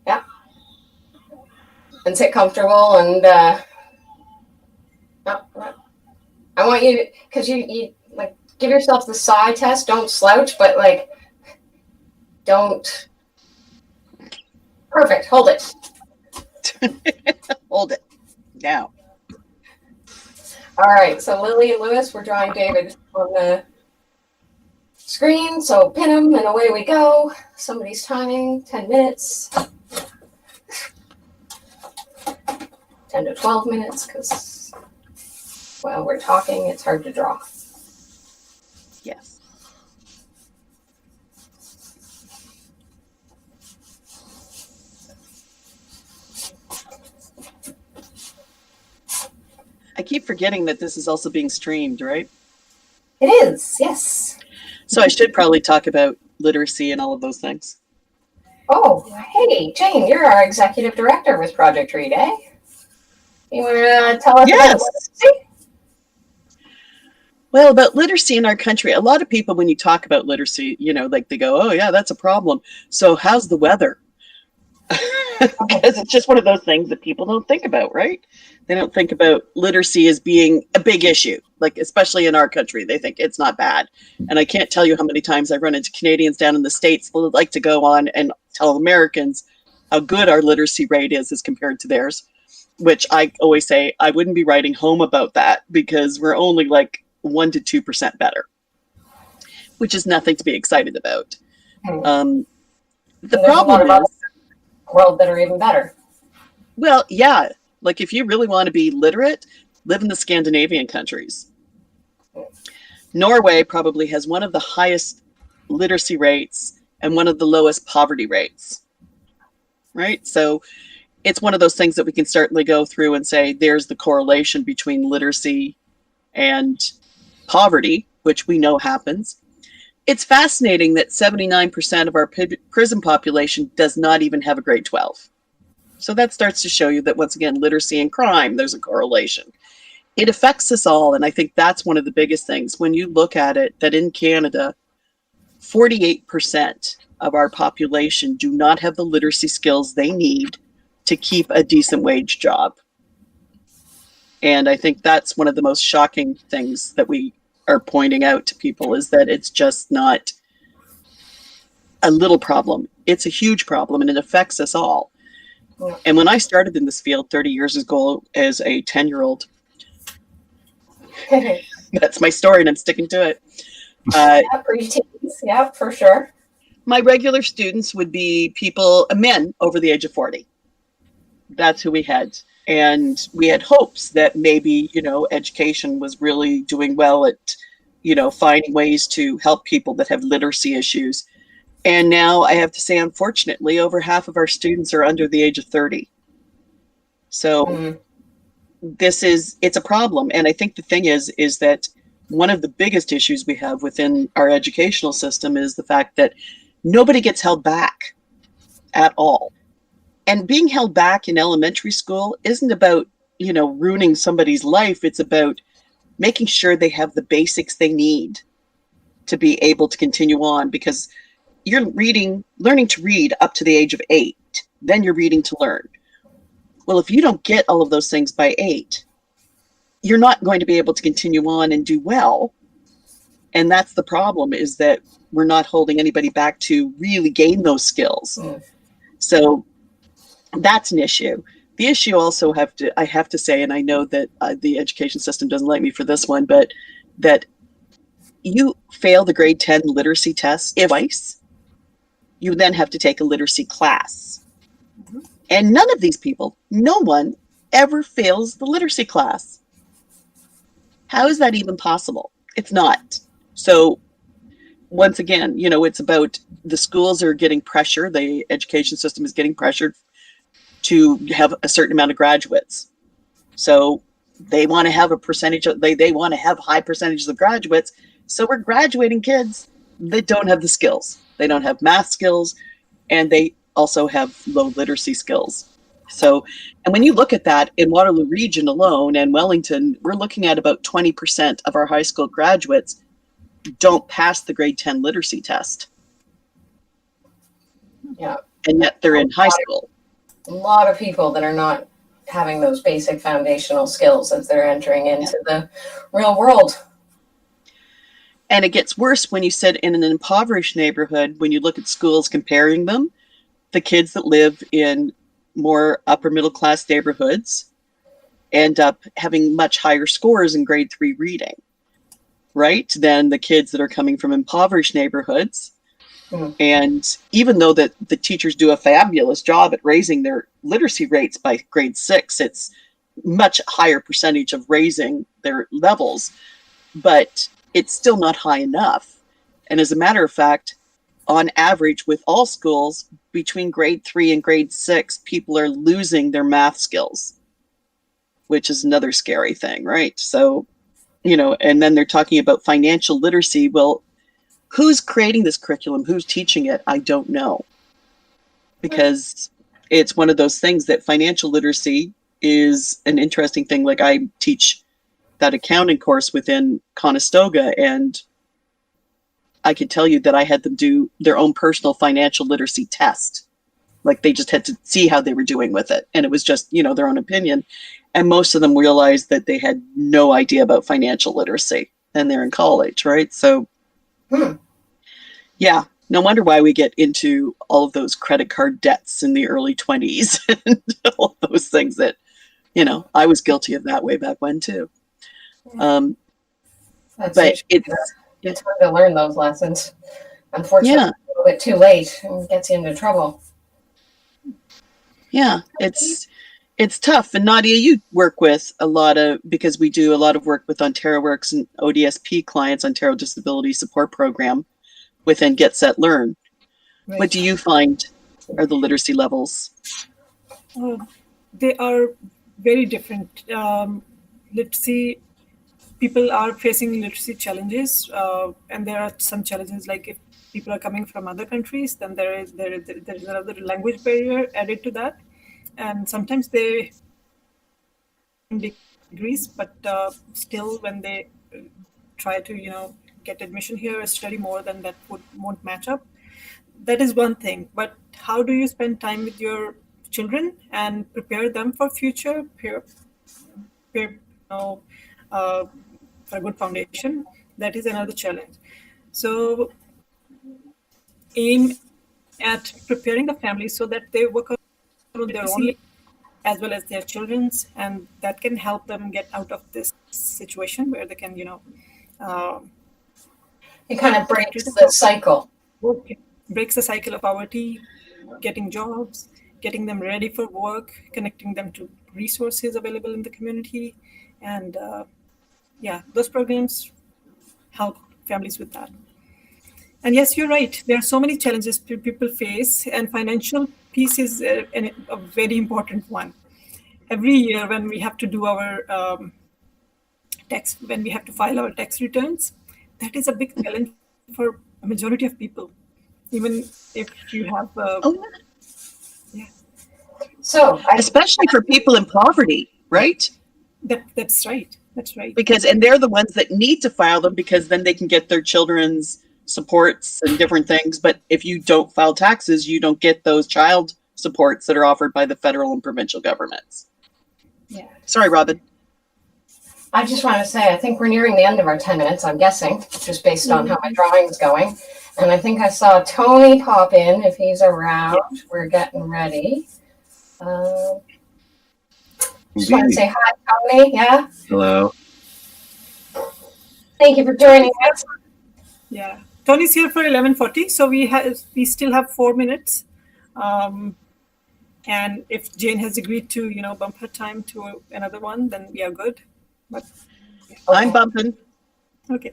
Yeah. And sit comfortable. And I want you to, because you like give yourself the side test. Don't slouch, but like don't. Perfect. Hold it. Hold it. Now. All right. So Lily and Lewis, we're drawing David on the screen. So pin him and away we go. Somebody's timing, 10 minutes. 10 to 12 minutes because while we're talking, it's hard to draw. Yes. I keep forgetting that this is also being streamed, right? It is, yes. So I should probably talk about literacy and all of those things. Oh, hey, Jane, you're our executive director with Project Read, eh? You want to tell us about literacy? Well, about literacy in our country, a lot of people, when you talk about literacy, like they go, oh, yeah, that's a problem. So how's the weather? Because it's just one of those things that people don't think about, right? They don't think about literacy as being a big issue, like especially in our country. They think it's not bad. And I can't tell you how many times I run into Canadians down in the States who would like to go on and tell Americans how good our literacy rate is as compared to theirs, which I always say I wouldn't be writing home about that because we're only like 1 to 2% better, which is nothing to be excited about. The problem is world that are even better. Well, yeah. Like if you really want to be literate, live in the Scandinavian countries. Norway probably has one of the highest literacy rates and one of the lowest poverty rates. Right? So it's one of those things that we can certainly go through and say there's the correlation between literacy and poverty, which we know happens. It's fascinating that 79% of our prison population does not even have a grade 12. So that starts to show you that, once again, literacy and crime, there's a correlation. It affects us all, and I think that's one of the biggest things. When you look at it, that in Canada, 48% of our population do not have the literacy skills they need to keep a decent wage job. And I think that's one of the most shocking things that we are pointing out to people, is that it's just not, a little problem. It's a huge problem, and it affects us all. And when I started in this field 30 years ago as a 10-year-old, that's my story, and I'm sticking to it. Yeah, preteens, yeah, for sure. My regular students would be people, men over the age of 40. That's who we had. And we had hopes that maybe, education was really doing well at, finding ways to help people that have literacy issues. And now I have to say, unfortunately, over half of our students are under the age of 30. So it's a problem. And I think the thing is that one of the biggest issues we have within our educational system is the fact that nobody gets held back at all. And being held back in elementary school isn't about, ruining somebody's life. It's about making sure they have the basics they need to be able to continue on, because you're learning to read up to the age of 8, then you're reading to learn. Well, if you don't get all of those things by 8, you're not going to be able to continue on and do well. And that's the problem, is that we're not holding anybody back to really gain those skills. So that's an issue. The issue also I have to say, and I know that the education system doesn't like me for this one, but that you fail the grade 10 literacy test twice, you then have to take a literacy class. And none of these people, no one ever fails the literacy class. How is that even possible? It's not. So once again, it's about the schools are getting pressure. The education system is getting pressured to have a certain amount of graduates. So they want to have a percentage of, they want to have high percentages of graduates. So we're graduating kids that don't have the skills. They don't have math skills, and they also have low literacy skills. So, and when you look at that in Waterloo Region alone and Wellington, we're looking at about 20% of our high school graduates don't pass the grade 10 literacy test. Yeah. And yet they're in high school. A lot of people that are not having those basic foundational skills as they're entering into the real world. And it gets worse when you sit in an impoverished neighborhood, when you look at schools comparing them, the kids that live in more upper middle class neighborhoods end up having much higher scores in grade 3 reading, right, than the kids that are coming from impoverished neighborhoods. And even though that the teachers do a fabulous job at raising their literacy rates by grade 6, it's much higher percentage of raising their levels, but it's still not high enough. And as a matter of fact, on average with all schools, between grade 3 and grade 6, people are losing their math skills, which is another scary thing, right? So, and then they're talking about financial literacy. Well, who's creating this curriculum? Who's teaching it? I don't know. Because it's one of those things that financial literacy is an interesting thing. Like I teach that accounting course within Conestoga, and I could tell you that I had them do their own personal financial literacy test. Like they just had to see how they were doing with it. And it was just, their own opinion. And most of them realized that they had no idea about financial literacy, and they're in college, right? So, yeah, no wonder why we get into all of those credit card debts in the early 20s and all those things that, I was guilty of that way back when too. But it's hard to learn those lessons. Unfortunately, a little bit too late and gets you into trouble. Yeah, it's tough. And Nadia, you work with because we do a lot of work with Ontario Works and ODSP clients, Ontario Disability Support Program, within Get Set Learn. Right. What do you find are the literacy levels? They are very different. Literacy, people are facing literacy challenges, and there are some challenges like if people are coming from other countries, then there is another language barrier added to that, and sometimes they degrees, but still when they try to get admission here or study more, then that won't match up. That is one thing. But how do you spend time with your children and prepare them for future, for a good foundation? That is another challenge. So aim at preparing the families so that they work on their own as well as their children's, and that can help them get out of this situation where they can, it kind of breaks the cycle. Breaks the cycle of poverty, getting jobs, getting them ready for work, connecting them to resources available in the community. And those programs help families with that. And yes, you're right. There are so many challenges people face, and financial piece is a very important one. Every year when we have to do our when we have to file our tax returns, that is a big challenge for a majority of people, even if you have. So, especially for people in poverty, right? That's right. That's right. And they're the ones that need to file them because then they can get their children's supports and different things. But if you don't file taxes, you don't get those child supports that are offered by the federal and provincial governments. Yeah. Sorry, Robin. I just want to say, I think we're nearing the end of our 10 minutes, I'm guessing, just based on how my drawing's going. And I think I saw Tony pop in. If he's around, we're getting ready. Just want to say hi, Tony. Yeah. Hello. Thank you for joining us. Yeah, Tony's here for 11:40, so we still have 4 minutes. And if Jane has agreed to, bump her time to another one, then we are good. But I'm bumping. Okay.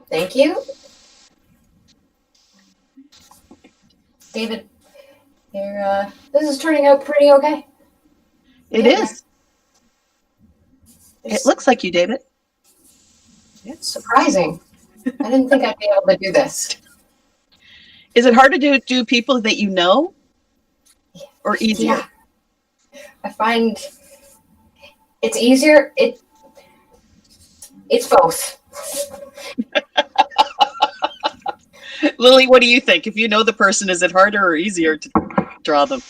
Thank you. David, this is turning out pretty okay. It is. It looks like you, David. It's surprising. I didn't think I'd be able to do this. Is it hard to do people that you know, or easier? Yeah. I find it's easier. It's both. Lily, what do you think? If you know the person, is it harder or easier to draw them?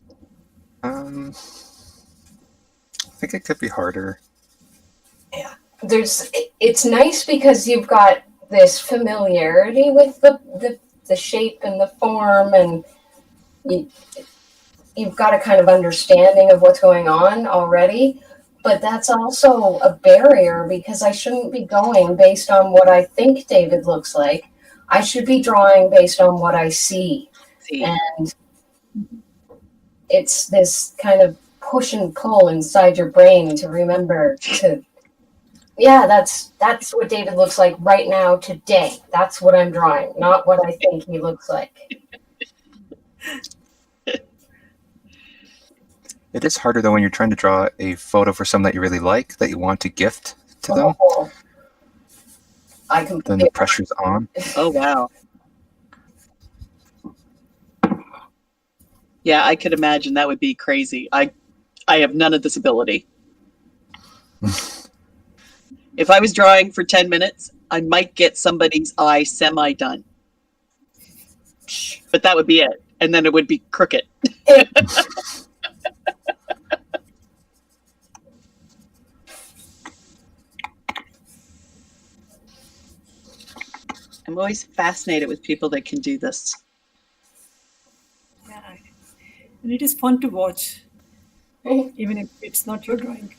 I think it could be harder. Yeah. It's nice because you've got this familiarity with the shape and the form, and you've got a kind of understanding of what's going on already. But that's also a barrier because I shouldn't be going based on what I think David looks like. I should be drawing based on what I see. And it's this kind of push and pull inside your brain to remember to, that's what David looks like right now today. That's what I'm drawing, not what I think he looks like. It is harder though when you're trying to draw a photo for someone that you really like, that you want to gift to them. Then the pressure's on. Oh wow. Yeah, I could imagine that would be crazy. I have none of this ability. If I was drawing for 10 minutes, I might get somebody's eye semi done. But that would be it. And then it would be crooked. I'm always fascinated with people that can do this. Yeah, and it is fun to watch, even if it's not your drawing.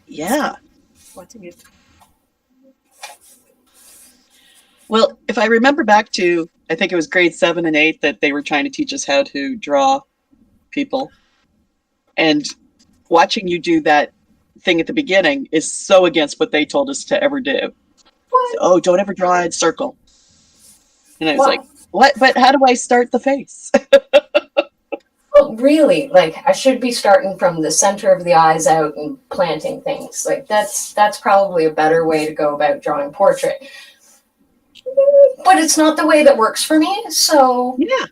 Yeah. Watching it. Well, if I remember back to, I think it was grade 7 and 8 that they were trying to teach us how to draw people. And watching you do that thing at the beginning is so against what they told us to ever do. So, oh, don't ever draw a circle. And I was like, what? But how do I start the face? Well, really, I should be starting from the center of the eyes out and planting things. That's probably a better way to go about drawing portrait. But it's not the way that works for me. So yeah,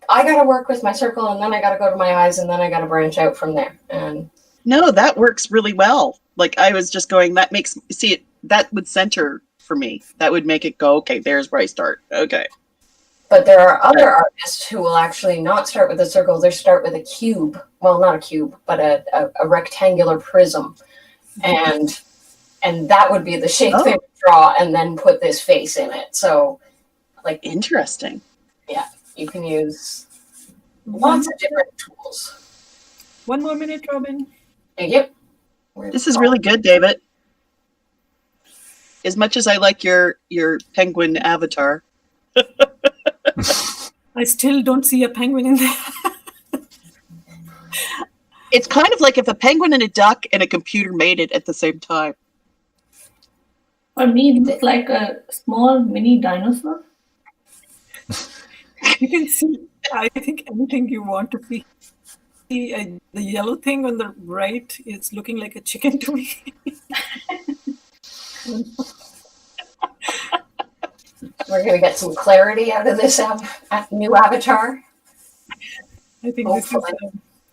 I got to work with my circle, and then I got to go to my eyes, and then I got to branch out from there. And no, that works really well. I was just going, that would center for me. That would make it go, okay, there's where I start. Okay. But there are other artists who will actually not start with a circle. They start with a cube. Well, not a cube, but a rectangular prism. And that would be the shape they would draw, and then put this face in it. So, interesting. Yeah, you can use Lots of different tools. 1 more minute, Robin. Thank you. This is really good, David. As much as I like your penguin avatar. I still don't see a penguin in there. It's kind of like if a penguin and a duck and a computer made it at the same time. For me, it looks like a small mini dinosaur. You can see, I think, anything you want to see. The yellow thing on the right is looking like a chicken to me. We're going to get some clarity out of this new avatar. I think this is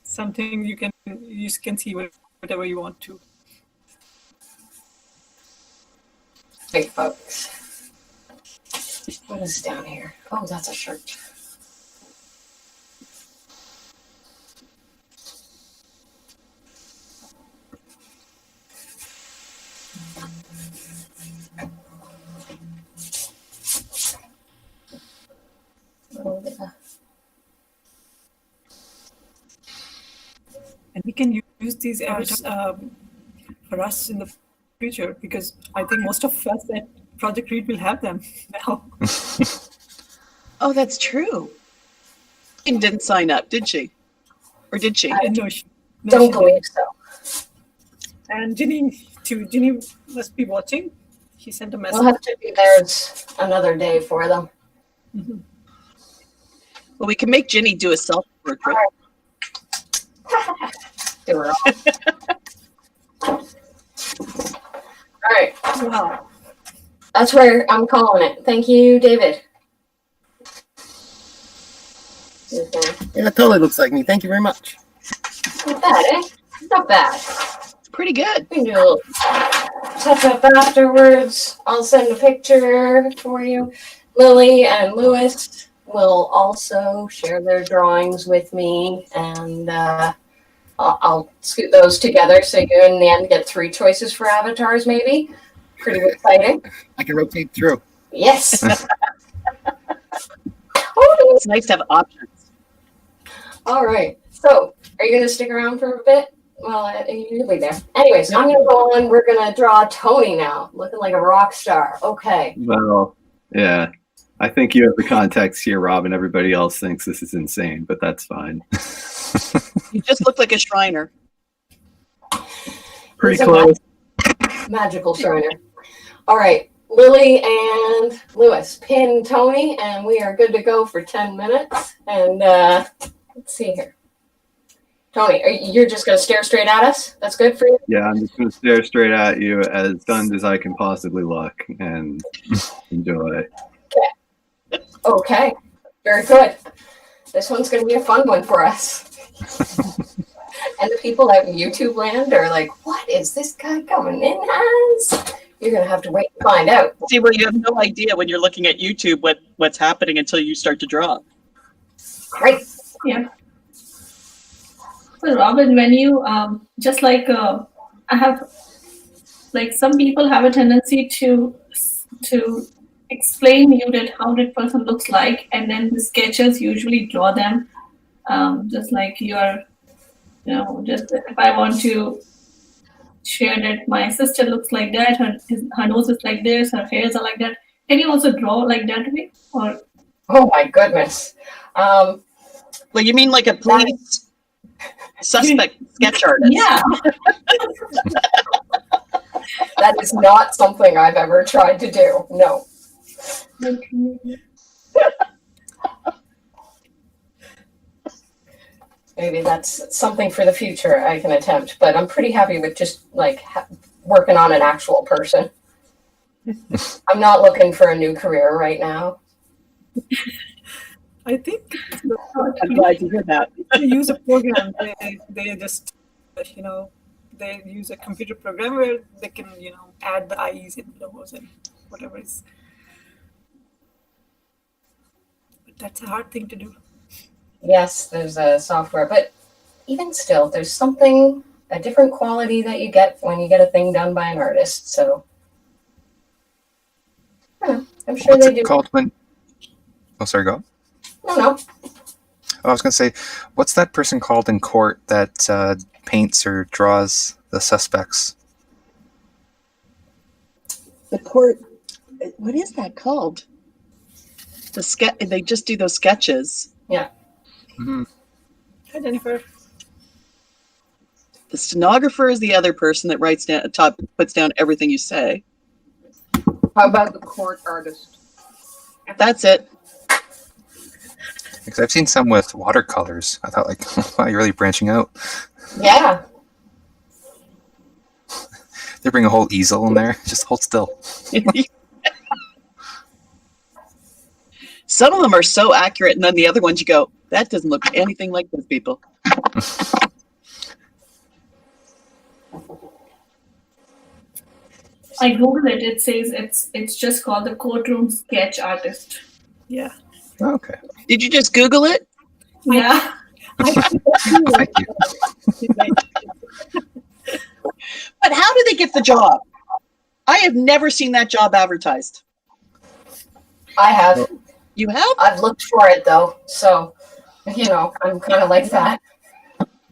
something you can see whatever you want to. Hey, folks. What is down here? Oh, that's a shirt. And we can use these avatars for us in the future, because I think most of us at Project Read will have them now. Oh, that's true. She didn't sign up, did she? Or did she? No, Don't believe so. And Ginny, too. Ginny must be watching. She sent a message. We'll have to be there another day for them. Mm-hmm. Well, we can make Ginny do a self-portrait. Do her all. All right. Wow. That's where I'm calling it. Thank you, David. Yeah, it totally looks like me. Thank you very much. Not bad, eh? Not bad. It's pretty good. We can do a little touch up afterwards. I'll send a picture for you. Lily and Lewis will also share their drawings with me, and I'll scoot those together so you in the end get 3 choices for avatars, maybe. Pretty exciting. I can rotate through. Yes. It's nice to have options. All right. So, are you going to stick around for a bit? Well, you'll be there. Anyways, I'm going to go on. We're going to draw Tony now, looking like a rock star. Okay. Well, yeah. I think you have the context here, Robin. Everybody else thinks this is insane, but that's fine. You just look like a Shriner. Pretty He's a close. Magical Shriner. All right. Lily and Lewis, pin Tony, and we are good to go for 10 minutes. And let's see here. Tony, you're just going to stare straight at us? That's good for you? Yeah, I'm just going to stare straight at you as stunned as I can possibly look and enjoy. Okay. Very good. This one's going to be a fun one for us. And the people out in YouTube land are like, what is this guy coming in as? You're going to have to wait and find out. See, well, you have no idea when you're looking at YouTube what's happening until you start to draw. Great. Yeah. So Robin, when you just like I have, like some people have a tendency to explain you that how that person looks like, and then the sketchers usually draw them just like you are, you know, just if I want to share that my sister looks like that, her nose is like this, her hairs are like that. Can you also draw like that way? Or oh my goodness. Well, you mean like a police suspect sketch artist? Yeah. That is not something I've ever tried to do. No. Maybe that's something for the future I can attempt, but I'm pretty happy with just like working on an actual person. I'm not looking for a new career right now. I think I'm glad to hear that. They use a program. They just, you know, they use a computer program where they can, you know, add the eyes and nose and whatever is. But that's a hard thing to do. Yes, there's a software, but even still, there's something, a different quality that you get when you get a thing done by an artist. So, I'm sure What's they it do. called when? Oh, sorry, go. No. I was going to say, what's that person called in court that paints or draws the suspects? The court, what is that called? They just do those sketches. Yeah. Mm-hmm. Hi, Jennifer. The stenographer is the other person that writes down, puts down everything you say. How about the court artist? That's it. Because I've seen some with watercolors. I thought, like, wow, you're really branching out. Yeah. They bring a whole easel in there. Just hold still. Some of them are so accurate, and then the other ones you go, that doesn't look anything like those people. I Googled it. It says it's just called the courtroom sketch artist. Yeah. Okay. Did you just Google it? Yeah. Thank you. But how do they get the job? I have never seen that job advertised. I have. You have? I've looked for it though, so I'm kind of like that.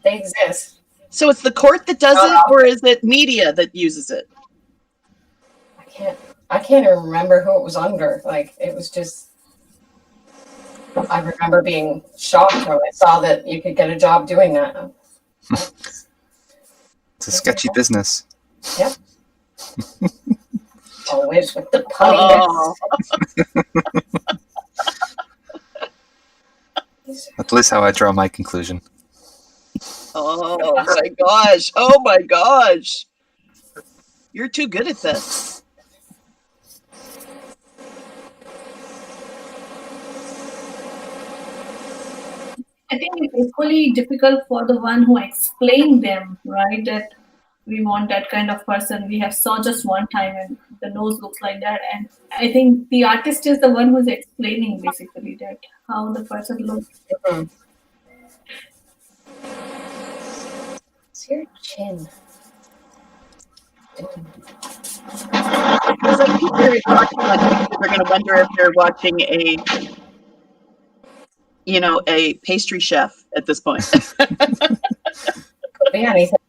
They exist. So it's the court that does it, or is it media that uses it? I can't even remember who it was under. Like, it was just, I remember being shocked when I saw that you could get a job doing that. It's a sketchy business. Yep. Always with the punniness. At least how I draw my conclusion. Oh my gosh. Oh my gosh. You're too good at this. I think it's equally difficult for the one who explained them, right? That we want that kind of person. We have saw just one time and the nose looks like that. And I think the artist is the one who's explaining basically that how the person looks. It's your chin. Because I think they're watching on YouTube, they're going to wonder if they're watching a pastry chef at this point. Could be anything.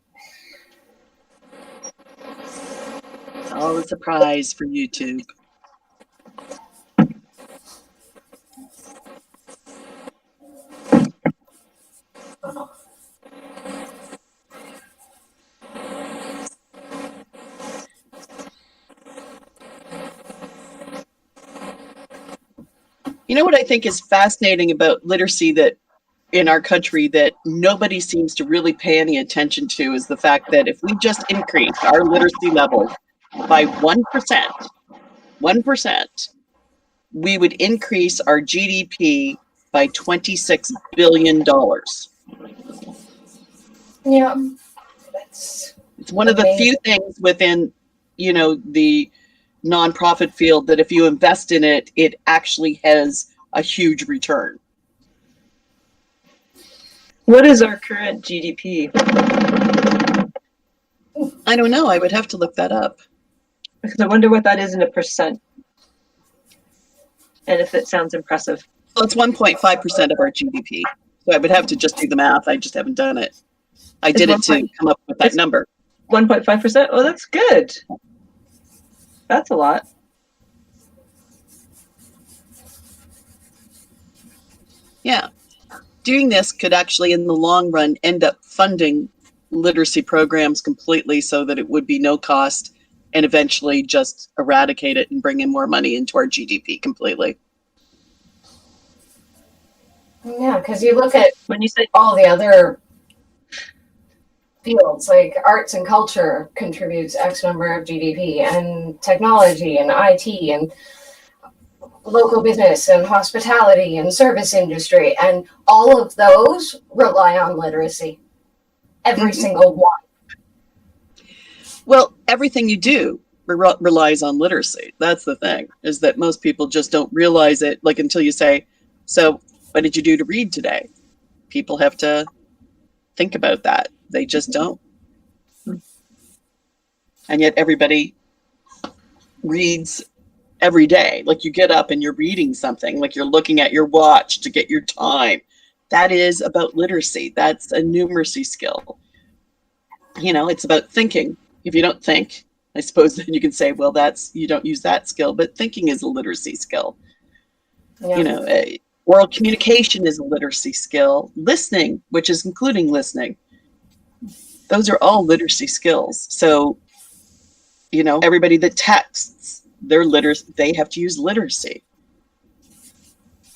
It's all a surprise for YouTube. You know what I think is fascinating about literacy that in our country that nobody seems to really pay any attention to is the fact that if we just increase our literacy level by 1%, we would increase our GDP by $26 billion. Yeah. It's one of the few things within, the nonprofit field that if you invest in it, it actually has a huge return. What is our current GDP? I don't know. I would have to look that up. Because I wonder what that is in a percent. And if it sounds impressive. Well, it's 1.5% of our GDP. So I would have to just do the math. I just haven't done it. I did it to come up with that number. 1.5%? Oh, that's good. That's a lot. Yeah. Doing this could actually, in the long run, end up funding literacy programs completely so that it would be no cost and eventually just eradicate it and bring in more money into our GDP completely. Yeah, because you look at when you say all the other fields, like arts and culture contributes X number of GDP, and technology and IT and local business and hospitality and service industry, and all of those rely on literacy. Every single one. Well, everything you do relies on literacy. That's the thing, is that most people just don't realize it, like until you say, so what did you do to read today? People have to think about that. They just don't. And yet everybody reads every day. Like you get up and you're reading something, like you're looking at your watch to get your time. That is about literacy. That's a numeracy skill. You know, it's about thinking. If you don't think, I suppose then you can say, well, you don't use that skill, but thinking is a literacy skill. Yeah. You know, oral communication is a literacy skill. Listening, which is including listening. Those are all literacy skills. So, you know, everybody that texts, they have to use literacy.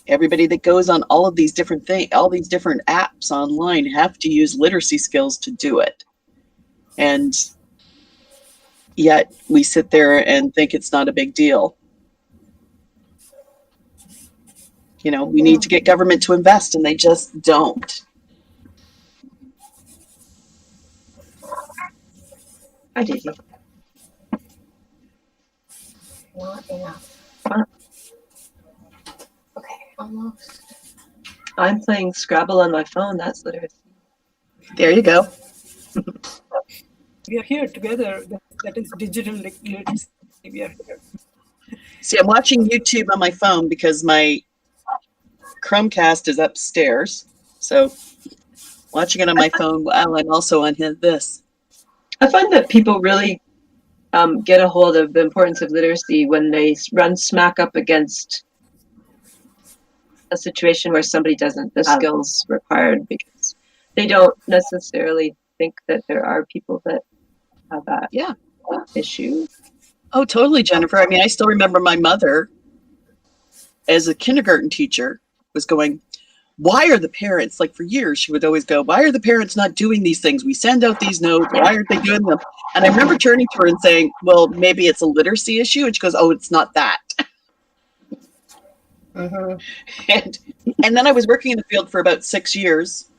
Everybody that goes on all of these different things, all these different apps online have to use literacy skills to do it. And yet we sit there and think it's not a big deal. You know, we need to get government to invest, and they just don't. Hi, Daisy. Not enough. Okay, almost. I'm playing Scrabble on my phone. That's literacy. There you go. We are here together. That is digital literacy. We are here. See, I'm watching YouTube on my phone because my Chromecast is upstairs. So watching it on my phone while I'm also on this. I find that people really get a hold of the importance of literacy when they run smack up against a situation where somebody doesn't the skills required, because they don't necessarily think that there are people that have that issue. Oh, totally, Jennifer. I mean, I still remember my mother as a kindergarten teacher was going, why are the parents, like for years, she would always go, why are the parents not doing these things? We send out these notes. Why aren't they doing them? And I remember turning to her and saying, well, maybe it's a literacy issue. And she goes, oh, it's not that. And then I was working in the field for about 6 years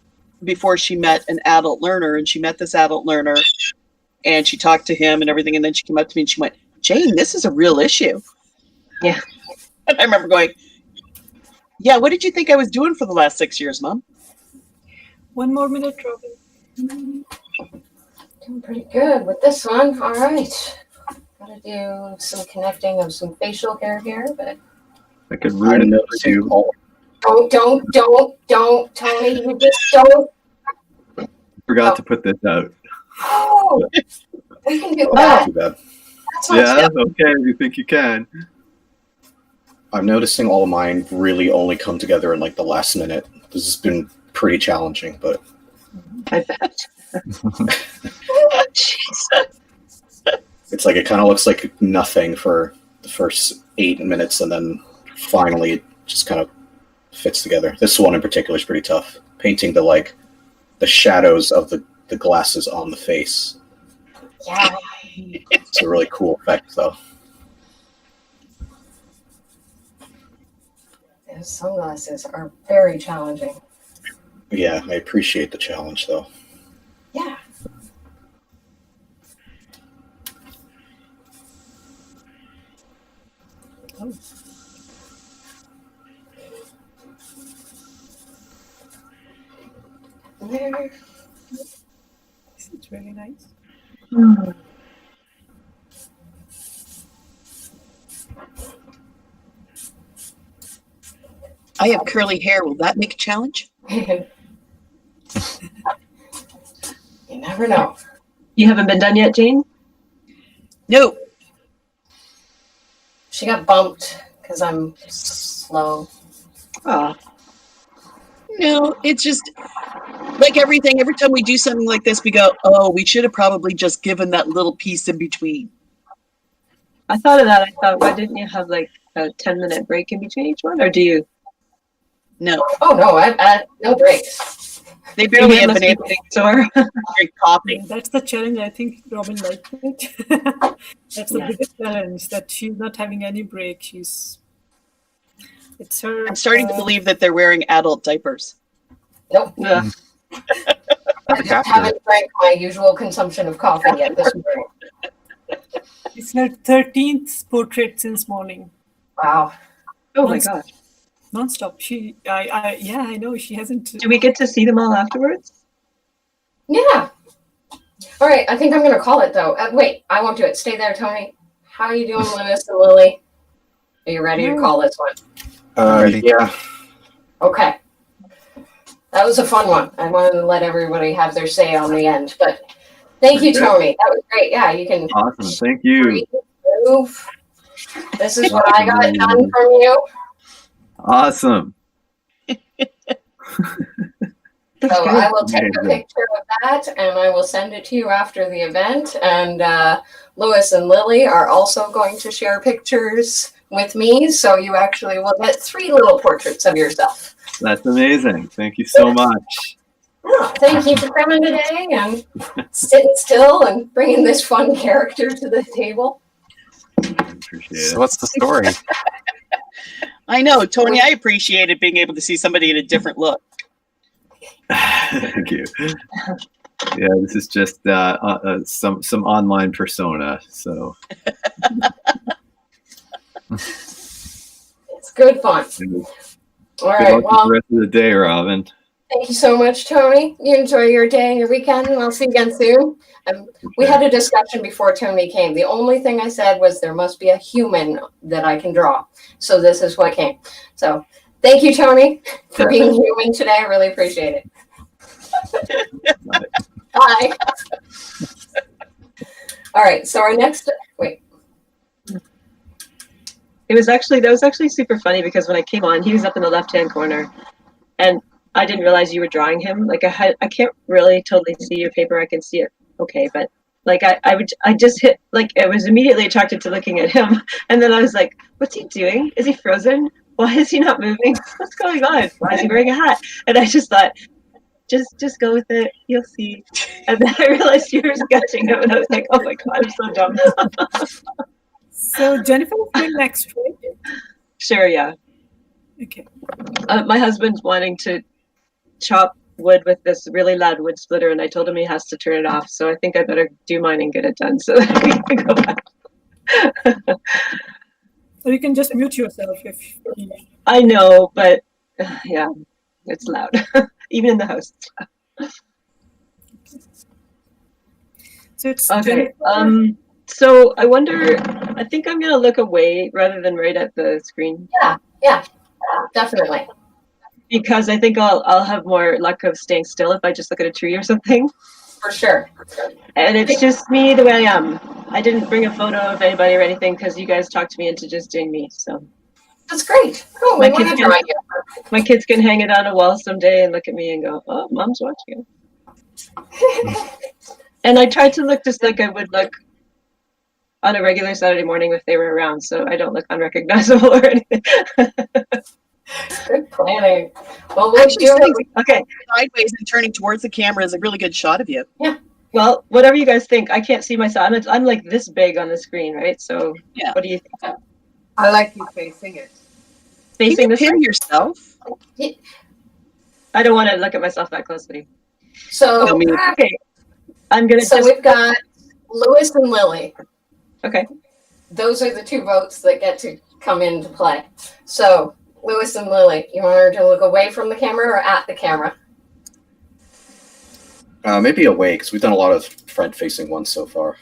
before she met an adult learner. And she met this adult learner and she talked to him and everything. And then she came up to me and she went, Jane, this is a real issue. Yeah. And I remember going, yeah, what did you think I was doing for the last 6 years, Mom? 1 more minute, Robin. Doing pretty good with this one. All right. Gotta do some connecting of some facial hair here, but I could ruin it for you. don't, Tony. You just don't. Forgot to put this out. Oh, we can do Oh, that. not too bad. That's not Yeah, too okay, if you think you can. I'm noticing all of mine really only come together in like the last minute. This has been pretty challenging, but I bet. it's like it kind of looks like nothing for the first 8 minutes, and then finally it just kind of fits together. This one in particular is pretty tough. Painting the shadows of the glasses on the face. Yeah. It's a really cool effect, though. Those sunglasses are very challenging. Yeah, I appreciate the challenge, though. Yeah. Oh. There. It's really nice. I have curly hair. Will that make a challenge? You never know. You haven't been done yet, Jane? No. She got bumped because I'm slow. Oh. No, it's just like everything. Every time we do something like this, we go, oh, we should have probably just given that little piece in between. I thought of that. I thought, why didn't you have like a 10-minute break in between each one? Or do you? No. Oh, no, I no breaks. They barely have been able to drink coffee. That's the challenge. I think Robin liked it. That's the biggest challenge, that she's not having any break. It's her. I'm starting to believe that they're wearing adult diapers. Nope. Yeah. I just haven't drank my usual consumption of coffee yet this morning. It's her 13th portrait since morning. Wow. Oh my gosh. Non-stop. I know she hasn't. Do we get to see them all afterwards? Yeah. All right. I think I'm going to call it, though. Wait, I won't do it. Stay there, Tony. How are you doing, Lewis and Lily? Are you ready to call this one? Yeah. Okay. That was a fun one. I wanted to let everybody have their say on the end, but thank you, Tony. That was great. Yeah, you can Awesome. Thank you. move. This is what I got done from you. Awesome. So I will take a Amazing. picture of that and I will send it to you after the event. And Lewis and Lily are also going to share pictures with me. So you actually will get 3 little portraits of yourself. That's amazing. Thank you so much. Oh, thank you for coming today and sitting still and bringing this fun character to the table. Appreciate So what's the story? I know, Tony. I appreciated being able to see somebody in a different look. Thank you. Yeah, this is just some online persona. So It's good fun. All right. Good luck with Well, the rest of the day, Robin. thank you so much, Tony. You enjoy your day and your weekend, and I'll see you again soon. We had a discussion before Tony came. The only thing I said was there must be a human that I can draw. So this is what came. So thank you, Tony, for being human today. I really appreciate it. Bye. All right. So our next, wait. That was actually super funny because when I came on, he was up in the left-hand corner, and I didn't realize you were drawing him. Like I can't really totally see your paper. I can see it okay, but like I just hit, like I was immediately attracted to looking at him, and then I was like, what's he doing? Is he frozen? Why is he not moving? What's going on? Why is he wearing a hat? And I just thought, just go with it. You'll see. And then I realized you were sketching him, and I was like, oh my god, I'm so dumb. So Jennifer is going next, right? Sure, yeah. Okay. My husband's wanting to chop wood with this really loud wood splitter, and I told him he has to turn it off. So I think I better do mine and get it done so that we can go back. Or you can just mute yourself if you... I know, but yeah, it's loud. Even in the house, it's loud. So it's okay. Jennifer. So I wonder. I think I'm gonna look away rather than right at the screen. Yeah, definitely. Because I think I'll have more luck of staying still if I just look at a tree or something. For sure. And it's just me the way I am. I didn't bring a photo of anybody or anything because you guys talked me into just doing me. So that's great. Oh, my kids can hang it on a wall someday and look at me and go, "Oh, mom's watching it." And I tried to look just like I would look on a regular Saturday morning if they were around, so I don't look unrecognizable or anything. Good planning. Well, Actually, sitting sideways and turning towards the camera is a really good shot of you. Yeah. Well, whatever you guys think. I can't see myself. I'm like this big on the screen, right? So yeah. What do you think? I like you facing it. Facing this pin yourself? I don't want to look at myself that closely. So okay. I'm gonna. So we've got Lewis and Lily. Okay. Those are the 2 votes that get to come into play. So Lewis and Lily, you want her to look away from the camera or at the camera? Maybe away, because we've done a lot of front-facing ones so far.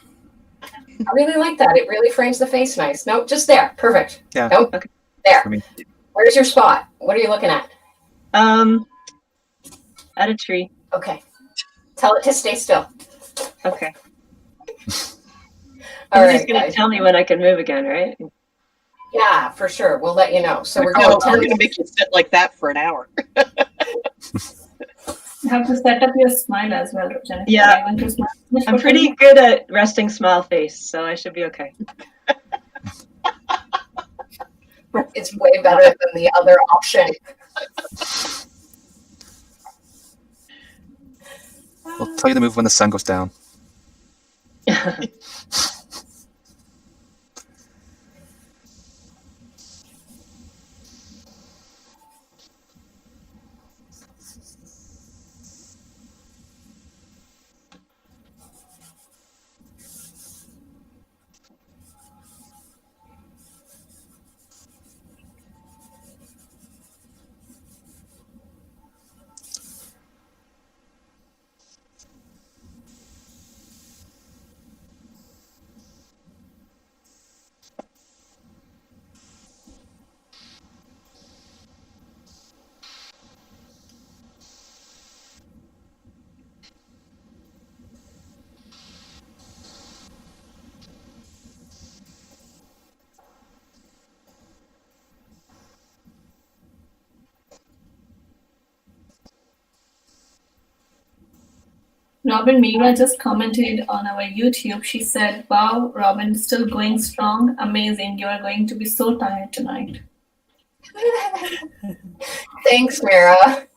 I really like that. It really frames the face nice. No, just there. Perfect. Yeah. Nope. Okay. There. Where's your spot? What are you looking at? At a tree. Okay. Tell it to stay still. Okay. All You're right, just gonna guys. tell me when I can move again, right? Yeah, for sure. We'll let you know. So we're No, going we're going to make you sit like that for an hour. You have to set up your smile as well, Jennifer. Yeah. I'm pretty good at resting smile face, so I should be okay. It's way better than the other option. We'll tell you to move when the sun goes down. Robin Mira just commented on our YouTube. She said, "Wow, Robin, still going strong. Amazing. You are going to be so tired tonight." Thanks, Mira.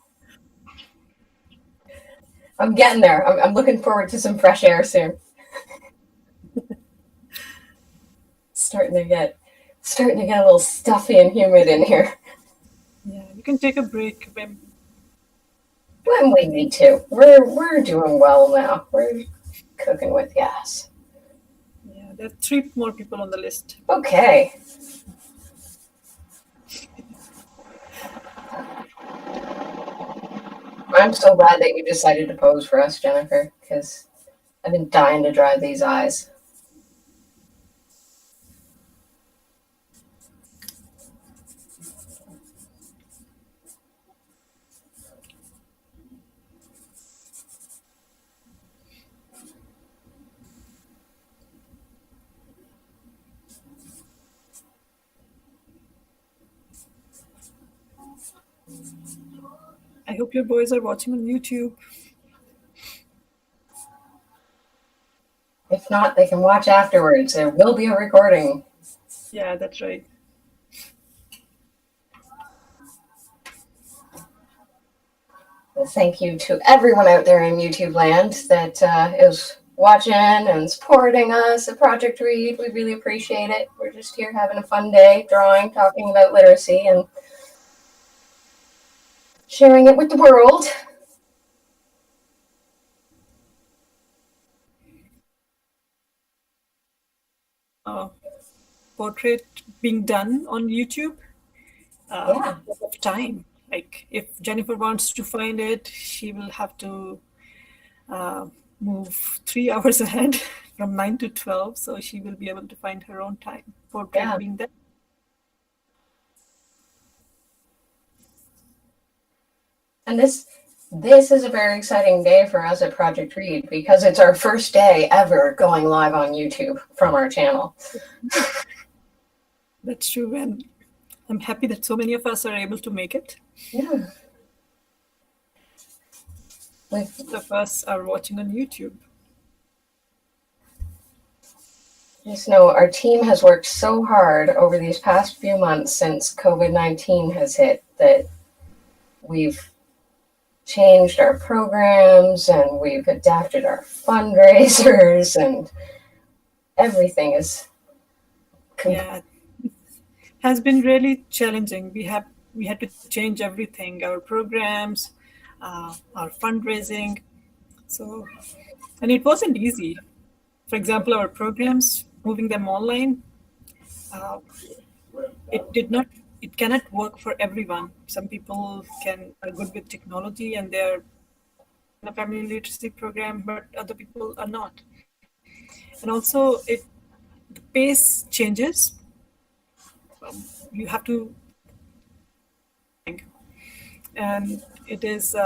I'm getting there. I'm looking forward to some fresh air soon. Starting to get a little stuffy and humid in here. Yeah, you can take a break when we need to. We're doing well now. We're cooking with gas. Yeah, there are 3 more people on the list. Okay. I'm so glad that you decided to pose for us, Jennifer, because I've been dying to dry these eyes. I hope your boys are watching on YouTube. If not, they can watch afterwards. There will be a recording. Yeah, that's right. Well, thank you to everyone out there in YouTube land that is watching and supporting us at Project Read. We really appreciate it. We're just here having a fun day, drawing, talking about literacy, and sharing it with the world. Portrait being done on YouTube. Yeah. Of time. Like if Jennifer wants to find it, she will have to move 3 hours ahead from 9 to 12, so she will be able to find her own time. Portrait being done. And this is a very exciting day for us at Project Read because it's our first day ever going live on YouTube from our channel. That's true, and I'm happy that so many of us are able to make it. Yeah. Most of us are watching on YouTube. Just know our team has worked so hard over these past few months since COVID-19 has hit that we've changed our programs and we've adapted our fundraisers and everything is yeah, it has been really challenging. We had to change everything, our programs, our fundraising. So, and it wasn't easy. For example, our programs, moving them online, it cannot work for everyone. Some people are good with technology and they're in a family literacy program, but other people are not. And also the pace changes. You have to, and it is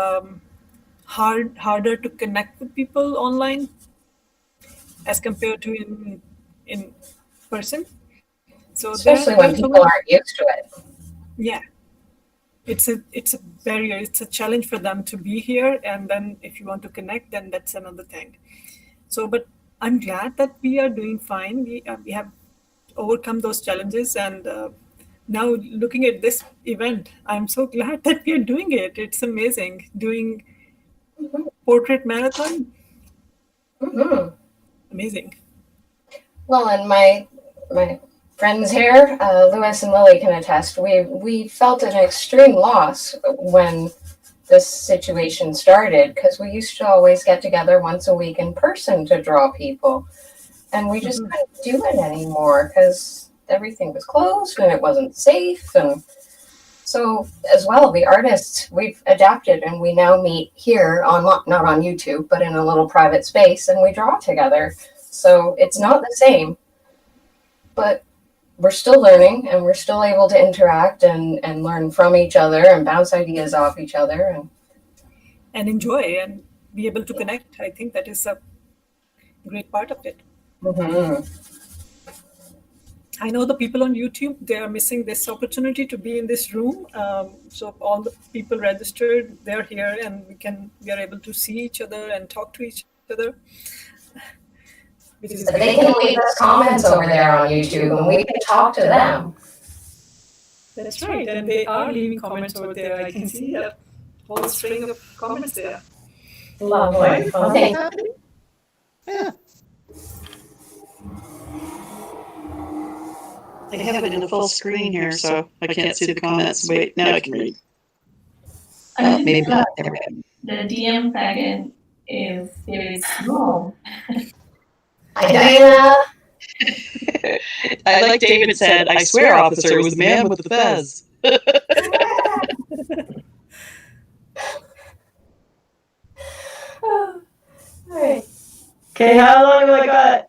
harder to connect with people online as compared to in person. So especially when people aren't used to it. Yeah, it's a barrier. It's a challenge for them to be here, and then if you want to connect, then that's another thing. So, but I'm glad that we are doing fine. We have overcome those challenges, and now looking at this event, I'm so glad that we are doing it. It's amazing doing portrait marathon. Mm-hmm. Amazing. Well, and my friends here, Lewis and Lily, can attest. We felt an extreme loss when this situation started because we used to always get together once a week in person to draw people, and we just couldn't do it anymore because everything was closed and it wasn't safe. And so, as well, the artists, we've adapted and we now meet here not on YouTube, but in a little private space, and we draw together. So it's not the same, but we're still learning and we're still able to interact and learn from each other and bounce ideas off each other and enjoy and be able to connect. I think that is a great part of it. Mm-hmm. I know the people on YouTube, they are missing this opportunity to be in this room. So all the people registered, they're here and we are able to see each other and talk to each other. Which is But they can leave us comments over there on YouTube, and we can talk to them. That's right, and they are leaving comments over there. I can see a whole string of comments there. Lovely. Okay. Yeah. I have it in a full screen here, so I can't see the comments. Wait, now I can read. Maybe not. There we go. The DM pattern is very small. Hi, Diana. I like David said, I swear, officer, it was the man with the fez. Alright. Okay, how long have I got?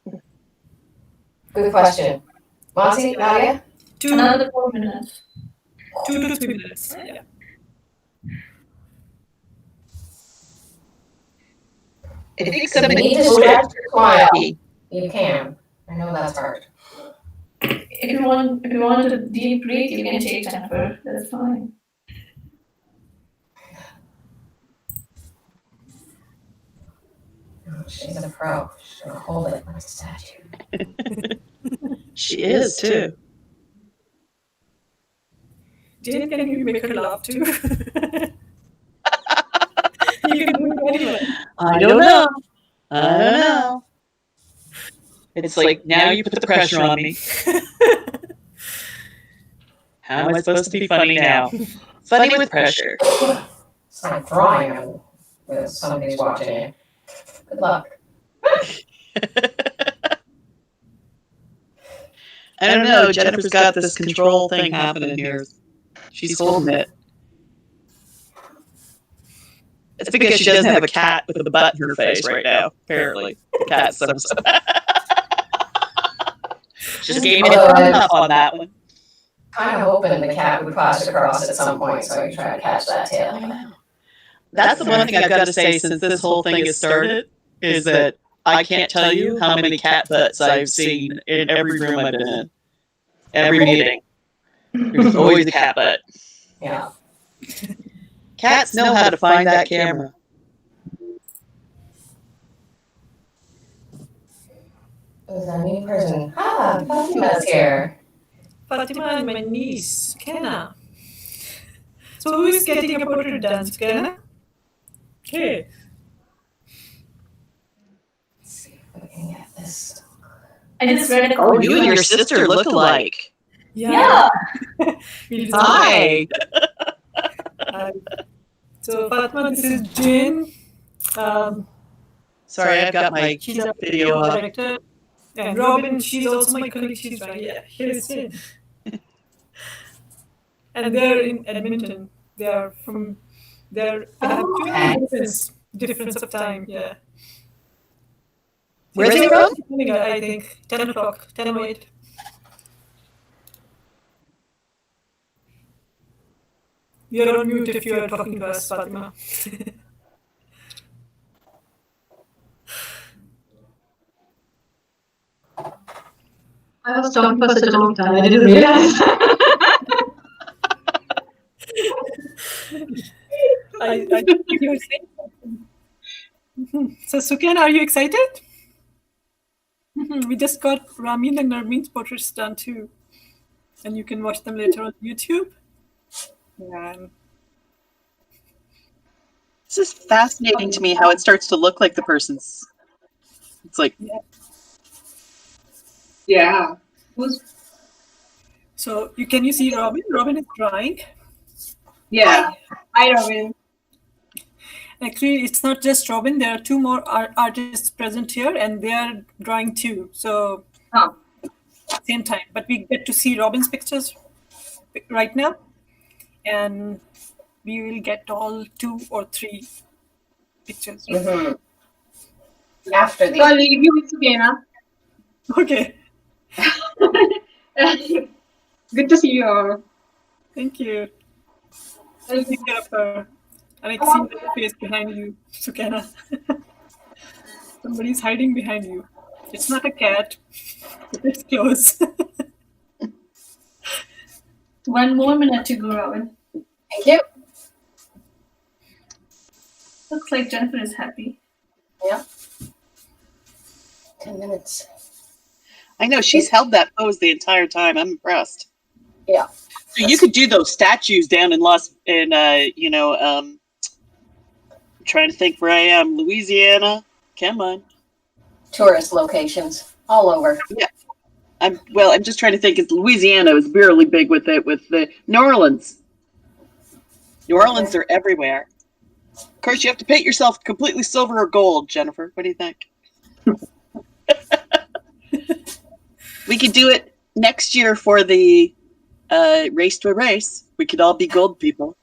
Good question. Monty, Nadia? Another 4 minutes. 2 to 3 minutes. Yeah. I think If you somebody need to stretch your smile, you can. I know that's hard. If you want to deep breathe, you can take Jennifer. That's fine. Oh, she's a pro. She's gonna hold it like a statue. She is too. Jane, can you make her laugh too? You can do it anyway. I don't know. I don't know. It's like, now you put the pressure on me. How am I supposed to be funny now? Funny with pressure. It's like drawing when somebody's watching you. Good luck. I don't know. Jennifer's got this control thing happening here. She's holding it. It's because she doesn't have a cat with a butt in her face right now, apparently. The cat's just gave me the thumb up on that one. Kind of hoping the cat would cross across at some point so I could try to catch that tail. That's the one thing I've got to say since this whole thing has started, is that I can't tell you how many cat butts I've seen in every room I've been in. Every meeting. There's always a cat butt. Yeah. Cats know how to find that camera. Who's that new person? Ah, Fatima's here. Fatima and my niece, Kenna. So who is getting a portrait done, Kenna? Okay. Let's see if we can get this. I just read a Oh, you and your sister look alike. Yeah. Hi. So Fatima, this is Jane. Sorry, I've got my She's a video up. director. And Robin, she's also my colleague. She's right. Yeah, here's Jane. And they're in Edmonton. They have two difference of time. Yeah. Where's they from? I think 10 o'clock, 10:08. You're on mute if you are talking to us, Fatima. I was talking for such a long time, I didn't realize. I think you were saying something. So, Suken, are you excited? We just got Ramin and Narmin's portraits done too. And you can watch them later on YouTube. Yeah. This is fascinating to me how it starts to look like the person's. It's like. Yeah. So can you see Robin? Robin is drawing. Yeah. Hi, Robin. Actually, it's not just Robin. There are two more artists present here, and they are drawing too. So same time, but we get to see Robin's pictures right now, and we will get all 2 or 3 pictures. Mm-hmm. After the. So I'll leave you with Sukena. Okay. Good to see you all. Thank you. I'll take care of her. And I can see the face behind you, Sukena. Somebody's hiding behind you. It's not a cat. It's close. 1 more minute to go, Robin. Thank you. Looks like Jennifer is happy. Yeah. 10 minutes. I know she's held that pose the entire time. I'm impressed. Yeah. So you could do those statues down in trying to think where I am, Louisiana. Come on. Tourist locations all over. Yeah. I'm just trying to think. It's Louisiana is really big with it, with the New Orleans. New Orleans are everywhere. Of course, you have to paint yourself completely silver or gold, Jennifer. What do you think? We could do it next year for the race to a race. We could all be gold people.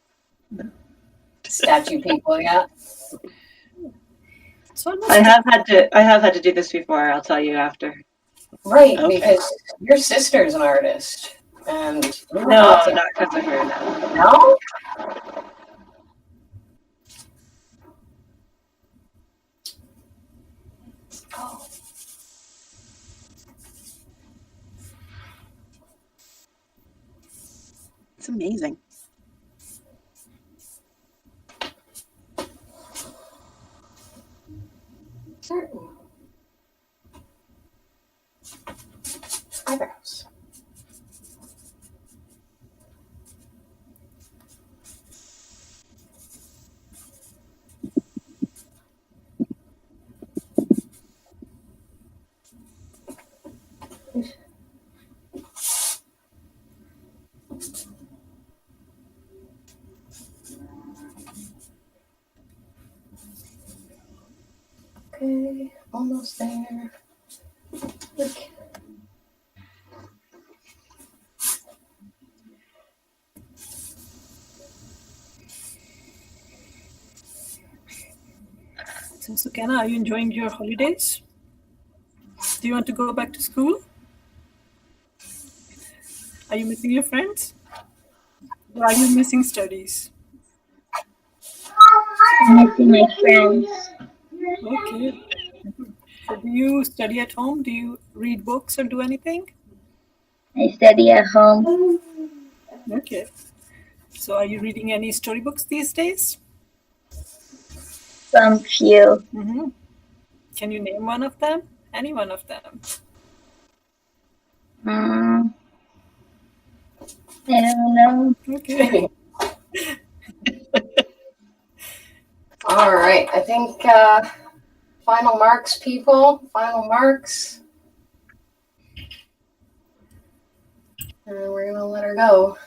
Statue people, yeah. I have had to do this before. I'll tell you after. Right, Okay. because your sister's an artist. And No, not because of her. No? It's amazing. Certain. Eyebrows. Okay, almost there. Look. So, Kenna, are you enjoying your holidays? Do you want to go back to school? Are you missing your friends? Or are you missing studies? Missing my friends. Okay. So do you study at home? Do you read books or do anything? I study at home. Okay. So are you reading any storybooks these days? Some few. Mm-hmm. Can you name one of them? Any one of them? I don't know. Okay. All right, I think final marks, people. Final marks. And we're gonna let her go.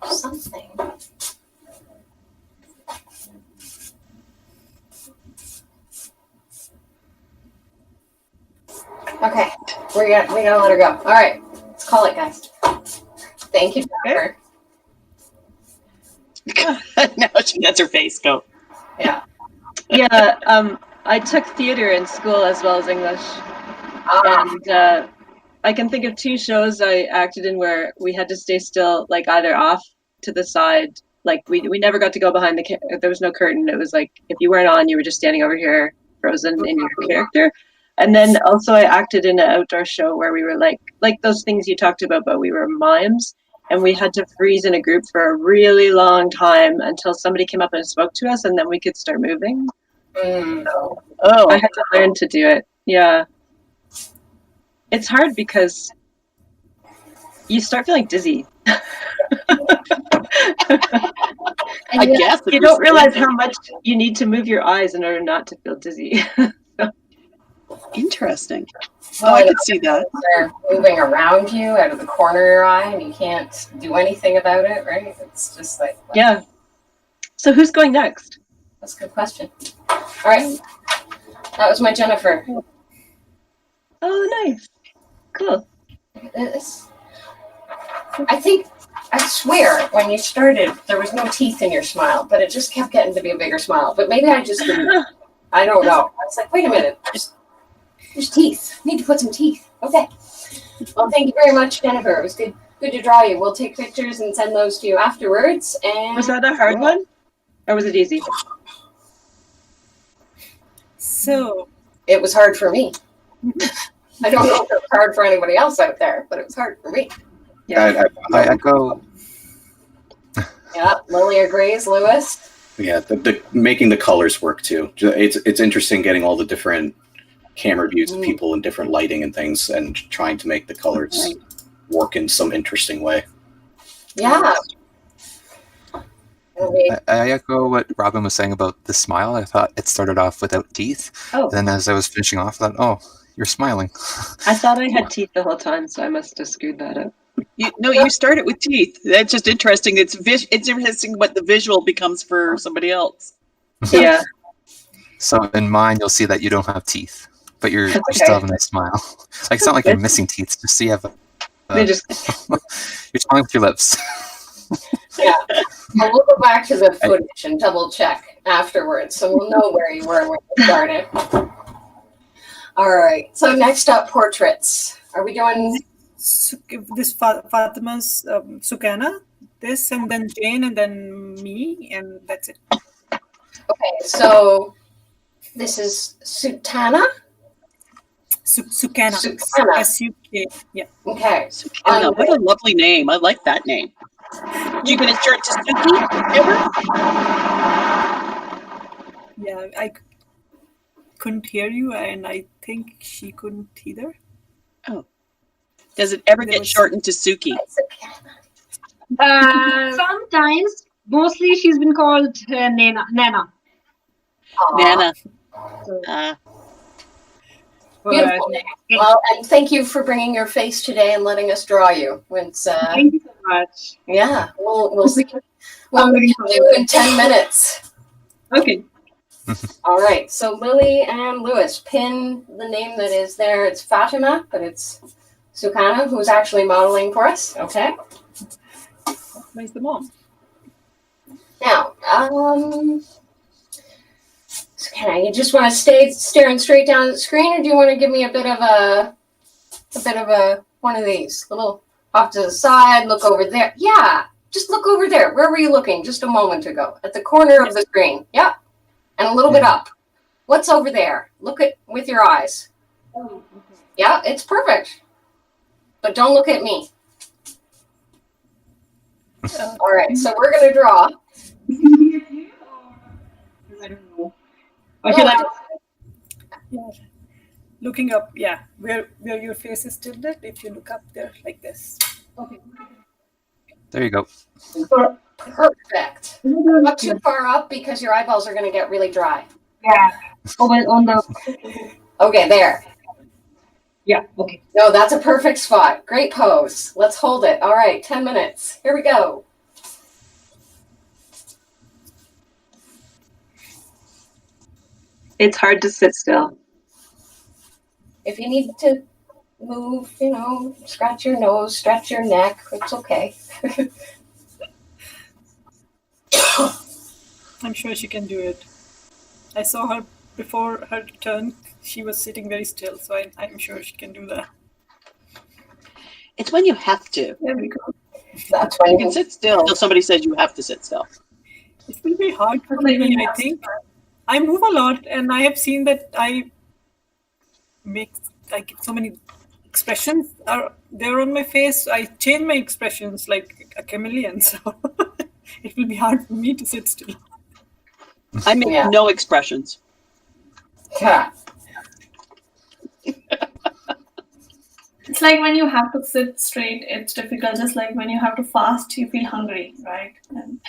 Something. Okay, we're gonna let her go. All right, let's call it, guys. Thank you, Jennifer. Now she lets her face go. Yeah. Yeah, I took theater in school as well as English. And I can think of 2 shows I acted in where we had to stay still, like either off to the side. Like we never got to go behind there was no curtain. It was like if you weren't on, you were just standing over here, frozen in your character. And then also I acted in an outdoor show where we were like those things you talked about, but we were mimes. And we had to freeze in a group for a really long time until somebody came up and spoke to us, and then we could start moving. So, I had to learn to do it. Yeah. It's hard because you start feeling dizzy. I guess you don't realize how much you need to move your eyes in order not to feel dizzy. Interesting. Well, I could see that. They're moving around you out of the corner of your eye, and you can't do anything about it, right? It's just like Yeah. So who's going next? That's a good question. All right, that was my Jennifer. Oh, nice. Cool. I swear, when you started, there was no teeth in your smile, but it just kept getting to be a bigger smile. But maybe I just didn't. I don't know. I was like, wait a minute. There's teeth. Need to put some teeth. Okay. Well, thank you very much, Jennifer. It was good to draw you. We'll take pictures and send those to you afterwards. And Was that a hard one? Or was it easy? So it was hard for me. I don't know if it was hard for anybody else out there, but it was hard for me. I echo. Yeah, Lily agrees. Lewis? Yeah, the making the colors work too. It's interesting getting all the different camera views of people in different lighting and things, and trying to make the colors work in some interesting way. Yeah. I echo what Robin was saying about the smile. I thought it started off without teeth. Oh. And then as I was finishing off, I thought, oh, you're smiling. I thought I had teeth the whole time, so I must have screwed that up. You start it with teeth. That's just interesting. It's interesting what the visual becomes for somebody else. Yeah. So in mine, you'll see that you don't have teeth, but you Okay. still have a nice smile. Like, it's not like you're missing teeth. Just so you have They just you're smiling with your lips. Yeah. Well, we'll go back to the footage and double check afterwards, so we'll know where you were when you started. All right. So next up, portraits. Are we doing This Fatima's Sukana, this, and then Jane, and then me, and that's it. Okay, so this is Sutana? Sukana. Sukana. S-U-K. Yeah. Okay. Sukana, what a lovely name. I like that name. You gonna start to Suki ever? Yeah, I couldn't hear you, and I think she couldn't either. Oh. Does it ever get shortened to Suki? Sometimes, mostly she's been called Nana. Nana. Beautiful name. Well, and thank you for bringing your face today and letting us draw you. It's, Thank you so much. Yeah, we'll see what we can do in 10 minutes. Okay. All right, so Lily and Lewis, pin the name that is there. It's Fatima, but it's Sukana, who's actually modeling for us. Okay. Where's the mom? Now, Sukana, you just want to stay staring straight down at the screen, or do you want to give me a bit of a one of these little off to the side? Look over there. Yeah, just look over there. Where were you looking just a moment ago? At the corner of the screen. Yep. And a little bit up. What's over there? Look at with your eyes. Yeah, it's perfect. But don't look at me. All right, so we're going to draw. I don't know. Yeah. Looking up, yeah, where your face is tilted. If you look up there like this. Okay. There you go. Perfect. Not too far up because your eyeballs are going to get really dry. Yeah. Oh, well, on the. Okay, there. Yeah, okay. No, that's a perfect spot. Great pose. Let's hold it. All right, 10 minutes. Here we go. It's hard to sit still. If you need to move, scratch your nose, stretch your neck, it's okay. I'm sure she can do it. I saw her before her turn. She was sitting very still, so I'm sure she can do that. It's when you have to. There we go. That's when you can sit still until somebody says you have to sit still. It will be hard for me, I think. I move a lot, and I have seen that I make like so many expressions are there on my face. I change my expressions like a chameleon, so it will be hard for me to sit still. I make no expressions. Yeah. It's like when you have to sit straight, it's difficult. Just like when you have to fast, you feel hungry, right? And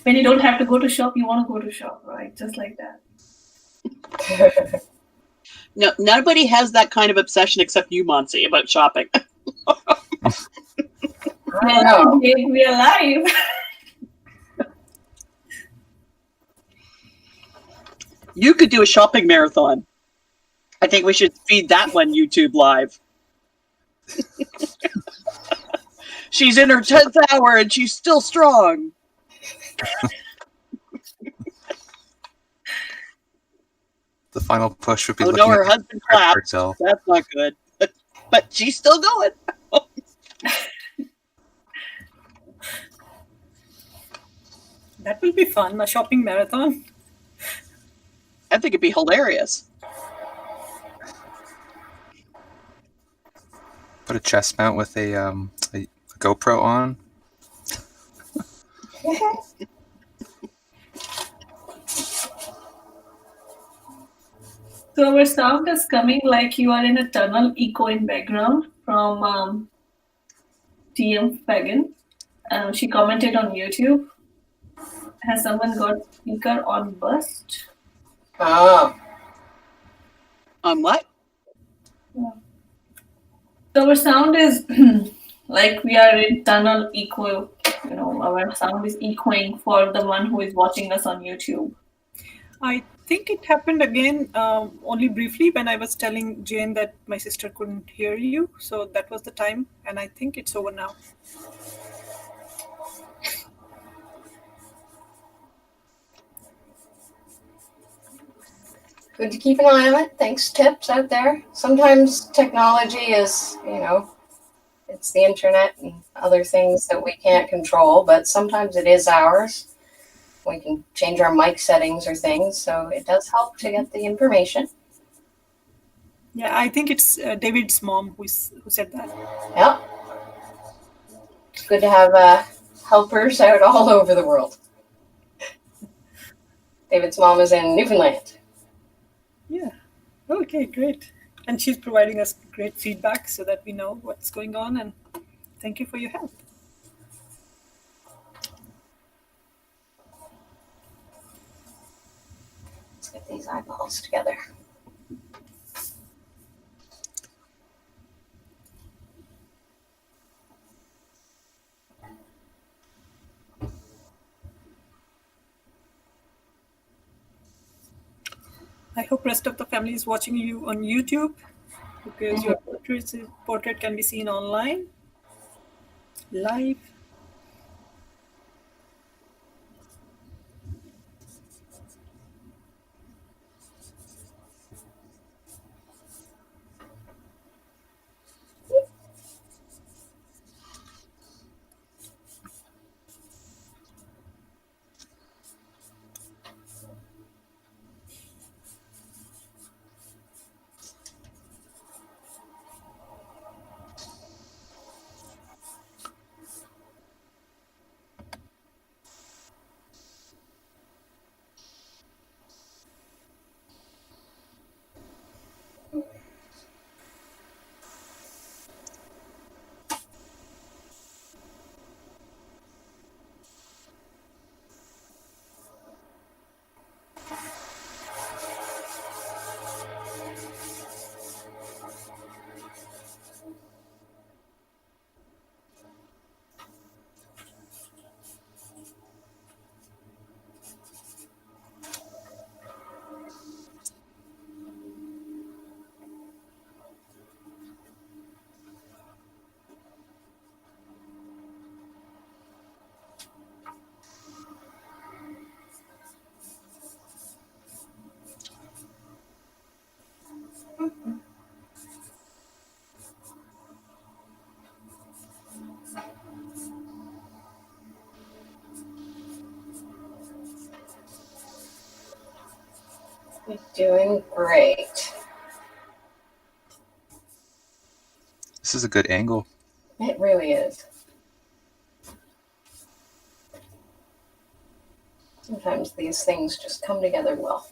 when you don't have to go to shop, you want to go to shop, right? Just like that. No, nobody has that kind of obsession except you, Monsi, about shopping. We are live. You could do a shopping marathon. I think we should feed that one YouTube live. She's in her 10th hour and she's still strong. The final push would be Oh looking no, her at husband clapped. herself. That's not good. But she's still going. That will be fun, a shopping marathon. I think it'd be hilarious. Put a chest mount with a GoPro on. So our sound is coming like you are in a tunnel echo in background from TM Fagan. She commented on YouTube. Has someone got speaker on bust? Oh. On what? So our sound is like we are in tunnel echo. You know, our sound is echoing for the one who is watching us on YouTube. I think it happened again only briefly when I was telling Jane that my sister couldn't hear you. So that was the time, and I think it's over now. Good to keep an eye on it. Thanks, tips out there. Sometimes technology is, it's the internet and other things that we can't control, but sometimes it is ours. We can change our mic settings or things, so it does help to get the information. Yeah, I think it's David's mom who said that. Yeah. It's good to have helpers out all over the world. David's mom is in Newfoundland. Yeah. Okay, great. And she's providing us great feedback so that we know what's going on. And thank you for your help. Let's get these eyeballs together. I hope rest of the family is watching you on YouTube because your portrait can be seen online, live. You're doing great. This is a good angle. It really is. Sometimes these things just come together well.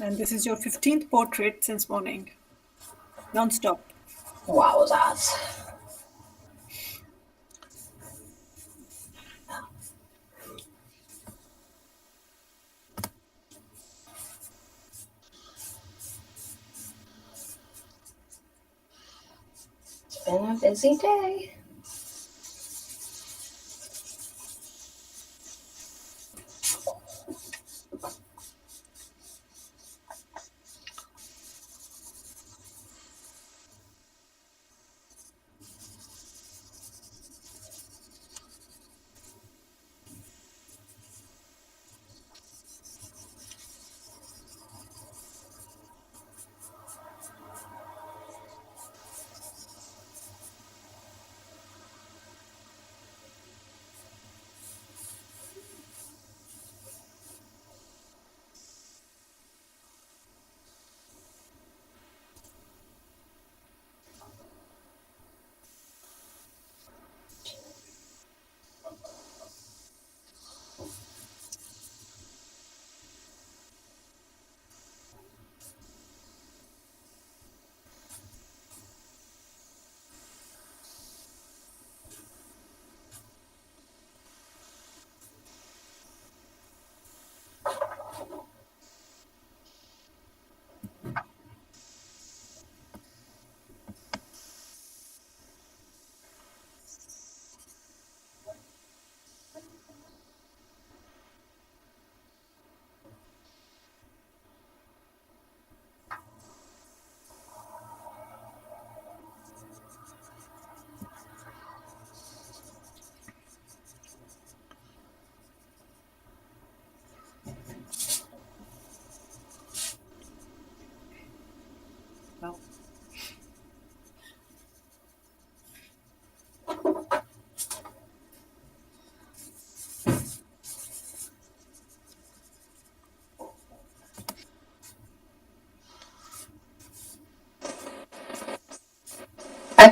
And this is your 15th portrait since morning, non-stop. Wowzers. It's been a busy day.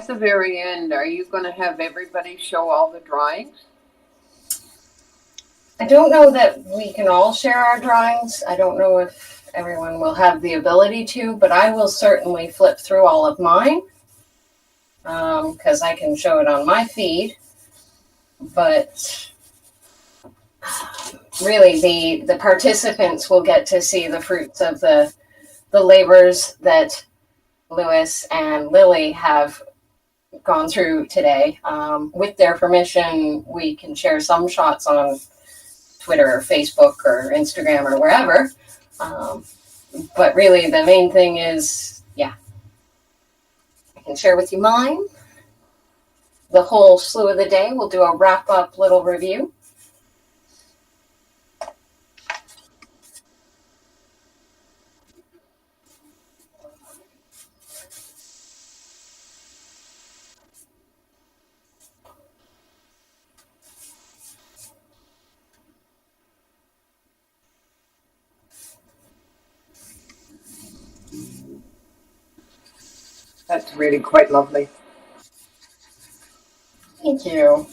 at the very end, are you going to have everybody show all the drawings? I don't know that we can all share our drawings. I don't know if everyone will have the ability to, but I will certainly flip through all of mine because I can show it on my feed. But really, the participants will get to see the fruits of the labors that Lewis and Lily have gone through today. With their permission, we can share some shots on Twitter or Facebook or Instagram or wherever. But really, the main thing is, yeah, I can share with you mine. The whole slew of the day, we'll do a wrap-up little review. That's really quite lovely. Thank you.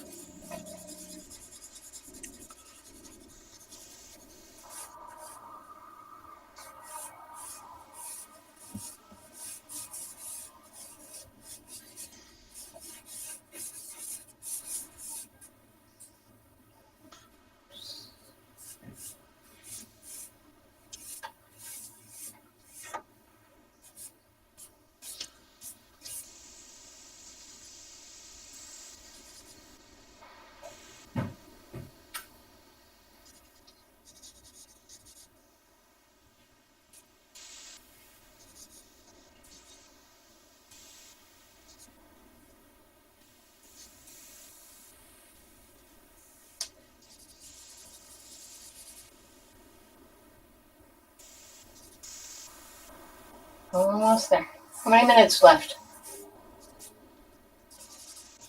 Almost there. How many minutes left?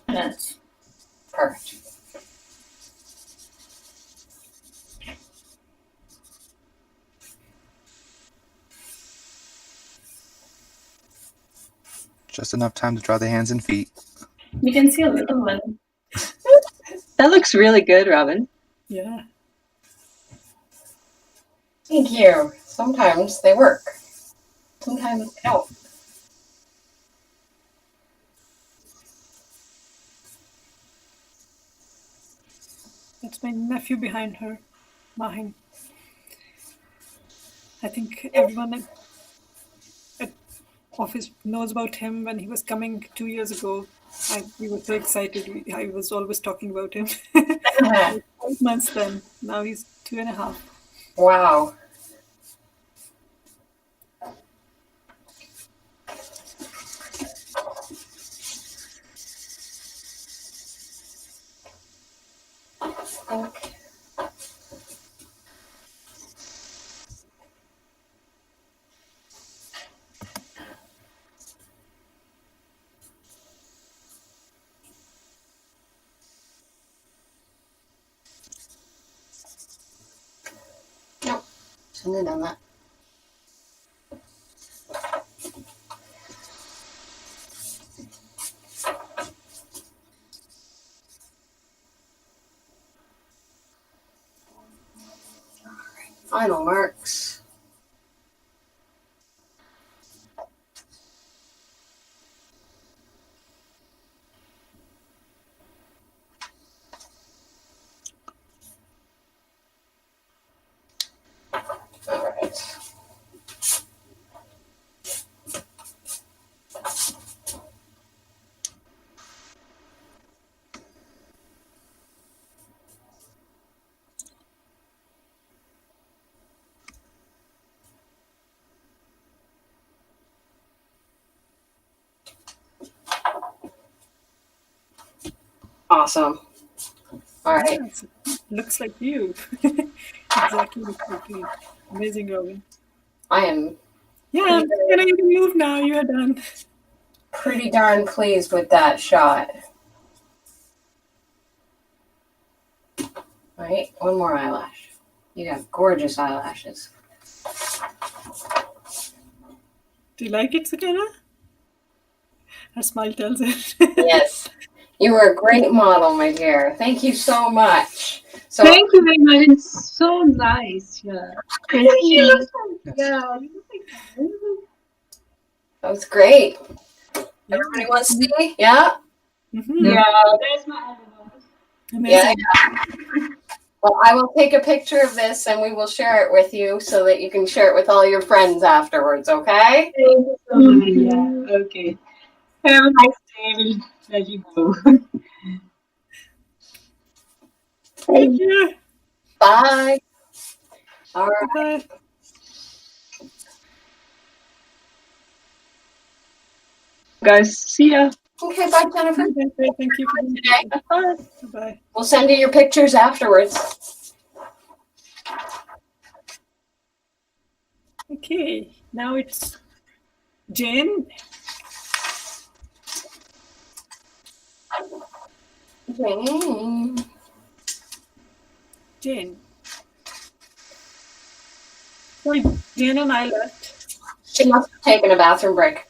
Minutes. Perfect. Just enough time to draw the hands and feet. We can see a little one. That looks really good, Robin. Yeah. Thank you. Sometimes they work. Sometimes they don't. That's my nephew behind I think everyone at office knows about him. When he was coming 2 years ago, we were so excited. I was always talking about him. 5 months then. Now he's 2.5. Wow. Okay. Nope. Shouldn't have done that. Final marks. All right. Awesome. All right. Yes, looks like you. Exactly looks like you. Amazing, Robin. I am Yeah, you can move now. You're done. pretty darn pleased with that shot. All right, one more eyelash. You have gorgeous eyelashes. Do you like it, Sakana? Her smile tells it. Yes. You were a great model, my dear. Thank you so much. So Thank you very much. It's so nice. Yeah. She looks like, yeah. You look like that was great. Everybody wants to see? Yeah? Yeah, there's my Amazing. Yeah. Well, I will take a picture of this and we will share it with you so that you can share it with all your friends afterwards, okay? Thank you so much. Yeah. Okay. Have a nice day. We'll let you go. Thank you. Bye. All right. Bye. Guys, see ya. Okay, bye, Jennifer. Thank you for Today. Bye. We'll send you your pictures afterwards. Okay, now it's Jane. Jane. Sorry, Jane and I left. She must have taken a bathroom break.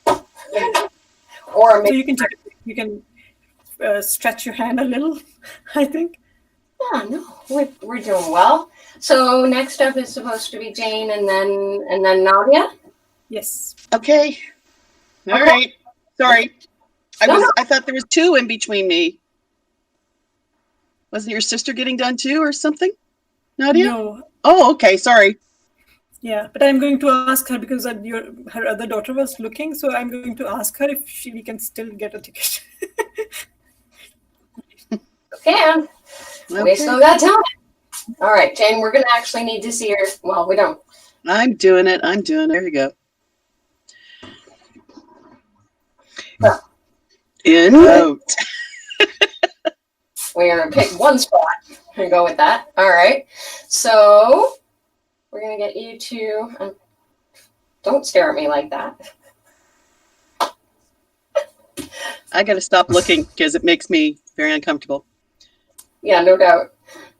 Or maybe so you can stretch your hand a little, I think. Yeah, no, we're doing well. So next up is supposed to be Jane and then Nadia. Yes. Okay. All right. Sorry. I thought there was 2 in between me. Wasn't your sister getting done too or something? Nadia? No. Oh, okay. Sorry. Yeah, but I'm going to ask her because her other daughter was looking, so I'm going to ask her if we can still get a ticket. Can. We still got time. All right, Jane, we're going to actually need to see her. Well, we don't. I'm doing it. There you go. In out. We're going to pick one spot and go with that. All right. So we're going to get you to... don't stare at me like that. I got to stop looking because it makes me very uncomfortable. Yeah, no doubt.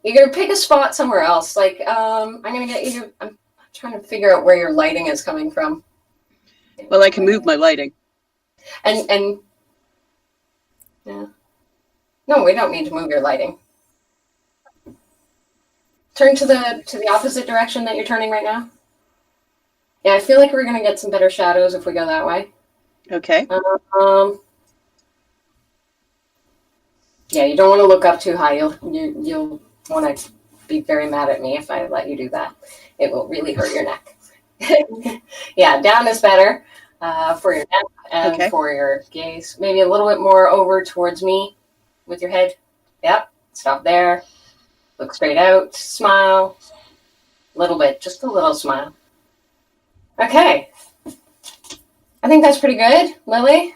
You're going to pick a spot somewhere else. Like, I'm going to get you to... I'm trying to figure out where your lighting is coming from. Well, I can move my lighting. And yeah. No, we don't need to move your lighting. Turn to the opposite direction that you're turning right now. Yeah, I feel like we're going to get some better shadows if we go that way. Okay. Yeah, you don't want to look up too high. You'll want to be very mad at me if I let you do that. It will really hurt your neck. Yeah, down is better for your neck and for your gaze. Maybe a little bit more over towards me with your head. Yep. Stop there. Look straight out. Smile. A little bit. Just a little smile. Okay. I think that's pretty good. Lily?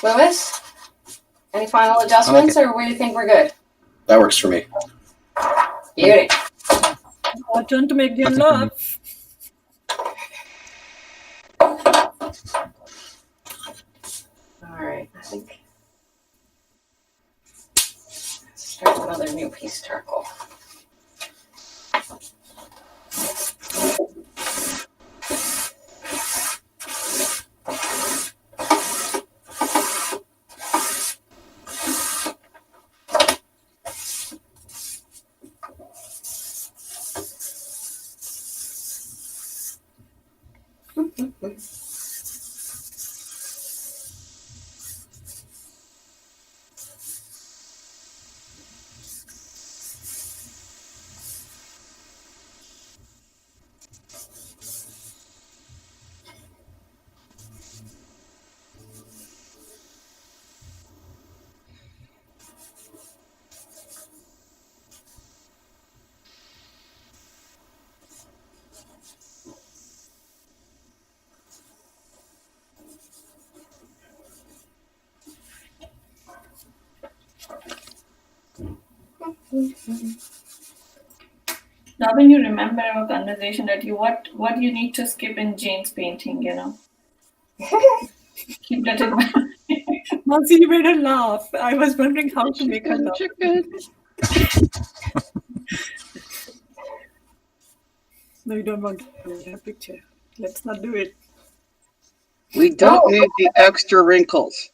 Lewis? Any final adjustments, or do you think we're good? That works for me. Beauty. Our turn to make Jane laugh. All right, I think. Let's start another new piece of charcoal. Robin, you remember our conversation that what you need to skip in Jane's painting, Keep that in mind. Nancy, you made her laugh. I was wondering how to make her laugh. No, you don't want to do a picture. Let's not do it. We don't need the extra wrinkles.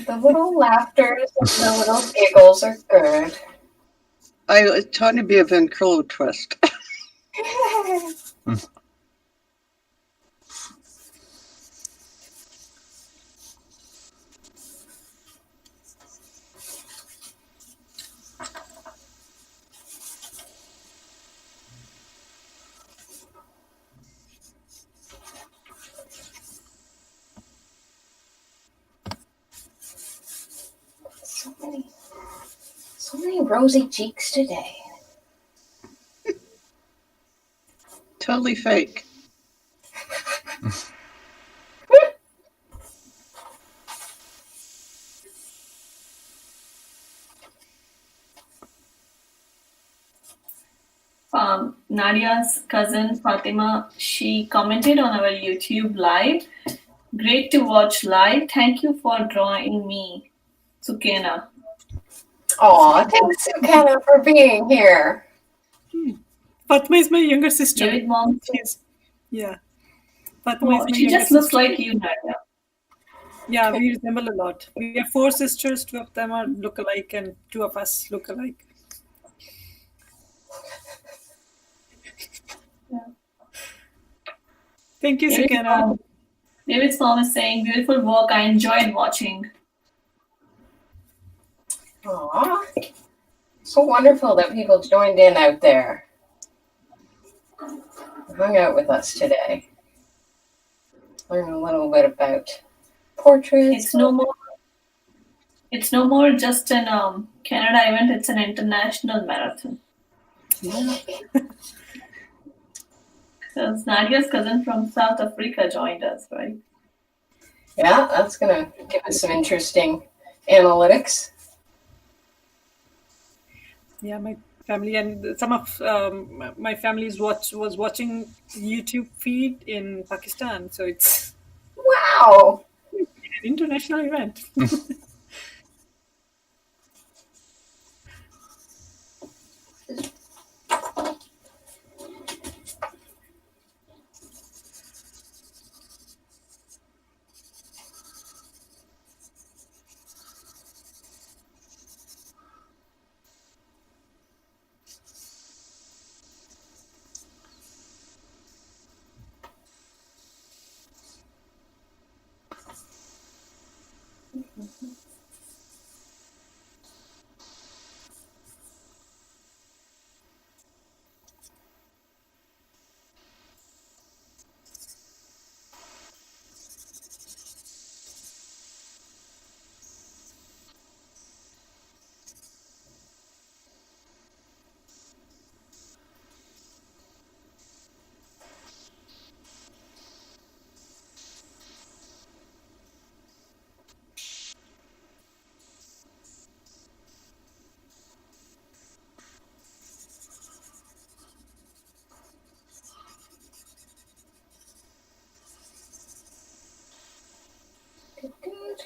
The little laughters and the little giggles are good. I was trying to be a ventriloquist. So many rosy cheeks today. Totally fake. Nadia's cousin Fatima, she commented on our YouTube live. Great to watch live. Thank you for drawing me, Sukena. Aw, thanks, Sukena, for being here. Fatima is my younger sister. David mom. Yeah. Fatima is my She younger just looks sister. like you, Nadia. Yeah, we resemble a lot. We have 4 sisters. 2 of them are look-alike, and 2 of us look alike. Thank you, Sukena. David's mom is saying, beautiful work. I enjoyed watching. Aw, so wonderful that people joined in out there. Hung out with us today. Learn a little bit about portraits. It's no more just an Canada event. It's an international marathon. Yeah. Because Nadia's cousin from South Africa joined us, right? Yeah, that's gonna give us some interesting analytics. Yeah, my family and some of my family's was watching YouTube feed in Pakistan, so it's wow, an international event. Good.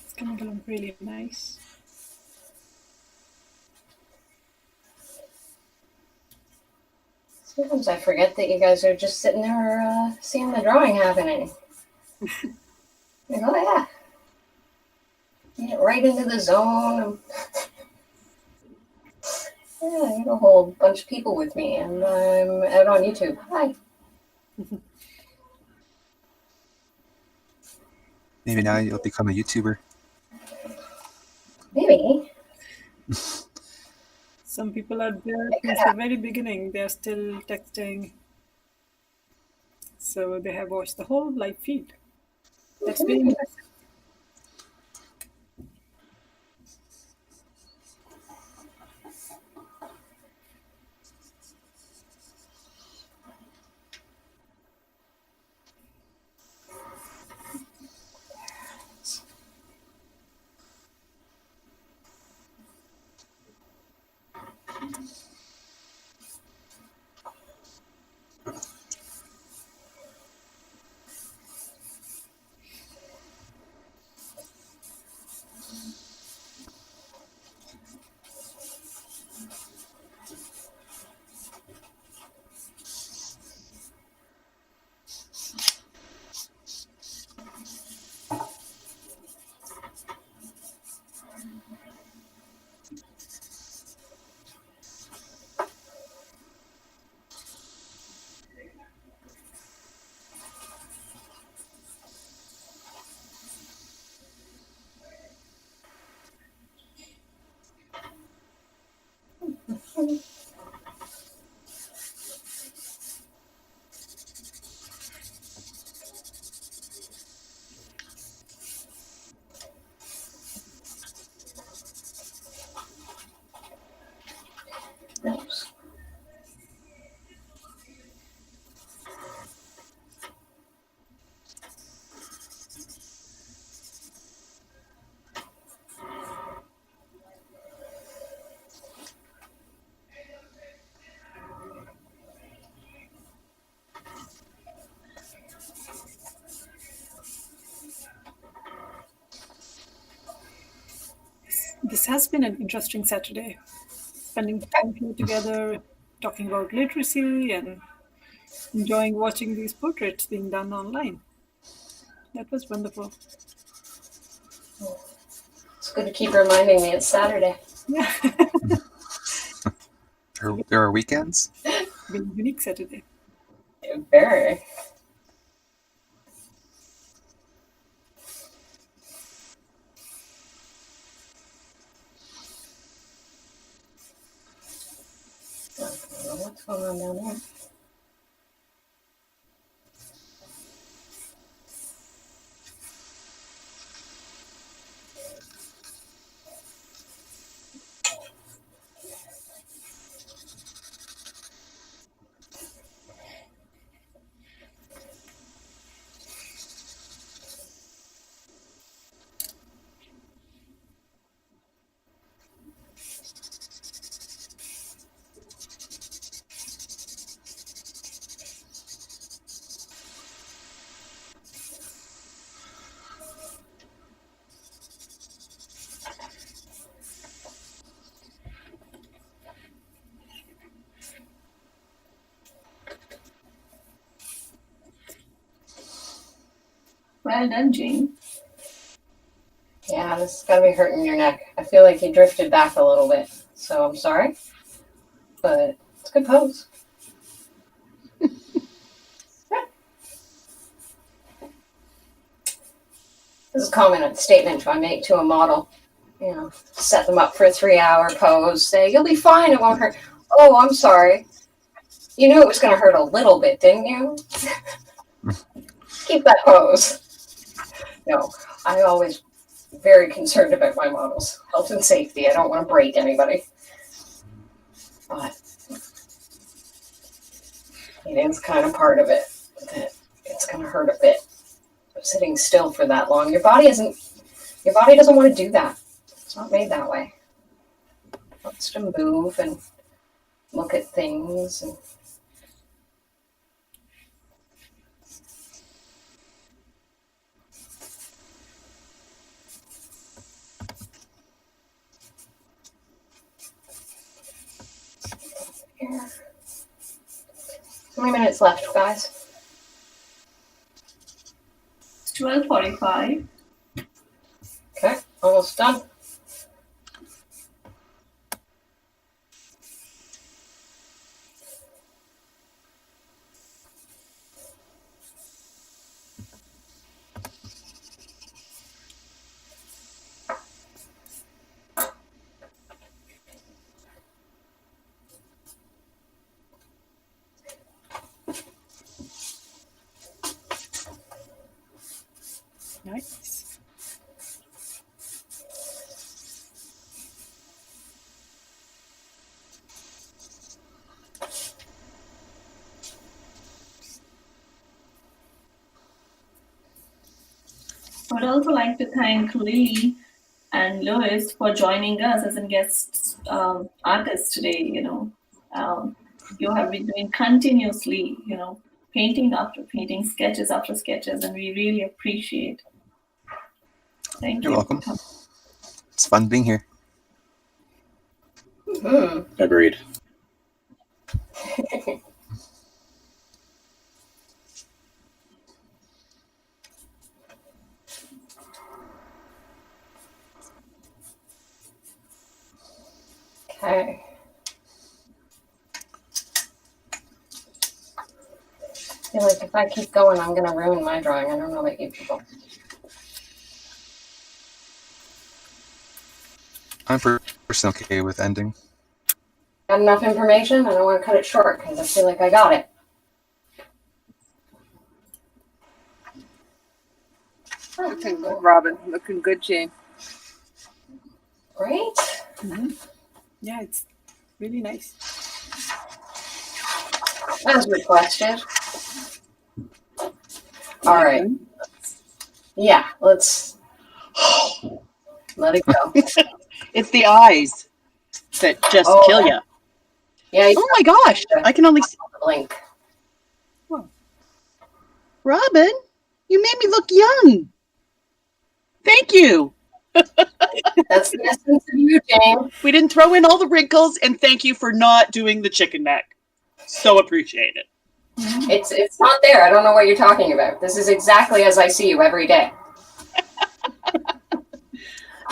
It's coming along really nice. Sometimes I forget that you guys are just sitting there seeing the drawing happening. Like, oh yeah. Get right into the zone. Yeah, I got a whole bunch of people with me, and I'm out on YouTube. Hi. Maybe now you'll become a YouTuber. Maybe. Some people are there since the very beginning. They're still texting. So they have watched the whole live feed. That's very impressive. This has been an interesting Saturday. Spending time here together, talking about literacy and enjoying watching these portraits being done online. That was wonderful. It's good to keep reminding me it's Saturday. Yeah. There are weekends? Been a unique Saturday. Very. What's going on down there? Well done, Jane. Yeah, this is gonna be hurting your neck. I feel like you drifted back a little bit, so I'm sorry. But it's a good pose. This is a common statement I make to a model. You know, set them up for a 3-hour pose, say, you'll be fine, it won't hurt. Oh, I'm sorry. You knew it was going to hurt a little bit, didn't you? Keep that pose. No, I'm always very concerned about my models' health and safety. I don't want to break anybody. But it is kind of part of it that it's going to hurt a bit. Sitting still for that long. Your body doesn't want to do that. It's not made that way. It wants to move and look at things and here. How many minutes left, guys? 12:45. Okay, almost done. Nice. I would also like to thank Lily and Lois for joining us as a guest artists today. You have been doing continuously, painting after painting, sketches after sketches, and we really appreciate. Thank you. You're welcome. It's fun being here. Mm-hmm. Agreed. Okay. I feel like if I keep going, I'm going to ruin my drawing. I don't know about you people. I'm personally okay with ending. Got enough information? I don't want to cut it short because I feel like I got it. Looking good, Robin. Looking good, Jane. Great. Mm-hmm. Yeah, it's really nice. As requested. All right. Yeah, let's let it go. It's the eyes that just kill you. Yeah. Oh my gosh! I can only blink. Robin, you made me look young. Thank you. That's the essence of you, Jane. We didn't throw in all the wrinkles, and thank you for not doing the chicken neck. So appreciate it. It's not there. I don't know what you're talking about. This is exactly as I see you every day.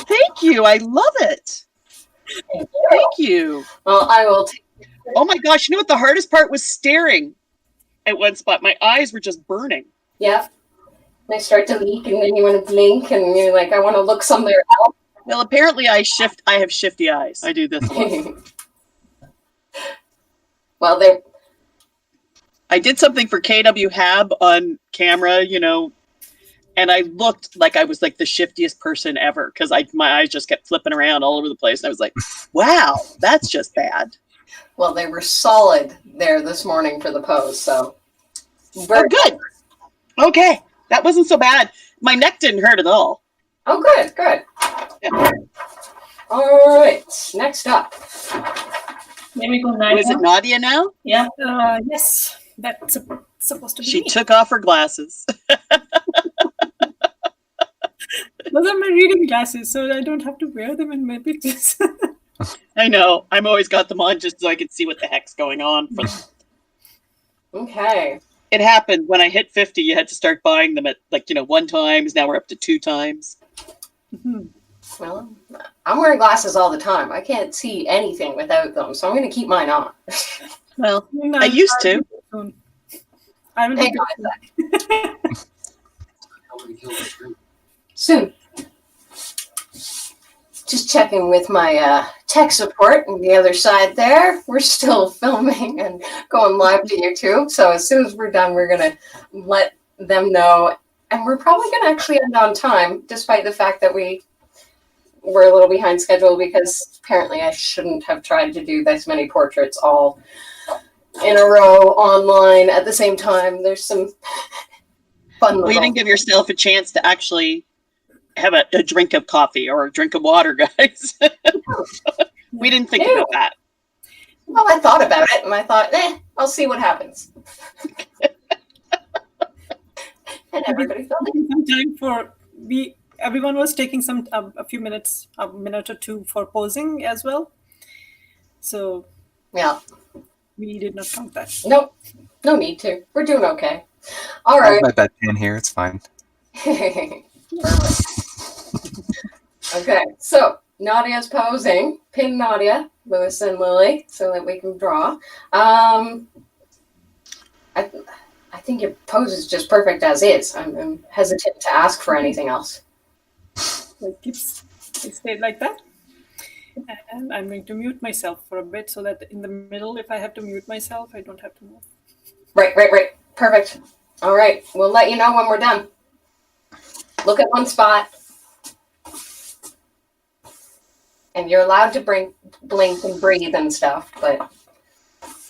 Thank you. I love it. Thank you. Well, I will. Oh my gosh! You know what? The hardest part was staring at one spot. My eyes were just burning. Yeah. They start to leak, and then you want to blink, and you're like, I want to look somewhere else. Well, apparently I have shifty eyes. I do this one. Well, I did something for KW Hab on camera, you know, and I looked like I was like the shiftiest person ever because my eyes just kept flipping around all over the place. And I was like, wow, that's just bad. Well, they were solid there this morning for the pose, so. Oh, good. Okay. That wasn't so bad. My neck didn't hurt at all. Oh, good, good. Yeah. All right, next up. Here we go, Nadia. Is it Nadia now? Yeah. Yes, that's supposed to be She me. took off her glasses. Those are my reading glasses, so I don't have to wear them in my pictures. I know. I've always got them on just so I can see what the heck's going on. Okay. It happened when I hit 50. You had to start buying them at 1 times. Now we're up to 2 times. Well, I'm wearing glasses all the time. I can't see anything without them, so I'm going to keep mine on. Well, I used to. I will Hang on a sec. Soon. Just checking with my tech support on the other side there. We're still filming and going live to YouTube. So as soon as we're done, we're going to let them know. And we're probably going to actually end on time, despite the fact that we were a little behind schedule, because apparently I shouldn't have tried to do this many portraits all in a row online at the same time. There's some fun. Well, you didn't give yourself a chance to actually have a drink of coffee or a drink of water, guys. We didn't think about that. Well, I thought about it, and I thought, I'll see what happens. And everybody felt it. Some time for everyone was taking a few minutes, a minute or two for posing as well. So yeah, we did not count that. Nope, no need to. We're doing okay. All I have right. my bedpan here. It's fine. Perfect. Okay, so Nadia's posing. Pin Nadia, Lewis and Lily, so that we can draw. I think your pose is just perfect as is. I'm hesitant to ask for anything else. So it stayed like that. And I'm going to mute myself for a bit so that in the middle, if I have to mute myself, I don't have to move. Right. Perfect. All right, we'll let you know when we're done. Look at one spot. And you're allowed to blink and breathe and stuff, but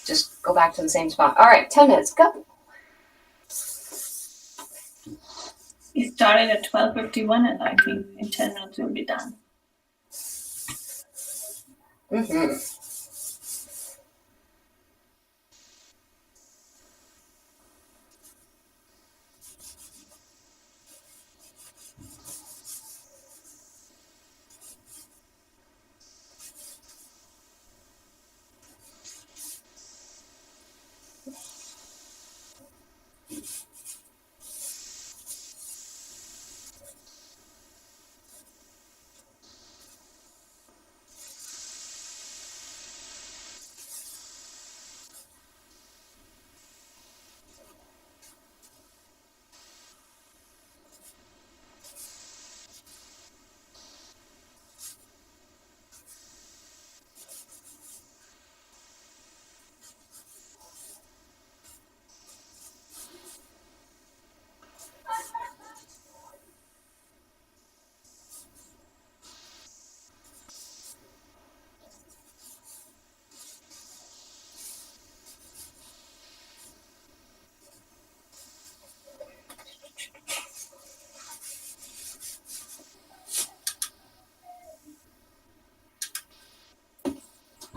just go back to the same spot. All right, 10 minutes, go. We started at 12:51, and I think in 10 minutes we'll be done. Mm-hmm.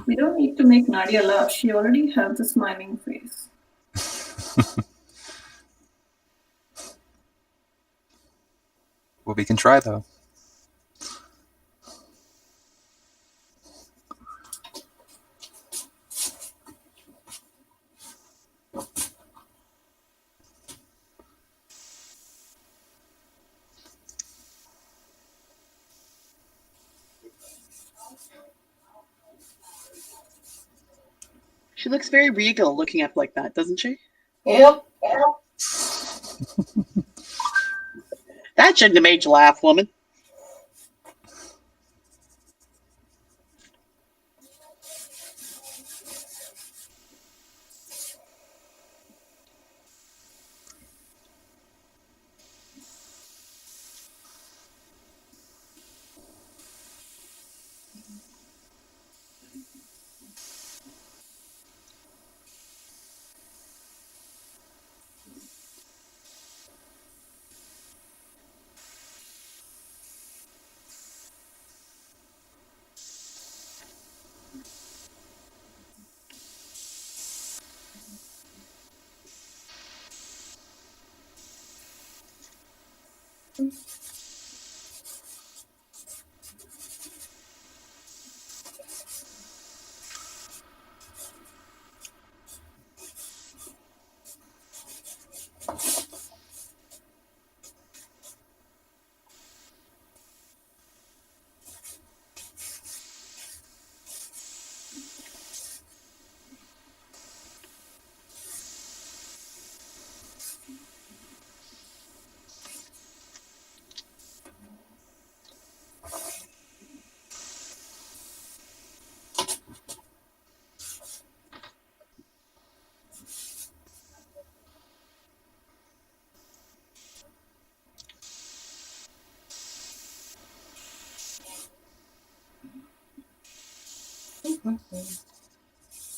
We don't need to make Nadia laugh. She already has the smiling face. Well, we can try though. She looks very regal looking up like that, doesn't she? Yep. That shouldn't have made you laugh, woman.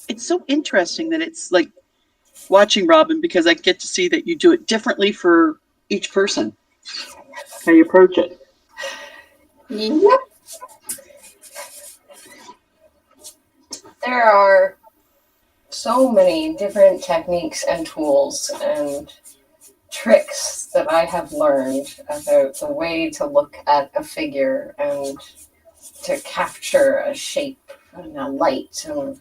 It's so interesting that it's like watching Robin, because I get to see that you do it differently for each person. How you approach it. Yep. There are so many different techniques and tools and tricks that I have learned about the way to look at a figure and to capture a shape and a light and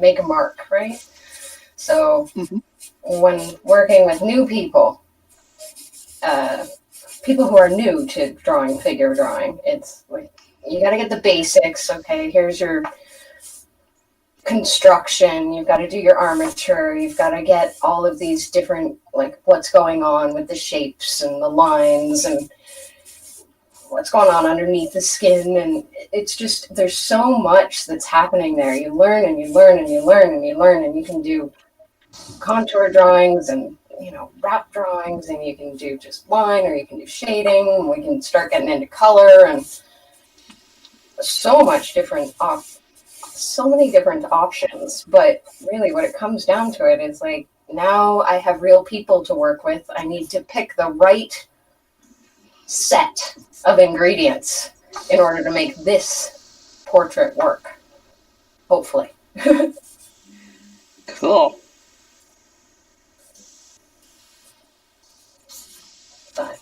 make a mark, right? So when working with new people, people who are new to drawing figure drawing, it's like you got to get the basics. Okay, here's your construction, you've got to do your armature, you've got to get all of these different, like what's going on with the shapes and the lines and what's going on underneath the skin. And it's just, there's so much that's happening there. You learn and you learn and you learn and you learn, and you can do contour drawings and, you know, wrap drawings, and you can do just line, or you can do shading, and we can start getting into color and so much different so many different options. But really what it comes down to it is like, now I have real people to work with. I need to pick the right set of ingredients in order to make this portrait work, hopefully. Cool. But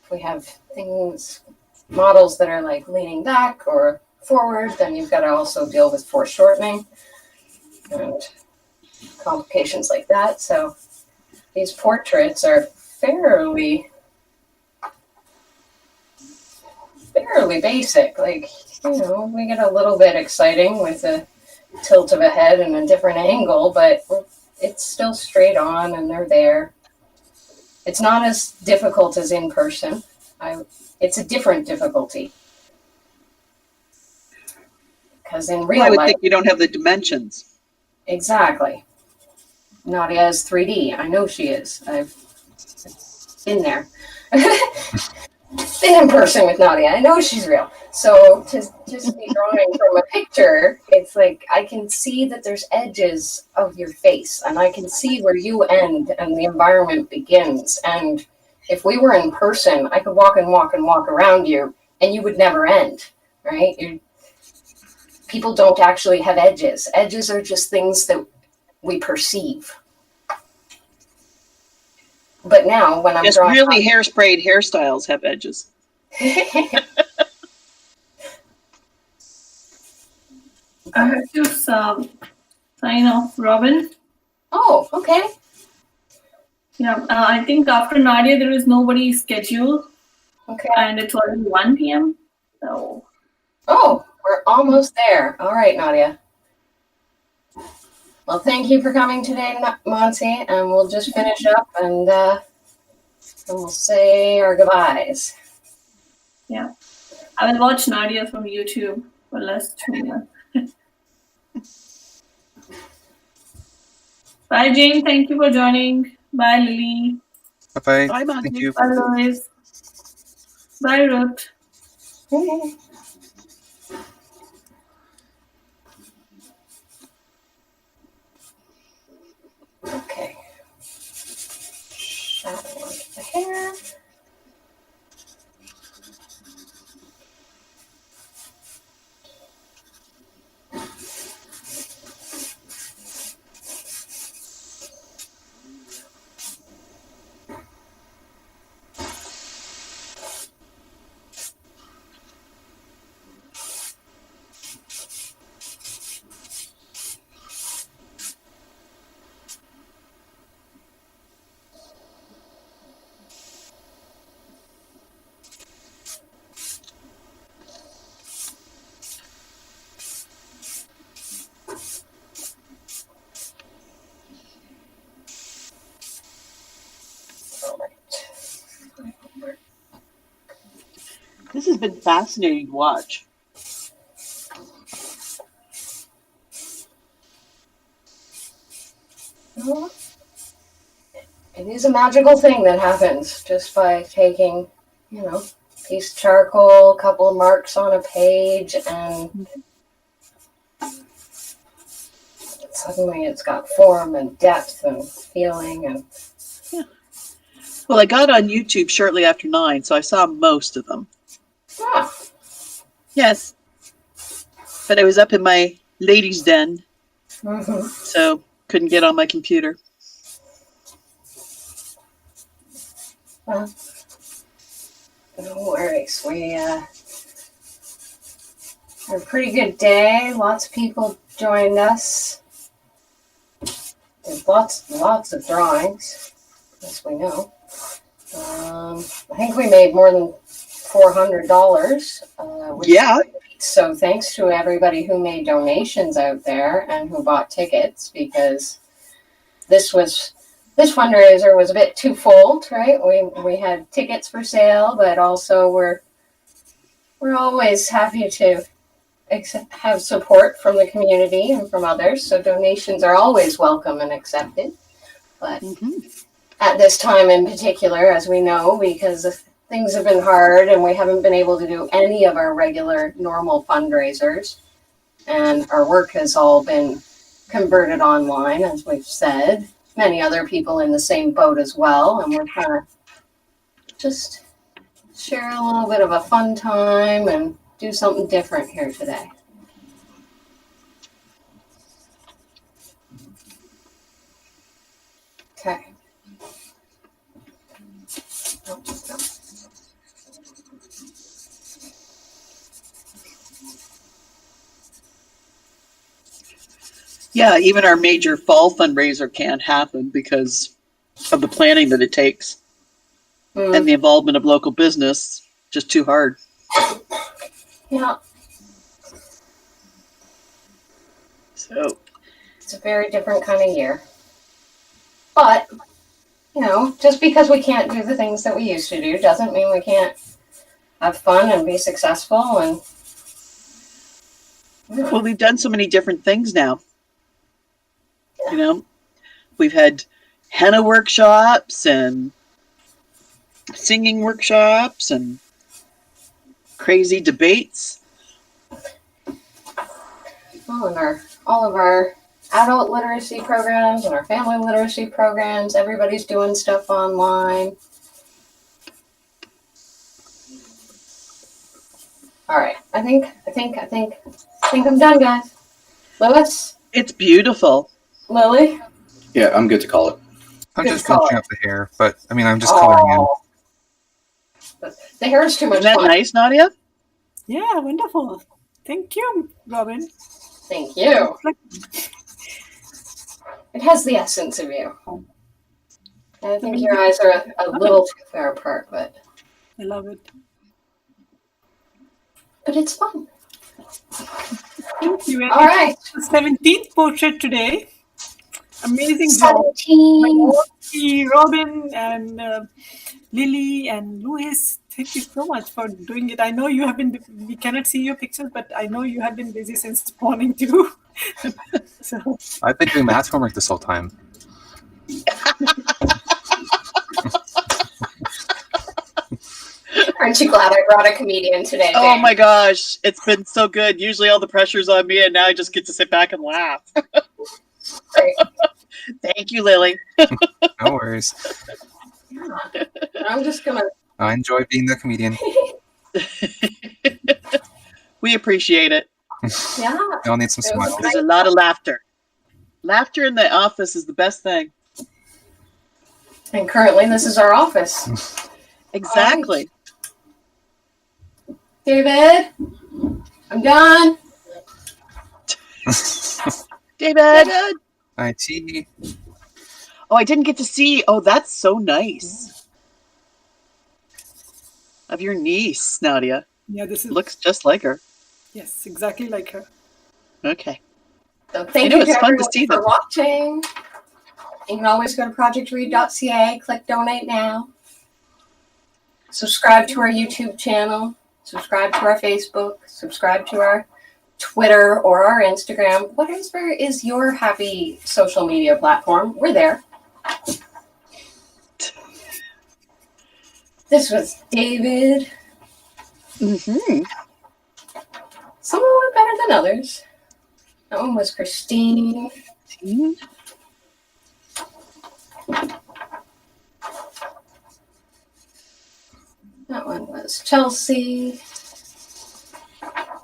if we have things, models that are like leaning back or forward, then you've got to also deal with foreshortening and complications like that. So these portraits are fairly basic. Like, you know, we get a little bit exciting with a tilt of a head and a different angle, but it's still straight on and they're there. It's not as difficult as in person. It's a different difficulty. Because in real I would life, think you don't have the dimensions. Exactly. Nadia is 3D. I know she is. I've been there. Been in person with Nadia. I know she's real. So to just be drawing from a picture, it's like I can see that there's edges of your face, and I can see where you end and the environment begins. And if we were in person, I could walk and walk and walk around you, and you would never end, right? People don't actually have edges. Edges are just things that we perceive. But now when I'm just drawing, really hairsprayed hairstyles have edges. I have to sign off, Robin. Oh, okay. Yeah, I think after Nadia, there is nobody scheduled. Okay. And it's already 1 p.m. So. Oh, we're almost there. All right, Nadia. Well, thank you for coming today, Monty, and we'll just finish up and we'll say our goodbyes. Yeah. I will watch Nadia from YouTube for less too. Bye, Jane. Thank you for joining. Bye, Lily. Bye-bye. Bye, Thank you. Bye, Lois. Bye, Ruth. Okay. Shadow onto the hair. This has been fascinating to watch. Well, it is a magical thing that happens just by taking, piece of charcoal, a couple of marks on a page, and suddenly it's got form and depth and feeling. And Well, I got on YouTube shortly after 9, so I saw most of them. Ah. Yes. But I was up in my ladies' den, Mm-hmm. so couldn't get on my computer. Well, no worries. We had a pretty good day. Lots of people joined us. Did lots of drawings, as we know. I think we made more than $400. Yeah. So thanks to everybody who made donations out there and who bought tickets, because this fundraiser was a bit twofold, right? We had tickets for sale, but also we're always happy to have support from the community and from others. So donations are always welcome and accepted. But at this time in particular, as we know, because things have been hard and we haven't been able to do any of our regular normal fundraisers, and our work has all been converted online, as we've said. Many other people in the same boat as well, and we're trying to just share a little bit of a fun time and do something different here today. Okay. Yeah, even our major fall fundraiser can't happen because of the planning that it takes and the involvement of local business. Just too hard. Yeah. So it's a very different kind of year. But, just because we can't do the things that we used to do doesn't mean we can't have fun and be successful. And well, we've done so many different things now. We've had henna workshops and singing workshops and crazy debates. Oh, and all of our adult literacy programs and our family literacy programs, everybody's doing stuff online. All right, I think I'm done, guys. Lewis? It's beautiful. Lily? Yeah, I'm good to call it. I'm Good just call. finishing up the hair, but I'm just coloring in. The hair is too much Isn't that fun. nice, Nadia? Yeah, wonderful. Thank you, Robin. Thank you. It has the essence of you. I think your eyes are a little too far apart, but I love it. But it's fun. Thank you. All right. The 17th portrait today. Amazing job. 17. Robin and Lily and Louis, thank you so much for doing it. I know you have been, we cannot see your pictures, but I know you have been busy since morning too. So. I've been doing math homework this whole time. Aren't you glad I brought a comedian today? Oh Dan? my gosh, it's been so good. Usually all the pressure's on me, and now I just get to sit back and laugh. Thank you, Lily. No worries. I'm just gonna. I enjoy being the comedian. We appreciate it. Yeah. Y'all need some smiles. There's a lot of laughter. Laughter in the office is the best thing. And currently, this is our office. Exactly. David, I'm done. David. IT. Oh, I didn't get to see. Oh, that's so nice. Of your niece, Nadia. Yeah, this is looks just like her. Yes, exactly like her. Okay. So thank you to everyone for watching. You can always go to projectread.ca, click donate now. Subscribe to our YouTube channel. Subscribe to our Facebook. Subscribe to our Twitter or our Instagram. Whatever is your happy social media platform, we're there. This was David. Mm-hmm. Some were better than others. That one was Christine. That one was Chelsea.